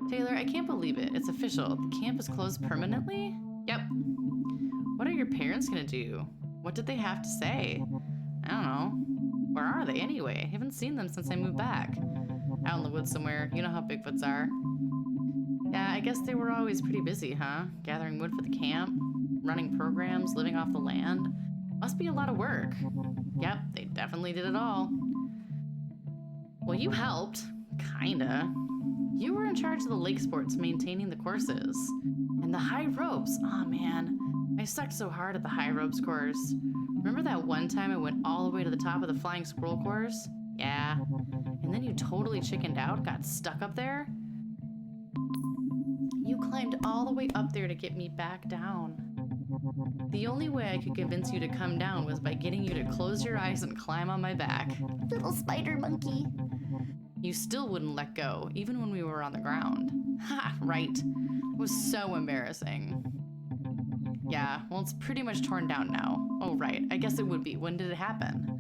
Taylor, I can't believe it. It's official. The camp is closed permanently? Yep. What are your parents gonna do? What did they have to say? I don't know. Where are they anyway? I haven't seen them since I moved back. Out in the woods somewhere. You know how Bigfoots are. Yeah, I guess they were always pretty busy, huh? Gathering wood for the camp, running programs, living off the land. Must be a lot of work. Yep, they definitely did it all. Well, you helped. Kinda. You were in charge of the lake sports, maintaining the courses. And the high ropes. Oh man, I sucked so hard at the high ropes course. Remember that one time I went all the way to the top of the flying squirrel course? Yeah. And then you totally chickened out, got stuck up there? You climbed all the way up there to get me back down. The only way I could convince you to come down was by getting you to close your eyes and climb on my back. Little spider monkey. You still wouldn't let go, even when we were on the ground. Ha, right. It was so embarrassing. Yeah, well, it's pretty much torn down now. Oh, right. I guess it would be. When did it happen?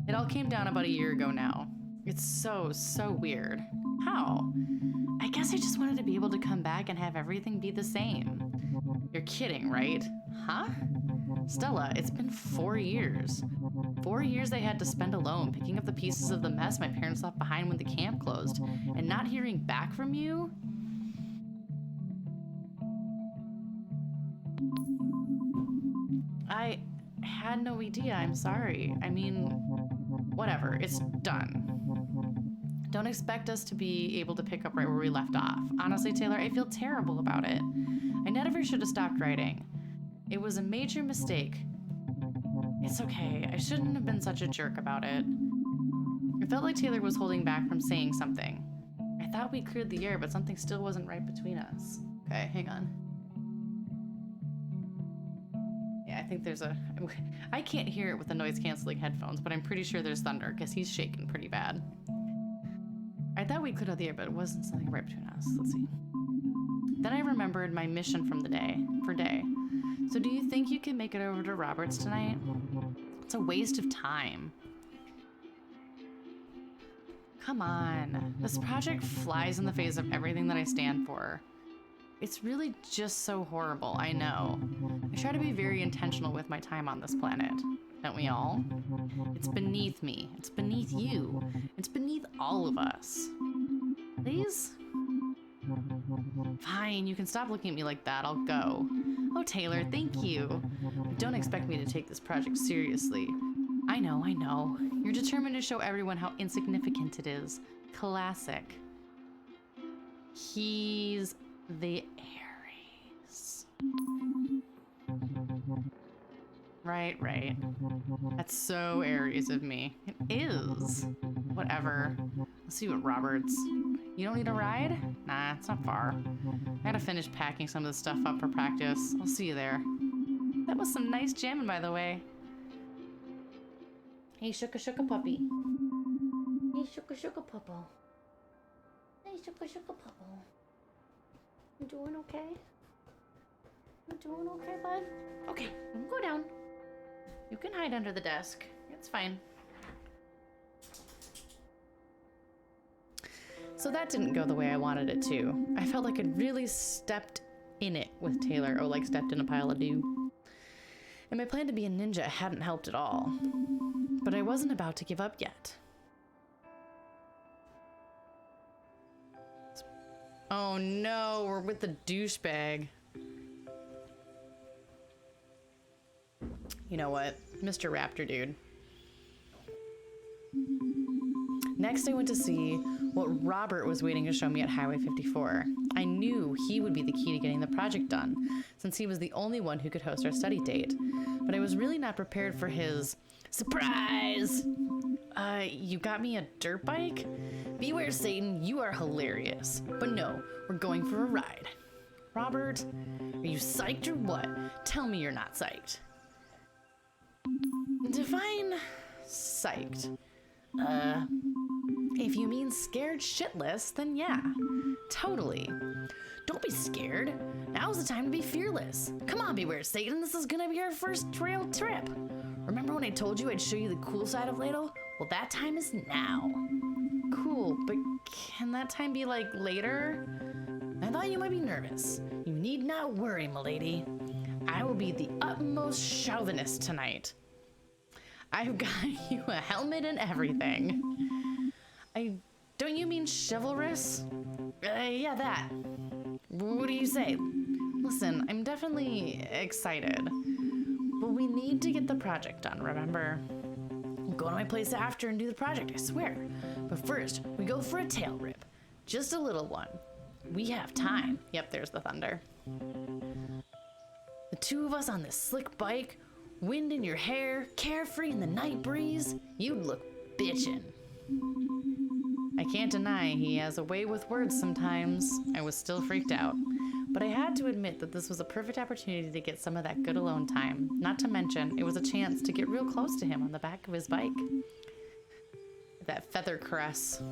It all came down about a year ago now. It's so weird. How? I guess I just wanted to be able to come back and have everything be the same. You're kidding, right? Huh? Stella, it's been 4 years. 4 years I had to spend alone, picking up the pieces of the mess my parents left behind when the camp closed, and not hearing back from you? I had no idea, I'm sorry. I mean, whatever, it's done. Don't expect us to be able to pick up right where we left off. Honestly, Taylor, I feel terrible about it. I never should have stopped writing. It was a major mistake. It's okay. I shouldn't have been such a jerk about it. It felt like Taylor was holding back from saying something. I thought we cleared the air, but something still wasn't right between us. Okay, hang on. Yeah, I think there's a... I can't hear it with the noise-canceling headphones, but I'm pretty sure there's thunder, because he's shaking pretty bad. I thought we cleared the air, but it wasn't something right between us. Let's see. Then I remembered my mission from the day. So do you think you can make it over to Robert's tonight? It's a waste of time. Come on. This project flies in the face of everything that I stand for. It's really just so horrible, I know. I try to be very intentional with my time on this planet. Don't we all? It's beneath me. It's beneath you. It's beneath all of us. Please? Fine, you can stop looking at me like that. I'll go. Oh, Taylor, thank you. Don't expect me to take this project seriously. I know. You're determined to show everyone how insignificant it is. Classic. He's the Aries. Right. That's so Aries of me. It is. Whatever. Let's see what Robert's. You don't need a ride? Nah, it's not far. I gotta finish packing some of this stuff up for practice. I'll see you there. That was some nice jamming, by the way. Hey, shuka puppy. Hey, shuka puppo. Hey, shuka puppo. You doing okay? You doing okay, bud? Okay, go down. You can hide under the desk. It's fine. So that didn't go the way I wanted it to. I felt like I'd really stepped in it with Taylor, or like stepped in a pile of dew. And my plan to be a ninja hadn't helped at all. But I wasn't about to give up yet. Oh no, we're with the douchebag. You know what? Mr. Raptor dude. Next, I went to see what Robert was waiting to show me at Highway 54. I knew he would be the key to getting the project done, since he was the only one who could host our study date. But I was really not prepared for his surprise! You got me a dirt bike? Beware, Satan, you are hilarious. But no, we're going for a ride. Robert, are you psyched or what? Tell me you're not psyched. Define psyched. If you mean scared shitless, then yeah, totally. Don't be scared. Now's the time to be fearless. Come on, Beware Satan, this is gonna be our first trail trip. Remember when I told you I'd show you the cool side of Ladle? Well, that time is now. Cool, but can that time be like later? I thought you might be nervous. You need not worry, milady. I will be the utmost chauvinist tonight. I've got you a helmet and everything. Don't you mean chivalrous? Yeah, that. What do you say? Listen, I'm definitely excited. But we need to get the project done, remember? We'll go to my place after and do the project, I swear. But first, we go for a tail rip. Just a little one. We have time. Yep, there's the thunder. The two of us on this slick bike, wind in your hair, carefree in the night breeze, you'd look bitchin'. I can't deny he has a way with words sometimes. I was still freaked out. But I had to admit that this was a perfect opportunity to get some of that good alone time. Not to mention, it was a chance to get real close to him on the back of his bike. That feather caress.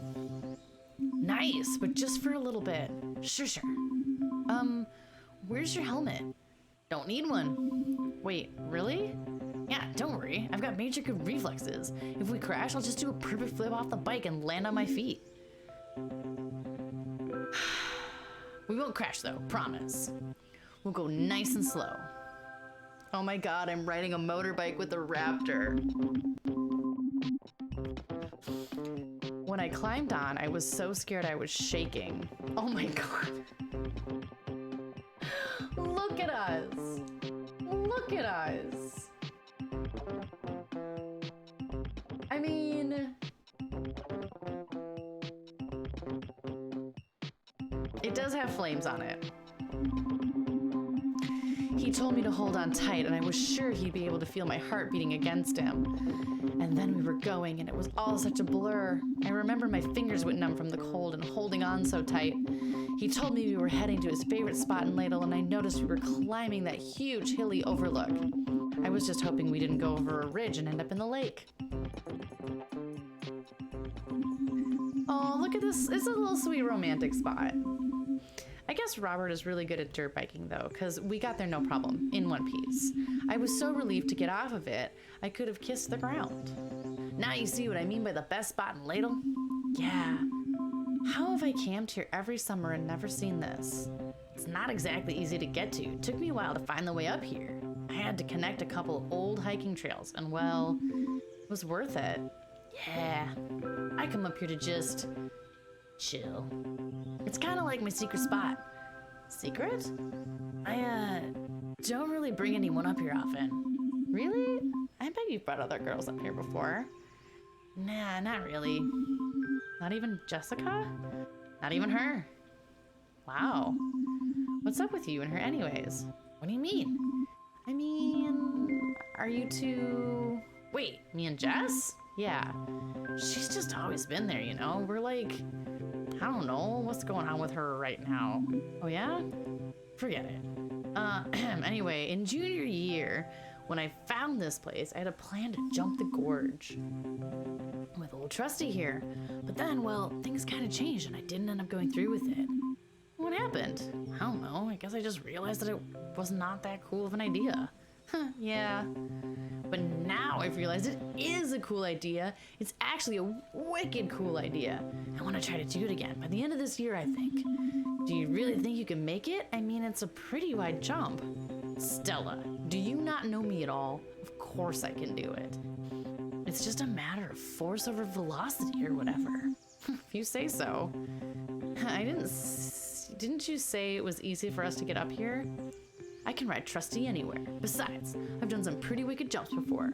Nice, but just for a little bit. Sure. Where's your helmet? Don't need one. Wait, really? Yeah, don't worry. I've got major good reflexes. If we crash, I'll just do a perfect flip off the bike and land on my feet. We won't crash though, promise. We'll go nice and slow. Oh my god, I'm riding a motorbike with a raptor. When I climbed on, I was so scared I was shaking. Oh my god. Look at us. Look at us. I mean, it does have flames on it. He told me to hold on tight, and I was sure he'd be able to feel my heart beating against him. And then we were going, and it was all such a blur. I remember my fingers went numb from the cold and holding on so tight. He told me we were heading to his favorite spot in Ladle, and I noticed we were climbing that huge hilly overlook. I was just hoping we didn't go over a ridge and end up in the lake. Oh, look at this. It's a little sweet romantic spot. I guess Robert is really good at dirt biking though, because we got there no problem, in one piece. I was so relieved to get off of it, I could have kissed the ground. Now you see what I mean by the best spot in Ladle? Yeah. How have I camped here every summer and never seen this? It's not exactly easy to get to. It took me a while to find the way up here. I had to connect a couple of old hiking trails, and well, it was worth it. Yeah. I come up here to just chill. It's kind of like my secret spot. Secret? I don't really bring anyone up here often. Really? I bet you've brought other girls up here before. Nah, not really. Not even Jessica? Not even her. Wow. What's up with you and her anyways? What do you mean? I mean, are you two... Wait, me and Jess? Yeah. She's just always been there, you know? We're like... I don't know what's going on with her right now. Oh yeah? Forget it. Anyway, in junior year, when I found this place, I had a plan to jump the gorge with old Trusty here. But then, well, things kind of changed and I didn't end up going through with it. What happened? I don't know. I guess I just realized that it was not that cool of an idea. Yeah. But now I've realized it is a cool idea. It's actually a wicked cool idea. I want to try to do it again by the end of this year, I think. Do you really think you can make it? I mean, it's a pretty wide jump. Stella, do you not know me at all? Of course I can do it. It's just a matter of force over velocity or whatever. If you say so. Didn't you say it was easy for us to get up here? I can ride Trusty anywhere. Besides, I've done some pretty wicked jumps before.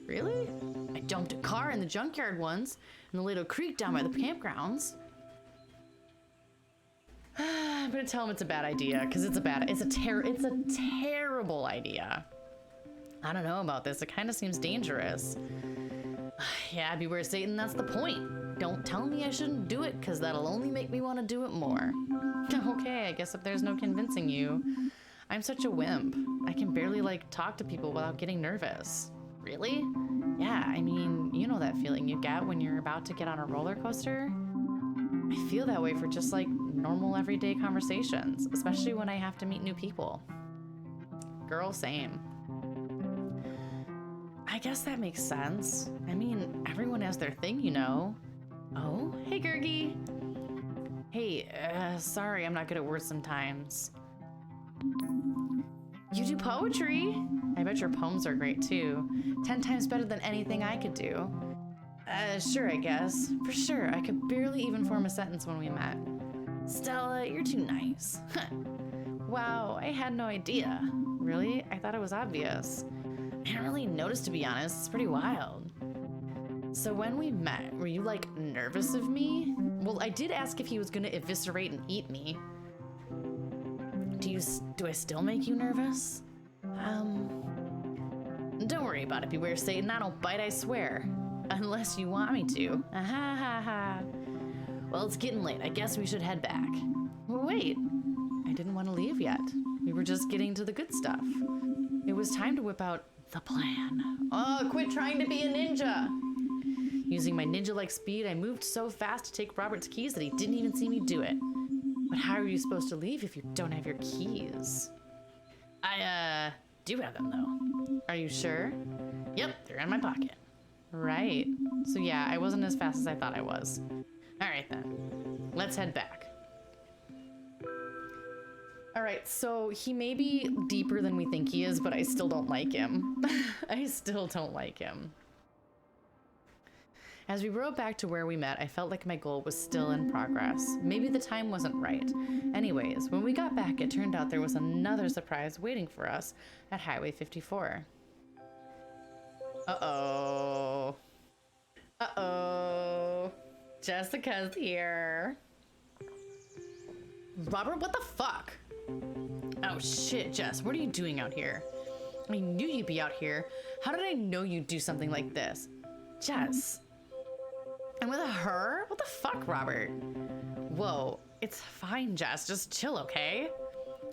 Really? I dumped a car in the junkyard once, in the little creek down by the campgrounds. I'm gonna tell him it's a bad idea, because it's a terrible idea. I don't know about this, it kind of seems dangerous. Yeah, beware Satan, that's the point. Don't tell me I shouldn't do it, because that'll only make me want to do it more. Okay, I guess if there's no convincing you. I'm such a wimp. I can barely talk to people without getting nervous. Really? Yeah, I mean, you know that feeling you get when you're about to get on a roller coaster? I feel that way for just normal everyday conversations, especially when I have to meet new people. Girl, same. I guess that makes sense. I mean, everyone has their thing, you know. Oh, hey Gergie. Hey, sorry I'm not good at words sometimes. You do poetry? I bet your poems are great too. 10 times better than anything I could do. Sure, I guess. For sure, I could barely even form a sentence when we met. Stella, you're too nice. Wow, I had no idea. Really? I thought it was obvious. I didn't really notice, to be honest. It's pretty wild. So when we met, were you nervous of me? Well, I did ask if he was gonna eviscerate and eat me. Do I still make you nervous? Don't worry about it, beware Satan. I don't bite, I swear. Unless you want me to. Ah, ha, ha, ha. Well, it's getting late. I guess we should head back. Well, wait. I didn't want to leave yet. We were just getting to the good stuff. It was time to whip out the plan. Oh, quit trying to be a ninja. Using my ninja-like speed, I moved so fast to take Robert's keys that he didn't even see me do it. But how are you supposed to leave if you don't have your keys? I, do have them, though. Are you sure? Yep, they're in my pocket. Right. So yeah, I wasn't as fast as I thought I was. All right, then. Let's head back. All right, so he may be deeper than we think he is, but I still don't like him. I still don't like him. As we rode back to where we met, I felt like my goal was still in progress. Maybe the time wasn't right. Anyways, when we got back, it turned out there was another surprise waiting for us at Highway 54. Uh-oh. Uh-oh. Jessica's here. Robert, what the fuck? Oh shit, Jess, what are you doing out here? I knew you'd be out here. How did I know you'd do something like this? Jess. And with her? What the fuck, Robert? Whoa, it's fine, Jess. Just chill, okay?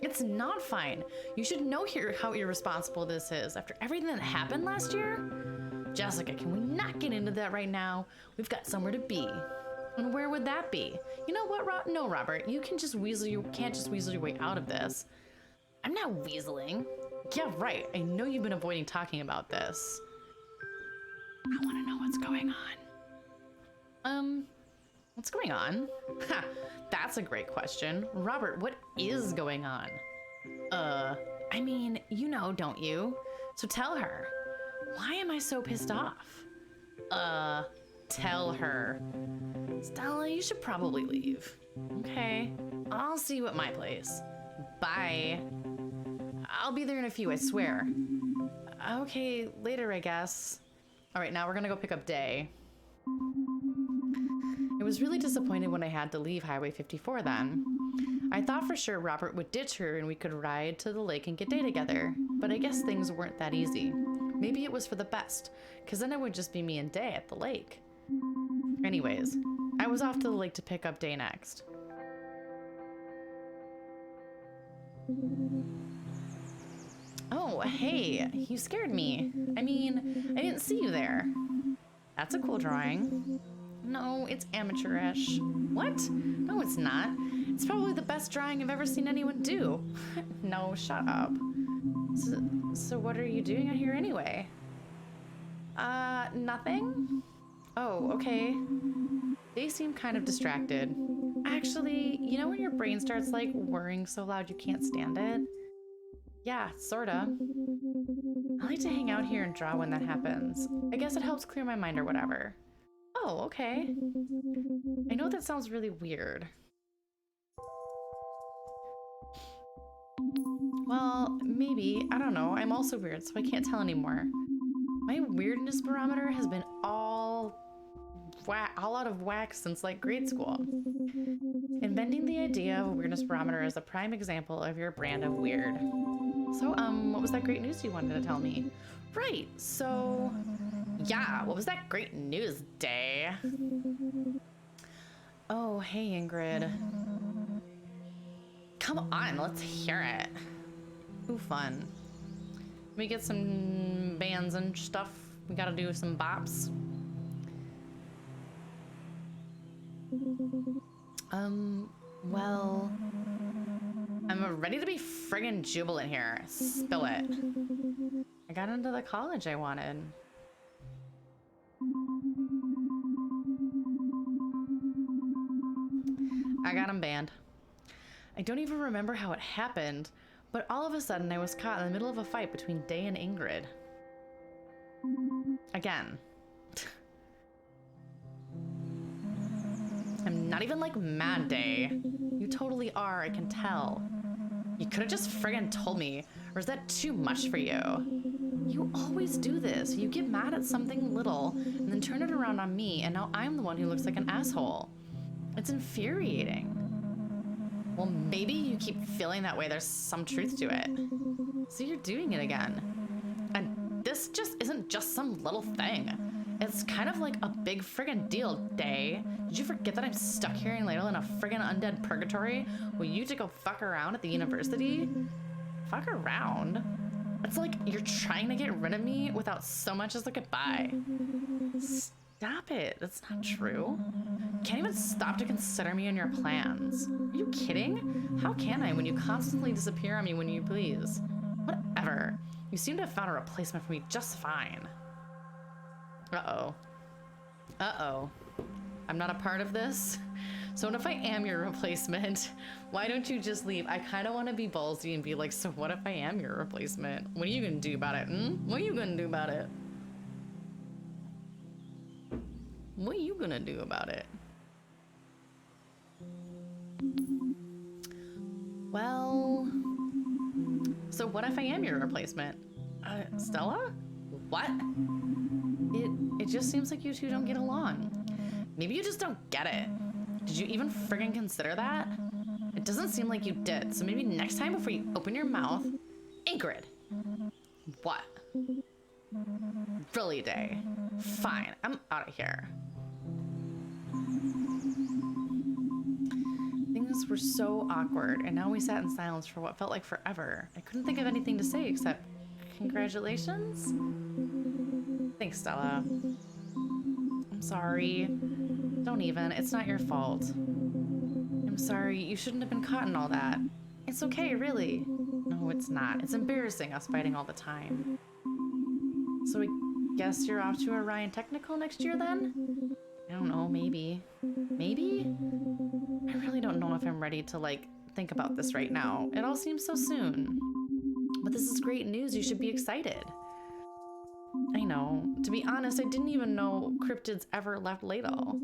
It's not fine. You should know here how irresponsible this is after everything that happened last year. Jessica, can we not get into that right now? We've got somewhere to be. And where would that be? You know what, No, Robert, you can't just weasel your way out of this. I'm not weaseling. Yeah, right. I know you've been avoiding talking about this. I want to know what's going on. What's going on? Ha, that's a great question. Robert, what is going on? I mean, you know, don't you? So tell her. Why am I so pissed off? Tell her. Stella, you should probably leave. Okay, I'll see you at my place. Bye. I'll be there in a few, I swear. Okay, later, I guess. All right, now we're gonna go pick up Day. I was really disappointed when I had to leave Highway 54 then. I thought for sure Robert would ditch her and we could ride to the lake and get Day together, but I guess things weren't that easy. Maybe it was for the best, because then it would just be me and Day at the lake. Anyways, I was off to the lake to pick up Day next. Oh, hey, you scared me. I mean, I didn't see you there. That's a cool drawing. No, it's amateurish. What? No, it's not. It's probably the best drawing I've ever seen anyone do. No, shut up. So what are you doing out here anyway? Nothing? Oh, okay. They seem kind of distracted. Actually, you know when your brain starts like whirring so loud you can't stand it? Yeah, sorta. I like to hang out here and draw when that happens. I guess it helps clear my mind or whatever. Oh, okay. I know that sounds really weird. Well, maybe. I don't know. I'm also weird, so I can't tell anymore. My weirdness barometer has been all out of whack since like grade school. Inventing the idea of a weirdness barometer is a prime example of your brand of weird. So, what was that great news you wanted to tell me? Right, so... Yeah, what was that great news, Day? Oh, hey, Ingrid. Come on, let's hear it. Ooh, fun. We get some bands and stuff. We gotta do some bops. Well... I'm ready to be friggin' jubilant here. Spill it. I got into the college I wanted. I got him banned. I don't even remember how it happened, but all of a sudden I was caught in the middle of a fight between Day and Ingrid. Again. I'm not even like mad, Day. You totally are, I can tell. You could have just friggin' told me, or is that too much for you? You always do this. You get mad at something little and then turn it around on me, and now I'm the one who looks like an asshole. It's infuriating. Well, maybe you keep feeling that way. There's some truth to it. So you're doing it again. And this just isn't just some little thing. It's kind of like a big friggin' deal, Day. Did you forget that I'm stuck here in Ladle in a friggin' undead purgatory? Will you to go fuck around at the university? Fuck around? It's like you're trying to get rid of me without so much as a goodbye. Stop it. That's not true. Can't even stop to consider me in your plans. Are you kidding? How can I when you constantly disappear on me when you please? Whatever. You seem to have found a replacement for me just fine. Uh-oh. Uh-oh. I'm not a part of this? So what if I am your replacement? Why don't you just leave? I kind of want to be ballsy and be like, so what if I am your replacement? What are you going to do about it? What are you going to do about it? What are you going to do about it? Well, so what if I am your replacement? Stella? What? It just seems like you two don't get along. Maybe you just don't get it. Did you even friggin' consider that? It doesn't seem like you did, so maybe next time before you open your mouth... Ingrid! What? Really, Day? Fine, I'm out of here. Things were so awkward, and now we sat in silence for what felt like forever. I couldn't think of anything to say except... Congratulations? Thanks, Stella. I'm sorry. Don't even. It's not your fault. I'm sorry. You shouldn't have been caught in all that. It's okay, really. No, it's not. It's embarrassing us fighting all the time. So I guess you're off to Orion Technical next year then? I don't know, maybe. Maybe? I really don't know if I'm ready to, like, think about this right now. It all seems so soon. But this is great news. You should be excited. I know. To be honest, I didn't even know cryptids ever left Ladle.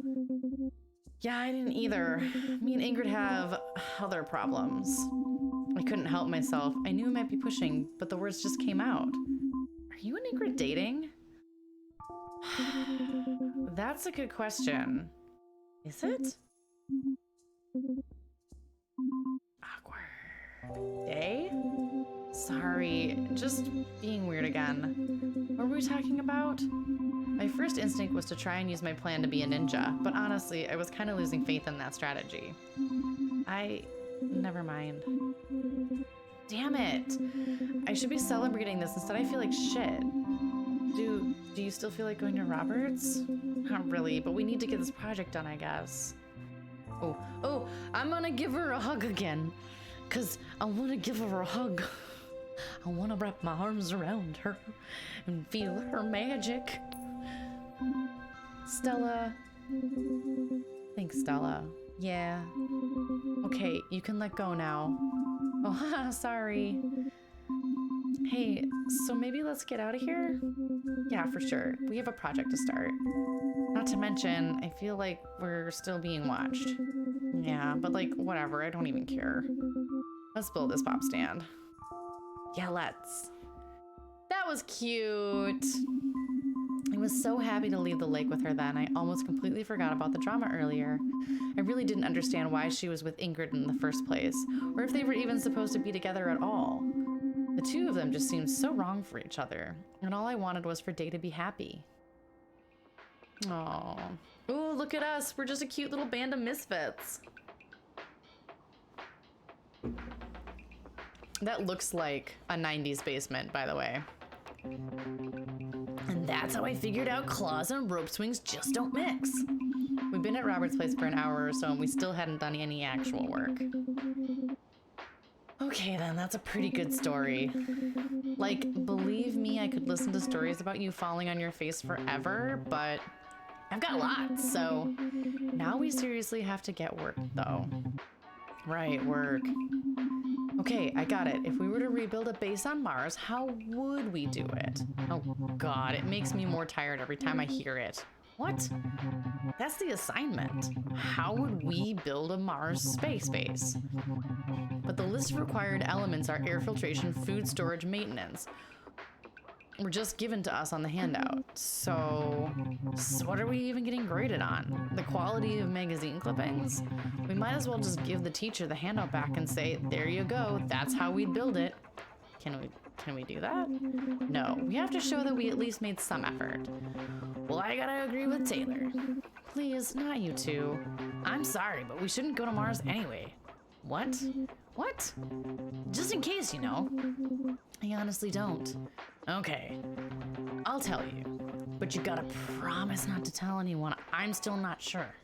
Yeah, I didn't either. Me and Ingrid have other problems. I couldn't help myself. I knew I might be pushing, but the words just came out. Are you and Ingrid dating? That's a good question. Is it? Awkward. Day? Sorry, just being weird again. What were we talking about? My first instinct was to try and use my plan to be a ninja, but honestly, I was kind of losing faith in that strategy. Never mind. Damn it! I should be celebrating this, instead I feel like shit. Do you still feel like going to Roberts? Not really, but we need to get this project done, I guess. Oh, I'm gonna give her a hug again. 'Cause I wanna give her a hug. I want to wrap my arms around her and feel her magic. Stella. Thanks, Stella. Yeah. Okay, you can let go now. Oh, sorry. Hey, so maybe let's get out of here? Yeah, for sure. We have a project to start. Not to mention, I feel like we're still being watched. Yeah, but like, whatever, I don't even care. Let's build this pop stand. Yeah, let's. That was cute. I was so happy to leave the lake with her then. I almost completely forgot about the drama earlier. I really didn't understand why she was with Ingrid in the first place, or if they were even supposed to be together at all. The two of them just seemed so wrong for each other, and all I wanted was for Day to be happy. Aww. Ooh, look at us. We're just a cute little band of misfits. That looks like a 90s basement, by the way. And that's how I figured out claws and rope swings just don't mix. We've been at Robert's place for an hour or so, and we still hadn't done any actual work. Okay, then, that's a pretty good story. Like, believe me, I could listen to stories about you falling on your face forever, but I've got lots, so now we seriously have to get work, though. Right, work. Okay, I got it. If we were to rebuild a base on Mars, how would we do it? Oh God, it makes me more tired every time I hear it. What? That's the assignment. How would we build a Mars space base? But the list of required elements are air filtration, food storage, maintenance. were just given to us on the handout. So what are we even getting graded on? The quality of magazine clippings? We might as well just give the teacher the handout back and say, there you go, that's how we'd build it. Can we do that? No, we have to show that we at least made some effort. Well, I gotta agree with Taylor. Please, not you two. I'm sorry, but we shouldn't go to Mars anyway. What? What? Just in case, you know. I honestly don't. Okay, I'll tell you, but you gotta promise not to tell anyone. I'm still not sure.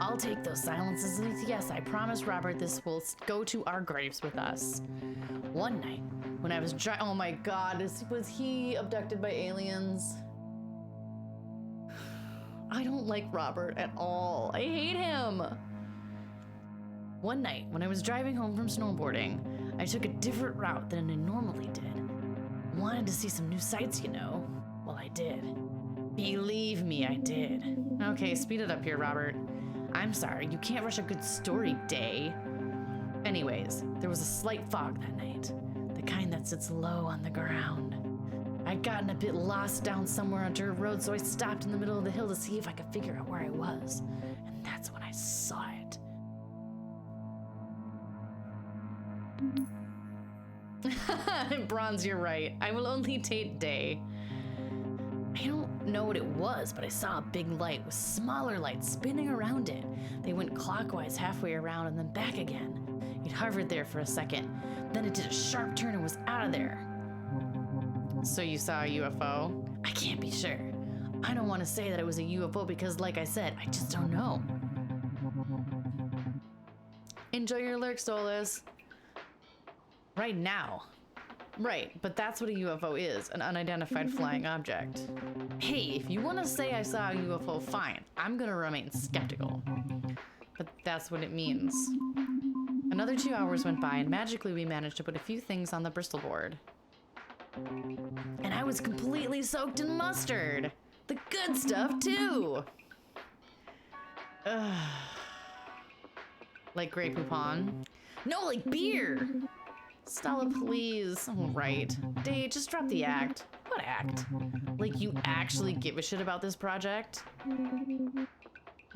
I'll take those silences as yes. I promise, Robert, this will go to our graves with us. One night, when I was oh my God, was he abducted by aliens? I don't like Robert at all. I hate him. One night, when I was driving home from snowboarding, I took a different route than I normally did. Wanted to see some new sights, you know. Well, I did. Believe me, I did. Okay, speed it up here, Robert. I'm sorry, you can't rush a good story, Day. Anyways, there was a slight fog that night. The kind that sits low on the ground. I'd gotten a bit lost down somewhere on dirt road, so I stopped in the middle of the hill to see if I could figure out where I was. And that's when I saw it. Bronze, you're right. I will only take Day. I don't know what it was, but I saw a big light with smaller lights spinning around it. They went clockwise halfway around and then back again. It hovered there for a second. Then it did a sharp turn and was out of there. So you saw a UFO? I can't be sure. I don't want to say that it was a UFO because, like I said, I just don't know. Enjoy your lurk, Stolas. Right now. Right, but that's what a UFO is, an unidentified flying object. Hey, if you want to say I saw a UFO, fine. I'm gonna remain skeptical. But that's what it means. Another 2 hours went by, and magically we managed to put a few things on the Bristol board. And I was completely soaked in mustard! The good stuff, too! Ugh. Like Grey Poupon? No, like beer! Stella, please. Oh, right. Day, just drop the act. What act? Like you actually give a shit about this project?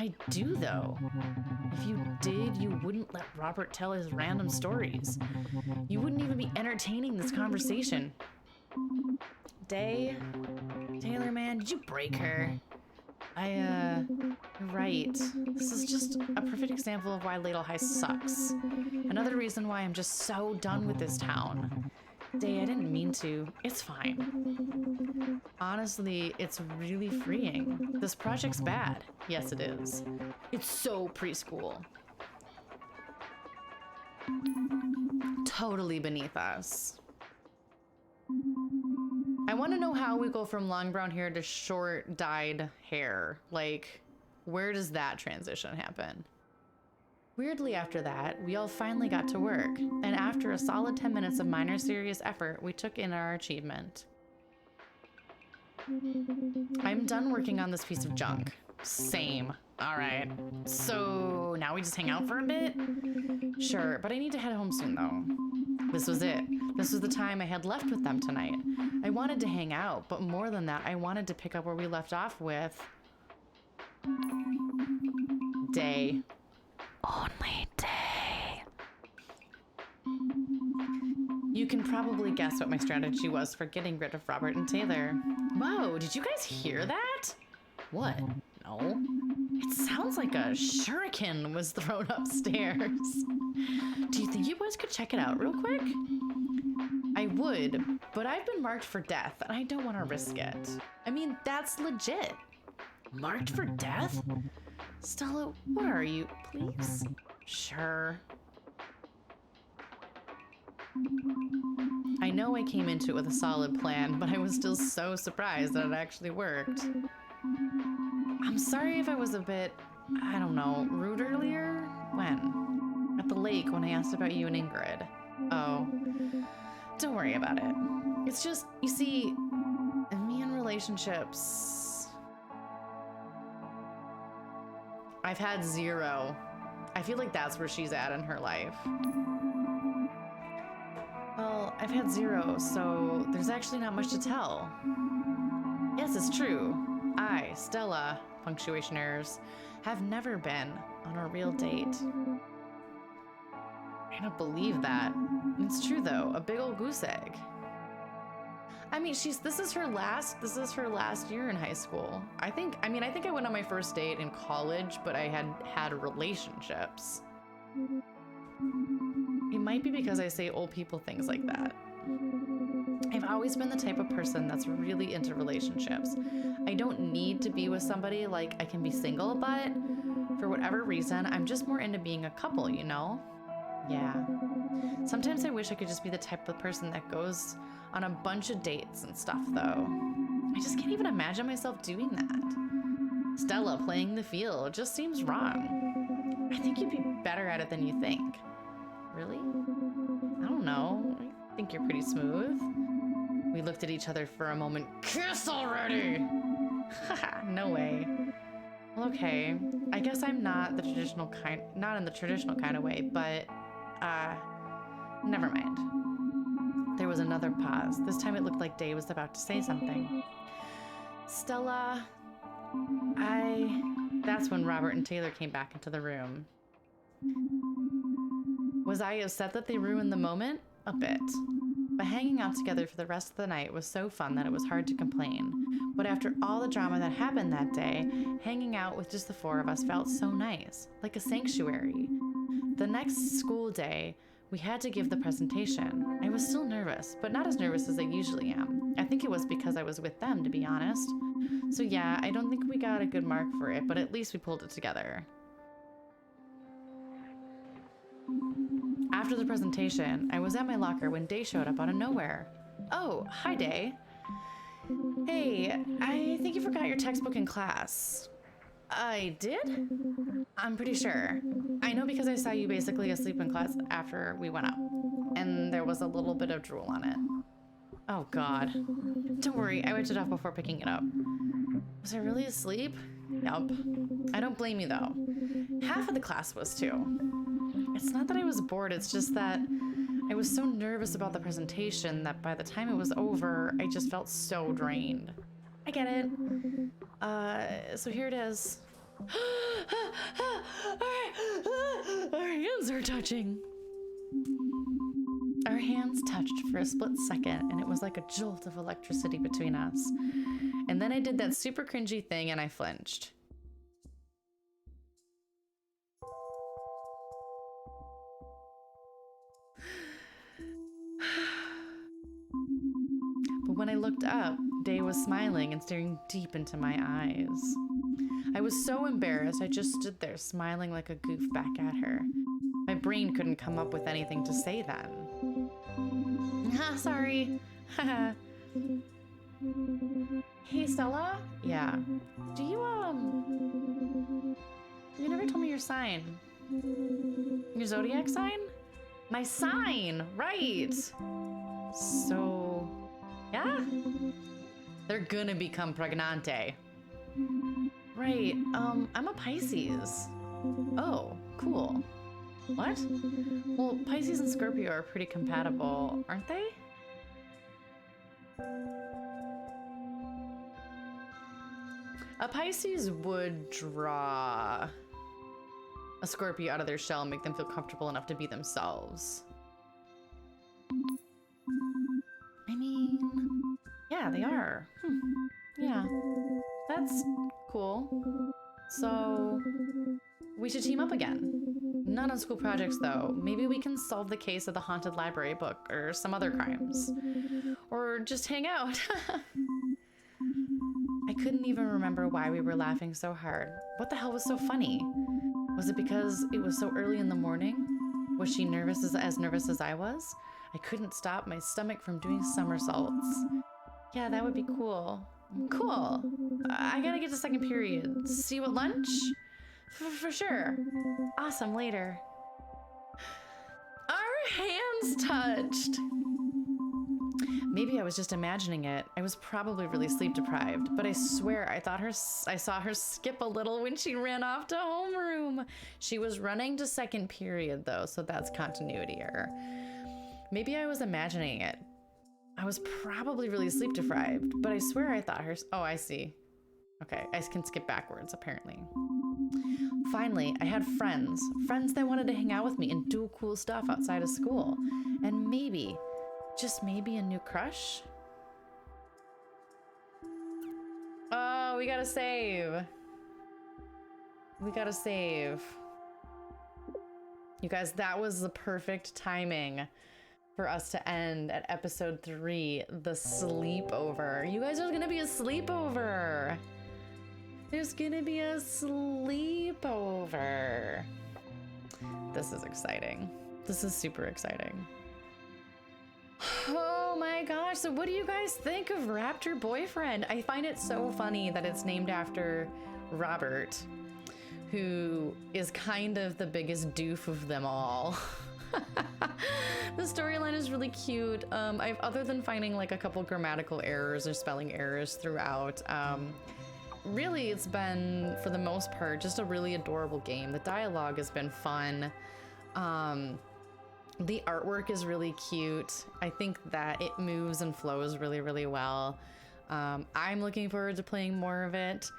I do, though. If you did, you wouldn't let Robert tell his random stories. You wouldn't even be entertaining this conversation. Day? Taylor, man, did you break her? You're right. This is just a perfect example of why Ladle High sucks. Another reason why I'm just so done with this town. Day, I didn't mean to. It's fine. Honestly, it's really freeing. This project's bad. Yes, it is. It's so preschool. Totally beneath us. I want to know how we go from long brown hair to short dyed hair. Like, where does that transition happen? Weirdly, after that, we all finally got to work, and after a solid 10 minutes of minor serious effort, we took in our achievement. I'm done working on this piece of junk. Same. All right. So now we just hang out for a bit? Sure, but I need to head home soon, though. This was it. This was the time I had left with them tonight. I wanted to hang out, but more than that, I wanted to pick up where we left off with... Day. Only Day. You can probably guess what my strategy was for getting rid of Robert and Taylor. Whoa, did you guys hear that? What? No. It sounds like a shuriken was thrown upstairs. Do you think you boys could check it out real quick? I would, but I've been marked for death and I don't want to risk it. I mean, that's legit. Marked for death? Stella, what are you, please? Sure. I know I came into it with a solid plan, but I was still so surprised that it actually worked. I'm sorry if I was a bit, I don't know, rude earlier? When? At the lake when I asked about you and Ingrid. Oh, don't worry about it. It's just, you see, me in relationships, I've had 0. I feel like that's where she's at in her life. Well, I've had 0, so there's actually not much to tell. Yes, it's true. I, Stella, punctuation errors, have never been on a real date. I don't believe that. It's true though, a big old goose egg. I mean, this is her last year in high school. I think I went on my first date in college, but I had relationships. It might be because I say old people things like that. I've always been the type of person that's really into relationships. I don't need to be with somebody, like I can be single, but for whatever reason, I'm just more into being a couple, you know? Yeah. Sometimes I wish I could just be the type of person that goes on a bunch of dates and stuff, though. I just can't even imagine myself doing that. Stella playing the field just seems wrong. I think you'd be better at it than you think. Really? I don't know. I think you're pretty smooth. We looked at each other for a moment. Kiss already! Haha, no way. Well, okay. I guess I'm not in the traditional kind of way, but never mind. There was another pause. This time it looked like Day was about to say something. Stella, that's when Robert and Taylor came back into the room. Was I upset that they ruined the moment? A bit. But hanging out together for the rest of the night was so fun that it was hard to complain. But after all the drama that happened that day, hanging out with just the 4 of us felt so nice, like a sanctuary. The next school day, we had to give the presentation. I was still nervous, but not as nervous as I usually am. I think it was because I was with them, to be honest. So yeah, I don't think we got a good mark for it, but at least we pulled it together. After the presentation, I was at my locker when Day showed up out of nowhere. Oh, hi Day. Hey, I think you forgot your textbook in class. I did? I'm pretty sure. I know because I saw you basically asleep in class after we went up. And there was a little bit of drool on it. Oh God. Don't worry, I wiped it off before picking it up. Was I really asleep? Yup. I don't blame you though. Half of the class was too. It's not that I was bored, it's just that I was so nervous about the presentation that by the time it was over, I just felt so drained. I get it. So here it is. Our hands are touching. Our hands touched for a split second, and it was like a jolt of electricity between us. And then I did that super cringy thing and I flinched. But when I looked up, Day was smiling and staring deep into my eyes. I was so embarrassed, I just stood there smiling like a goof back at her. My brain couldn't come up with anything to say then. Sorry. Hey, Stella? Yeah. Do you never told me your sign. Your zodiac sign? My sign, right. So, yeah? They're gonna become pregnante. Right, I'm a Pisces. Oh, cool. What? Well, Pisces and Scorpio are pretty compatible, aren't they? A Pisces would draw a Scorpio out of their shell and make them feel comfortable enough to be themselves. I mean, yeah, they are. Yeah, that's cool. So, we should team up again. Not on school projects, though. Maybe we can solve the case of the haunted library book or some other crimes. Or just hang out. I couldn't even remember why we were laughing so hard. What the hell was so funny? Was it because it was so early in the morning? Was she as nervous as I was? I couldn't stop my stomach from doing somersaults. Yeah, that would be cool. Cool. I gotta get to second period. See you at lunch? For sure. Awesome, later. Our hands touched. Maybe I was just imagining it. I was probably really sleep deprived, but I swear I saw her skip a little when she ran off to homeroom. She was running to second period though, so that's continuity error. Maybe I was imagining it. I was probably really sleep deprived, but I swear I thought her. Oh, I see. Okay, I can skip backwards, apparently. Finally, I had friends that wanted to hang out with me and do cool stuff outside of school. And maybe, just maybe, a new crush? Oh, we gotta save. We gotta save. You guys, that was the perfect timing for us to end at episode 3, the sleepover. You guys, there's gonna be a sleepover. There's gonna be a sleepover. This is exciting. This is super exciting. Oh my gosh, so what do you guys think of Raptor Boyfriend? I find it so funny that it's named after Robert, who is kind of the biggest doof of them all. The storyline is really cute. Other than finding like a couple grammatical errors or spelling errors throughout, really it's been, for the most part, just a really adorable game. The dialogue has been fun. The artwork is really cute. I think that it moves and flows really, really well. I'm looking forward to playing more of it.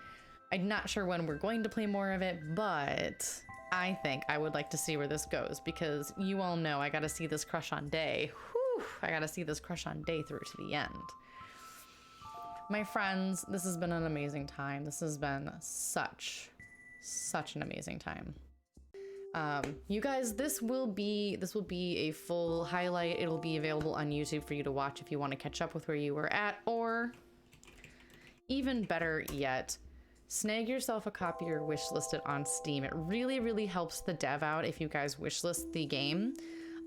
I'm not sure when we're going to play more of it, but I think I would like to see where this goes, because you all know I gotta see this crush on Day. Whew, I gotta see this crush on Day through to the end. My friends, this has been an amazing time. This has been such an amazing time. You guys, this will be a full highlight. It'll be available on YouTube for you to watch if you want to catch up with where you were at, or even better yet, snag yourself a copy or wishlist it on Steam. It really, really helps the dev out if you guys wishlist the game,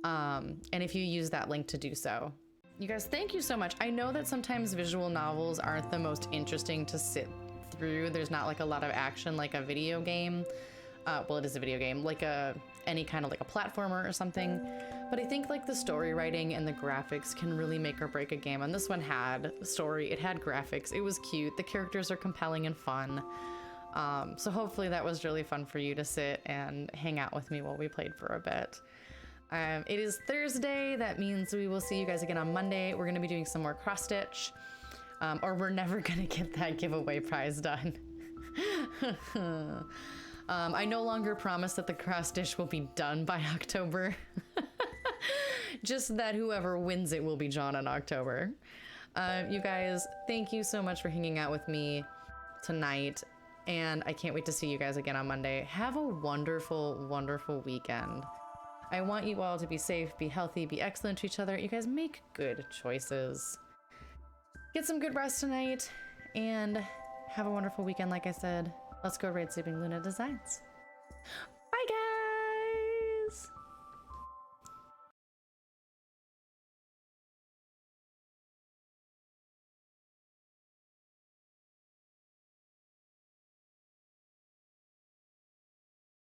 and if you use that link to do so. You guys, thank you so much. I know that sometimes visual novels aren't the most interesting to sit through. There's not like a lot of action like a video game. Well, it is a video game, like any kind of like a platformer or something. But I think like the story writing and the graphics can really make or break a game. And this one had story, it had graphics, it was cute. The characters are compelling and fun. So hopefully that was really fun for you to sit and hang out with me while we played for a bit. It is Thursday. That means we will see you guys again on Monday. We're gonna be doing some more cross stitch, or we're never gonna get that giveaway prize done. I no longer promise that the cross stitch will be done by October. Just that whoever wins it will be John in October. You guys, thank you so much for hanging out with me tonight, and I can't wait to see you guys again on Monday. Have a wonderful, wonderful weekend. I want you all to be safe, be healthy, be excellent to each other. You guys make good choices. Get some good rest tonight, and have a wonderful weekend, like I said. Let's go raid Sleeping Luna Designs.